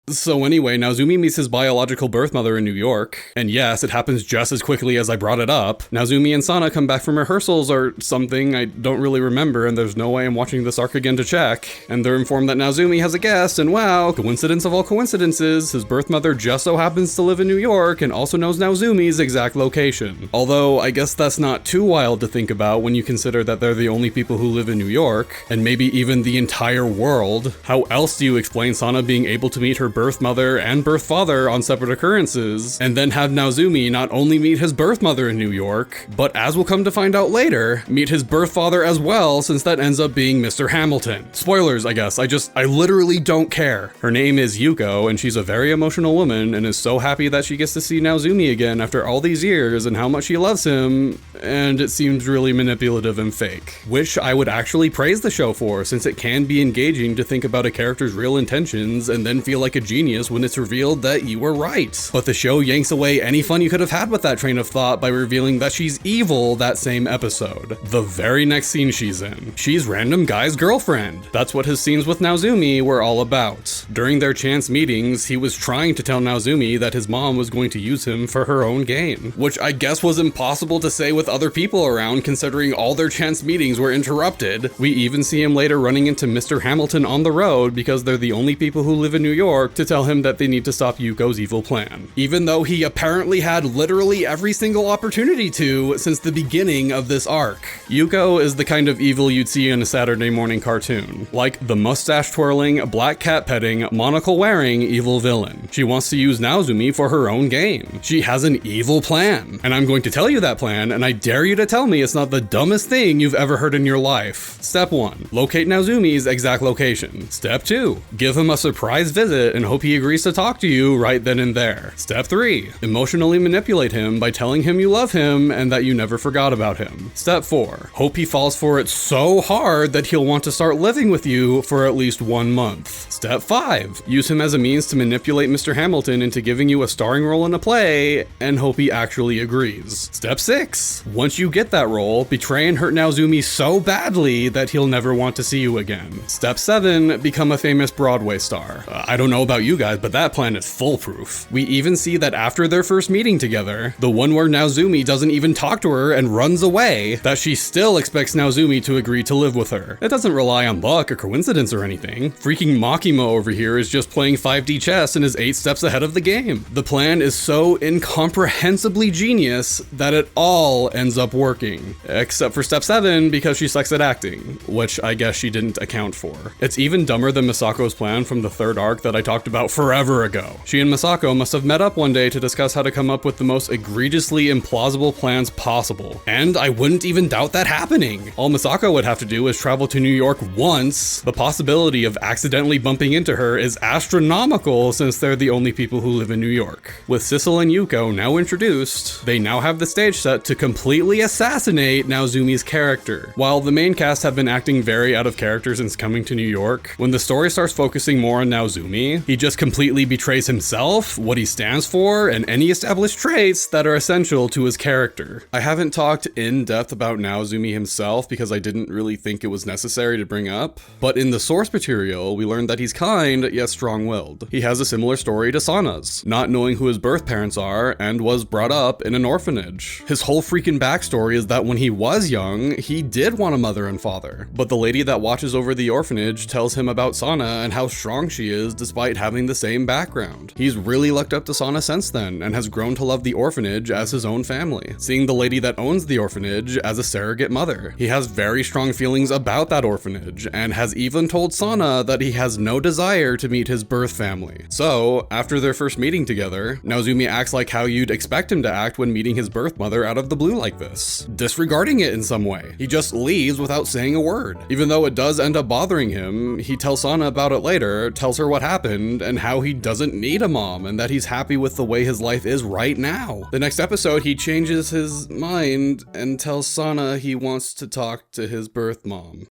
So anyway, Naozumi meets his biological birth mother in New York, and yes, it happens just as quickly as I brought it up. Naozumi and Sana come back from rehearsals or something, I don't really remember, and there's no way I'm watching this arc again to check. And they're informed that Naozumi has a guest, and wow, coincidence of all coincidences, his birth mother just so happens to live in New York and also knows Naozumi's exact location. Although, I guess that's not too wild to think about when you consider that they're the only people who live in New York, and maybe even the entire world. How else do you explain Sana being able to meet her birth mother and birth father on separate occurrences, and then have Naozumi not only meet his birth mother in New York, but as we'll come to find out later, meet his birth father as well, since that ends up being Mr. Hamilton. Spoilers, I guess. I literally don't care. Her name is Yuko, and she's a very emotional woman, and is so happy that she gets to see Naozumi again after all these years, and how much she loves him, and it seems really manipulative and fake. Which I would actually praise the show for, since it can be engaging to think about a character's real intentions, and then feel like a genius when it's revealed that you were right. But the show yanks away any fun you could have had with that train of thought by revealing that she's evil that same episode. The very next scene she's in. She's random guy's girlfriend. That's what his scenes with Naozumi were all about. During their chance meetings, he was trying to tell Naozumi that his mom was going to use him for her own gain, which I guess was impossible to say with other people around considering all their chance meetings were interrupted. We even see him later running into Mr. Hamilton on the road because they're the only people who live in New York to tell him that they need to stop Yuko's evil plan. Even though he apparently had literally every single opportunity to since the beginning of this arc. Yuko is the kind of evil you'd see in a Saturday morning cartoon. Like the mustache twirling, black cat petting, monocle wearing evil villain. She wants to use Naozumi for her own gain. She has an evil plan. And I'm going to tell you that plan, and I dare you to tell me it's not the dumbest thing you've ever heard in your life. Step 1. Locate Naozumi's exact location. Step 2. Give him a surprise visit and hope he agrees to talk to you right then and there. Step 3. Emotionally manipulate him by telling him you love him and that you never forgot about him. Step 4. Hope he falls for it so hard that he'll want to start living with you for at least 1 month. Step 5. Use him as a means to manipulate Mr. Hamilton into giving you a starring role in a play and hope he actually agrees. Step 6. Once you get that role, betray and hurt Naozumi so badly that he'll never want to see you again. Step 7. Become a famous Broadway star. I don't know about you guys, but that plan is foolproof. We even see that after their first meeting together, the one where Naozumi doesn't even talk to her and runs away, that she still expects Naozumi to agree to live with her. It doesn't rely on luck or coincidence or anything. Freaking Makima over here is just playing 5D chess and is 8 steps ahead of the game. The plan is so incomprehensibly genius that it all ends up working. Except for step 7, because she sucks at acting, which I guess she didn't account for. It's even dumber than Misako's plan from the 3rd arc that I talked about forever ago. She and Misako must have met up one day to discuss how to come up with the most egregiously implausible plans possible. And I wouldn't even doubt that happening. All Misako would have to do is travel to New York once. The possibility of accidentally bumping into her is astronomical since they're the only people who live in New York. With Sissel and Yuko now introduced, they now have the stage set to completely assassinate Naozumi's character. While the main cast have been acting very out of character since coming to New York, when the story starts focusing more on Naozumi, he just completely betrays himself, what he stands for, and any established traits that are essential to his character. I haven't talked in depth about Naozumi himself because I didn't really think it was necessary to bring up, but in the source material, we learned that he's kind, yet strong-willed. He has a similar story to Sana's, not knowing who his birth parents are, and was brought up in an orphanage. His whole freaking backstory is that when he was young, he did want a mother and father, but the lady that watches over the orphanage tells him about Sana and how strong she is despite having the same background. He's really looked up to Sana since then, and has grown to love the orphanage as his own family, seeing the lady that owns the orphanage as a surrogate mother. He has very strong feelings about that orphanage, and has even told Sana that he has no desire to meet his birth family. So, after their first meeting together, Naozumi acts like how you'd expect him to act when meeting his birth mother out of the blue like this, disregarding it in some way. He just leaves without saying a word. Even though it does end up bothering him, he tells Sana about it later, tells her what happened, and how he doesn't need a mom, and that he's happy with the way his life is right now. The next episode, he changes his mind and tells Sana he wants to talk to his birth mom.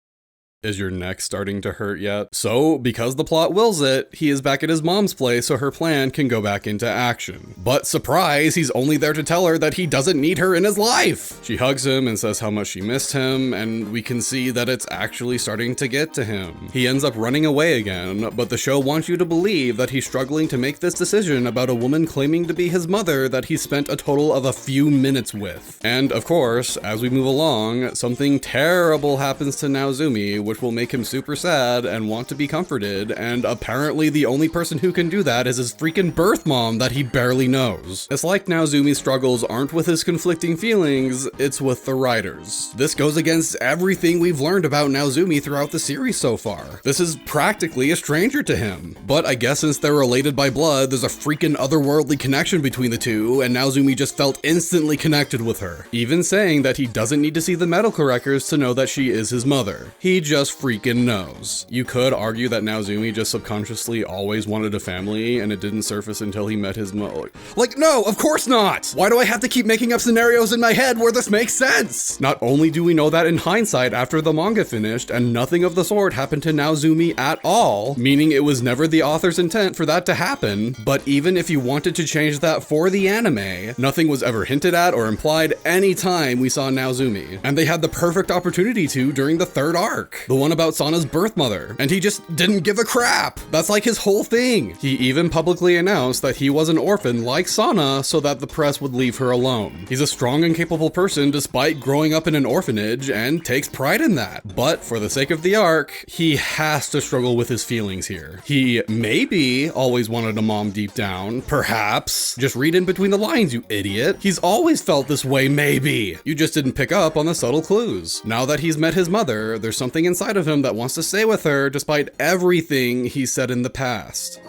Is your neck starting to hurt yet? So, because the plot wills it, he is back at his mom's place so her plan can go back into action. But surprise, he's only there to tell her that he doesn't need her in his life! She hugs him and says how much she missed him, and we can see that it's actually starting to get to him. He ends up running away again, but the show wants you to believe that he's struggling to make this decision about a woman claiming to be his mother that he spent a total of a few minutes with. And of course, as we move along, something terrible happens to Naozumi, which will make him super sad and want to be comforted, and apparently the only person who can do that is his freaking birth mom that he barely knows. It's like Naozumi's struggles aren't with his conflicting feelings, it's with the writers. This goes against everything we've learned about Naozumi throughout the series so far. This is practically a stranger to him. But I guess since they're related by blood, there's a freaking otherworldly connection between the two, and Naozumi just felt instantly connected with her, even saying that he doesn't need to see the medical records to know that she is his mother. He just freaking knows. You could argue that Naozumi just subconsciously always wanted a family and it didn't surface until he met his mother. Like, no, of course not! Why do I have to keep making up scenarios in my head where this makes sense? Not only do we know that in hindsight after the manga finished and nothing of the sort happened to Naozumi at all, meaning it was never the author's intent for that to happen, but even if you wanted to change that for the anime, nothing was ever hinted at or implied any time we saw Naozumi. And they had the perfect opportunity to during the third arc. The one about Sana's birth mother, and he just didn't give a crap. That's like his whole thing. He even publicly announced that he was an orphan like Sana so that the press would leave her alone. He's a strong and capable person despite growing up in an orphanage and takes pride in that. But for the sake of the arc, he has to struggle with his feelings here. He maybe always wanted a mom deep down, perhaps. Just read in between the lines, you idiot. He's always felt this way, maybe. You just didn't pick up on the subtle clues. Now that he's met his mother, there's something inside of him that wants to stay with her despite everything he said in the past.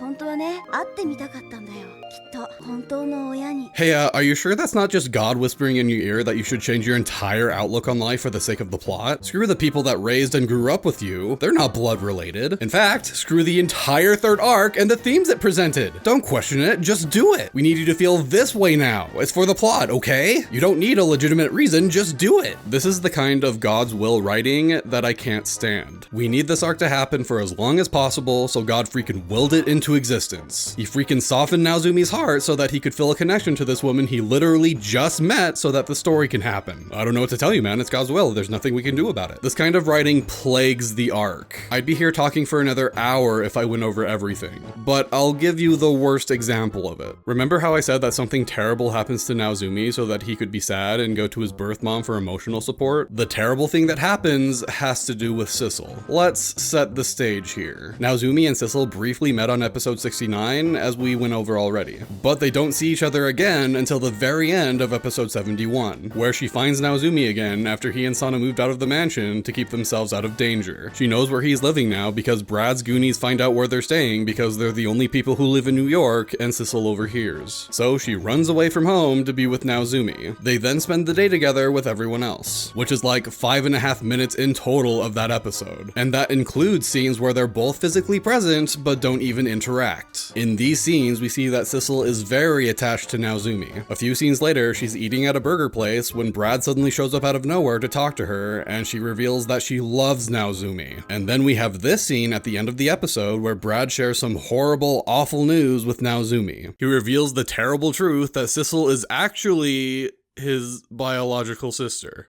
Hey, are you sure that's not just God whispering in your ear that you should change your entire outlook on life for the sake of the plot? Screw the people that raised and grew up with you. They're not blood related. In fact, screw the entire third arc and the themes it presented. Don't question it, just do it. We need you to feel this way now. It's for the plot, okay? You don't need a legitimate reason, just do it. This is the kind of God's will writing that I can't stand. We need this arc to happen for as long as possible, so God freaking willed it into existence. He freaking softened Naozumi's heart so that he could feel a connection to this woman he literally just met so that the story can happen. I don't know what to tell you, man. It's God's will. There's nothing we can do about it. This kind of writing plagues the arc. I'd be here talking for another hour if I went over everything, but I'll give you the worst example of it. Remember how I said that something terrible happens to Naozumi so that he could be sad and go to his birth mom for emotional support? The terrible thing that happens has to do with Sissel. Let's set the stage here. Naozumi and Sissel briefly met on episode 69, as we went over already, but they don't see each other again until the very end of episode 71, where she finds Naozumi again after he and Sana moved out of the mansion to keep themselves out of danger. She knows where he's living now because Brad's Goonies find out where they're staying because they're the only people who live in New York, and Sissel overhears. So she runs away from home to be with Naozumi. They then spend the day together with everyone else, which is like 5.5 minutes in total of that episode. And that includes scenes where they're both physically present but don't even interact. In these scenes, we see that Sissel is very attached to Naozumi. A few scenes later, she's eating at a burger place when Brad suddenly shows up out of nowhere to talk to her, and she reveals that she loves Naozumi. And then we have this scene at the end of the episode where Brad shares some horrible, awful news with Naozumi. He reveals the terrible truth that Sissel is actually his biological sister.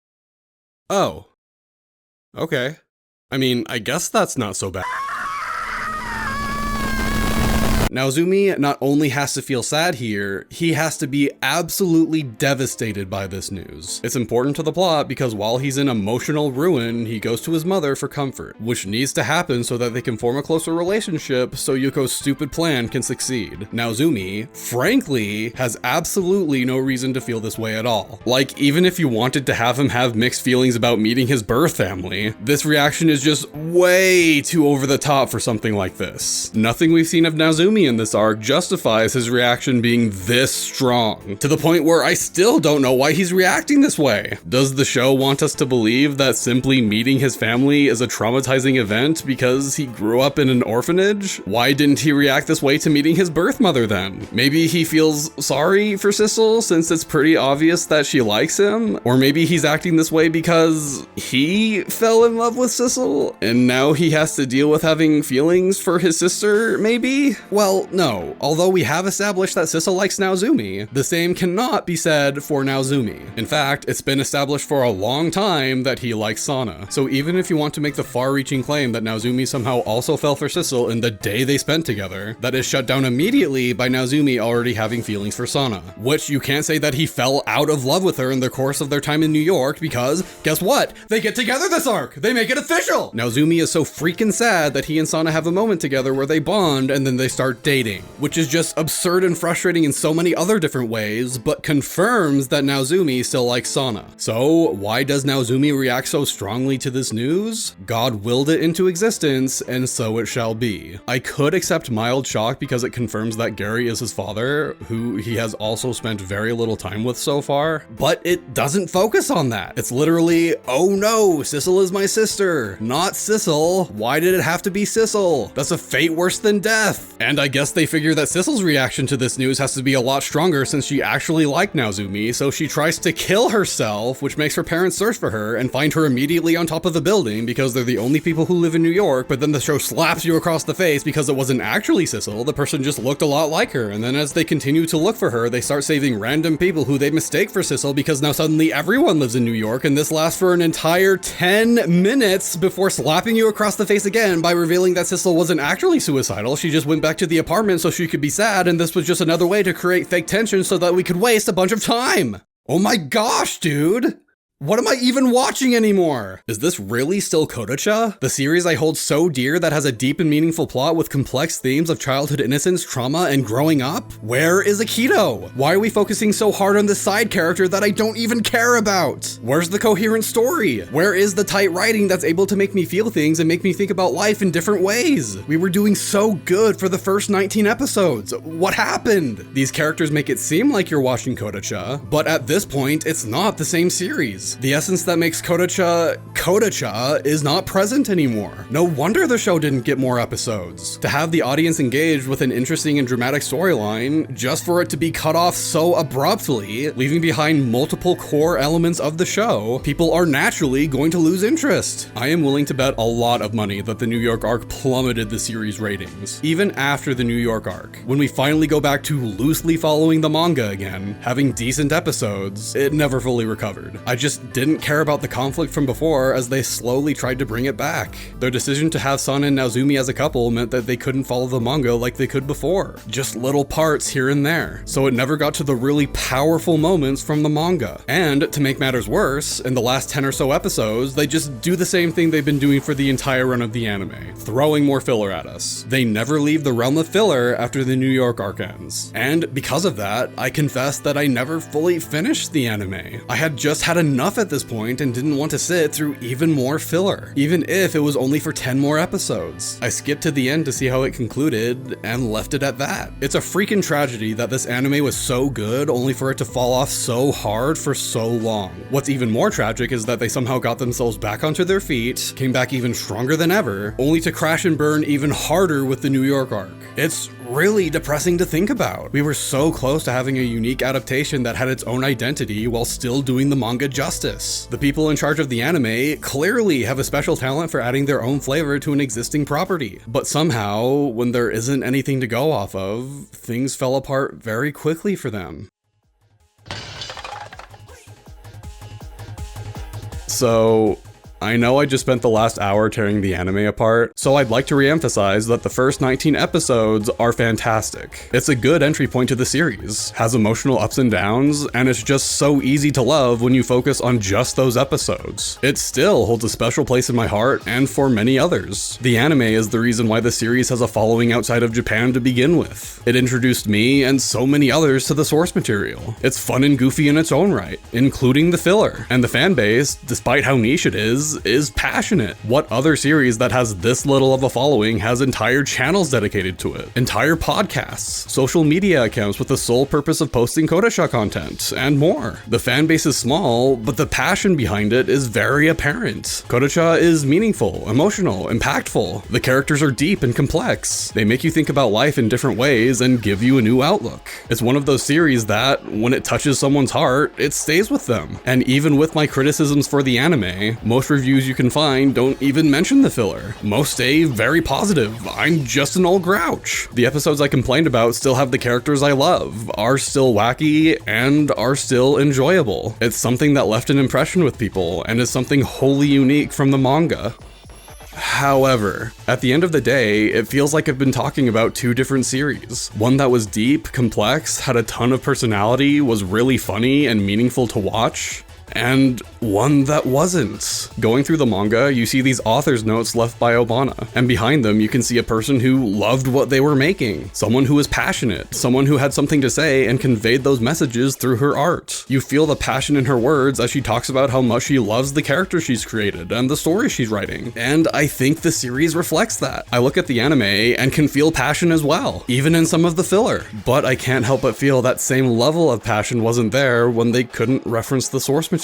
Oh. Okay. I mean, I guess that's not so bad. Naozumi not only has to feel sad here, he has to be absolutely devastated by this news. It's important to the plot because while he's in emotional ruin, he goes to his mother for comfort, which needs to happen so that they can form a closer relationship so Yuko's stupid plan can succeed. Naozumi, frankly, has absolutely no reason to feel this way at all. Like, even if you wanted to have him have mixed feelings about meeting his birth family, this reaction is just way too over the top for something like this. Nothing we've seen of Naozumi in this arc justifies his reaction being this strong, to the point where I still don't know why he's reacting this way. Does the show want us to believe that simply meeting his family is a traumatizing event because he grew up in an orphanage? Why didn't he react this way to meeting his birth mother then? Maybe he feels sorry for Sissel since it's pretty obvious that she likes him? Or maybe he's acting this way because he fell in love with Sissel and now he has to deal with having feelings for his sister, maybe? Well, no. Although we have established that Sissel likes Naozumi, the same cannot be said for Naozumi. In fact, it's been established for a long time that he likes Sana. So even if you want to make the far-reaching claim that Naozumi somehow also fell for Sissel in the day they spent together, that is shut down immediately by Naozumi already having feelings for Sana. Which you can't say that he fell out of love with her in the course of their time in New York because, guess what? They get together this arc! They make it official! Naozumi is so freaking sad that he and Sana have a moment together where they bond and then they start dating, which is just absurd and frustrating in so many other different ways, but confirms that Naozumi still likes Sana. So why does Naozumi react so strongly to this news? God willed it into existence, and so it shall be. I could accept mild shock because it confirms that Gary is his father, who he has also spent very little time with so far, but it doesn't focus on that. It's literally, oh no, Sissel is my sister, not Sissel. Why did it have to be Sissel? That's a fate worse than death. And I guess they figure that Sissel's reaction to this news has to be a lot stronger since she actually liked Naozumi, so she tries to kill herself, which makes her parents search for her and find her immediately on top of the building because they're the only people who live in New York, but then the show slaps you across the face because it wasn't actually Sissel, the person just looked a lot like her, and then as they continue to look for her, they start saving random people who they mistake for Sissel because now suddenly everyone lives in New York, and this lasts for an entire 10 minutes before slapping you across the face again by revealing that Sissel wasn't actually suicidal, she just went back to the apartment so she could be sad, and this was just another way to create fake tension so that we could waste a bunch of time. Oh my gosh, dude! What am I even watching anymore? Is this really still Kodocha? The series I hold so dear that has a deep and meaningful plot with complex themes of childhood innocence, trauma, and growing up? Where is Akito? Why are we focusing so hard on this side character that I don't even care about? Where's the coherent story? Where is the tight writing that's able to make me feel things and make me think about life in different ways? We were doing so good for the first 19 episodes. What happened? These characters make it seem like you're watching Kodocha, but at this point, it's not the same series. The essence that makes Kodocha Kodocha is not present anymore. No wonder the show didn't get more episodes. To have the audience engaged with an interesting and dramatic storyline, just for it to be cut off so abruptly, leaving behind multiple core elements of the show, people are naturally going to lose interest. I am willing to bet a lot of money that the New York arc plummeted the series ratings, even after the New York arc. When we finally go back to loosely following the manga again, having decent episodes, it never fully recovered. I just didn't care about the conflict from before as they slowly tried to bring it back. Their decision to have Sana and Naozumi as a couple meant that they couldn't follow the manga like they could before. Just little parts here and there. So it never got to the really powerful moments from the manga. And to make matters worse, in the last 10 or so episodes, they just do the same thing they've been doing for the entire run of the anime, throwing more filler at us. They never leave the realm of filler after the New York arc ends. And because of that, I confess that I never fully finished the anime. I had just had enough at this point and didn't want to sit through even more filler, even if it was only for 10 more episodes. I skipped to the end to see how it concluded and left it at that. It's a freaking tragedy that this anime was so good only for it to fall off so hard for so long. What's even more tragic is that they somehow got themselves back onto their feet, came back even stronger than ever, only to crash and burn even harder with the New York arc. It's really depressing to think about. We were so close to having a unique adaptation that had its own identity while still doing the manga justice. The people in charge of the anime clearly have a special talent for adding their own flavor to an existing property. But somehow, when there isn't anything to go off of, things fell apart very quickly for them. So, I know I just spent the last hour tearing the anime apart, so I'd like to reemphasize that the first 19 episodes are fantastic. It's a good entry point to the series, has emotional ups and downs, and it's just so easy to love when you focus on just those episodes. It still holds a special place in my heart and for many others. The anime is the reason why the series has a following outside of Japan to begin with. It introduced me and so many others to the source material. It's fun and goofy in its own right, including the filler, and the fan base, despite how niche it is passionate. What other series that has this little of a following has entire channels dedicated to it, entire podcasts, social media accounts with the sole purpose of posting Kodocha content, and more? The fan base is small, but the passion behind it is very apparent. Kodocha is meaningful, emotional, impactful. The characters are deep and complex. They make you think about life in different ways and give you a new outlook. It's one of those series that, when it touches someone's heart, it stays with them. And even with my criticisms for the anime, most reviews you can find don't even mention the filler. Most stay very positive. I'm just an old grouch. The episodes I complained about still have the characters I love, are still wacky, and are still enjoyable. It's something that left an impression with people, and is something wholly unique from the manga. However, at the end of the day, it feels like I've been talking about two different series. One that was deep, complex, had a ton of personality, was really funny and meaningful to watch, and one that wasn't. Going through the manga, you see these author's notes left by Obana, and behind them you can see a person who loved what they were making, someone who was passionate, someone who had something to say and conveyed those messages through her art. You feel the passion in her words as she talks about how much she loves the characters she's created and the story she's writing, and I think the series reflects that. I look at the anime and can feel passion as well, even in some of the filler, but I can't help but feel that same level of passion wasn't there when they couldn't reference the source material.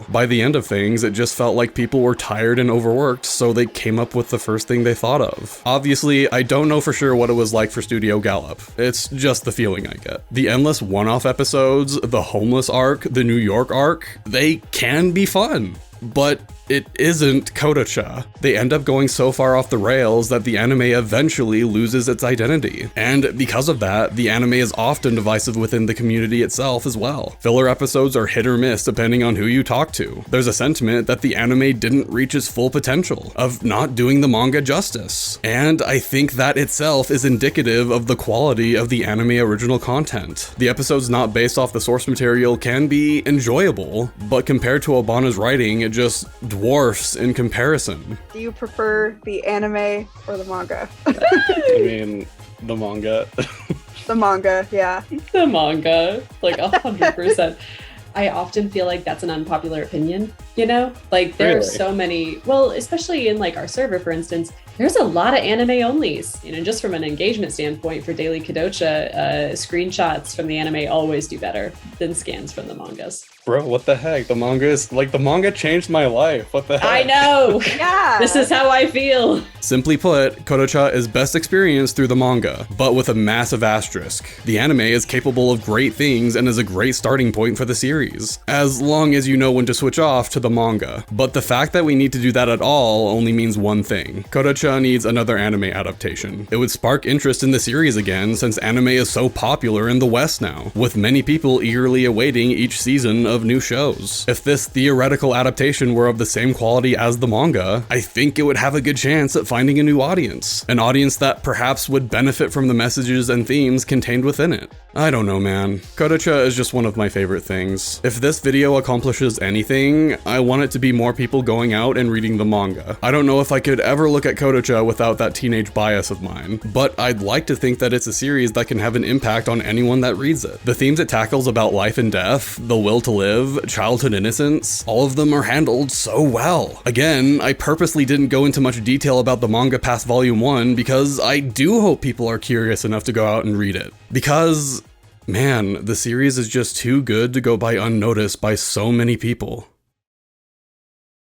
By the end of things, it just felt like people were tired and overworked, so they came up with the first thing they thought of. Obviously, I don't know for sure what it was like for Studio Gallop. It's just the feeling I get. The endless one-off episodes, the homeless arc, the New York arc, they can be fun. But it isn't Kodocha. They end up going so far off the rails that the anime eventually loses its identity. And because of that, the anime is often divisive within the community itself as well. Filler episodes are hit or miss depending on who you talk to. There's a sentiment that the anime didn't reach its full potential, of not doing the manga justice. And I think that itself is indicative of the quality of the anime original content. The episodes not based off the source material can be enjoyable, but compared to Obana's writing, it just dwarfs in comparison. Do you prefer the anime or the manga? I mean, the manga. The manga, yeah. The manga, like 100%. I often feel like that's an unpopular opinion, you know? Like there are so many, well, especially in like our server, for instance, there's a lot of anime onlys, you know, just from an engagement standpoint for Daily Kodocha, screenshots from the anime always do better than scans from the mangas. Bro, what the heck? The manga is, like, the manga changed my life. What the heck? I know! Yeah! This is how I feel! Simply put, Kodocha is best experienced through the manga, but with a massive asterisk. The anime is capable of great things and is a great starting point for the series, as long as you know when to switch off to the manga. But the fact that we need to do that at all only means one thing. Kodocha needs another anime adaptation. It would spark interest in the series again since anime is so popular in the West now, with many people eagerly awaiting each season of new shows. If this theoretical adaptation were of the same quality as the manga, I think it would have a good chance at finding a new audience. An audience that perhaps would benefit from the messages and themes contained within it. I don't know, man. Kodocha is just one of my favorite things. If this video accomplishes anything, I want it to be more people going out and reading the manga. I don't know if I could ever look at Kodocha without that teenage bias of mine, but I'd like to think that it's a series that can have an impact on anyone that reads it. The themes it tackles about life and death, the will to live, childhood innocence, all of them are handled so well. Again, I purposely didn't go into much detail about the manga past volume 1 because I do hope people are curious enough to go out and read it. Because, man, the series is just too good to go by unnoticed by so many people.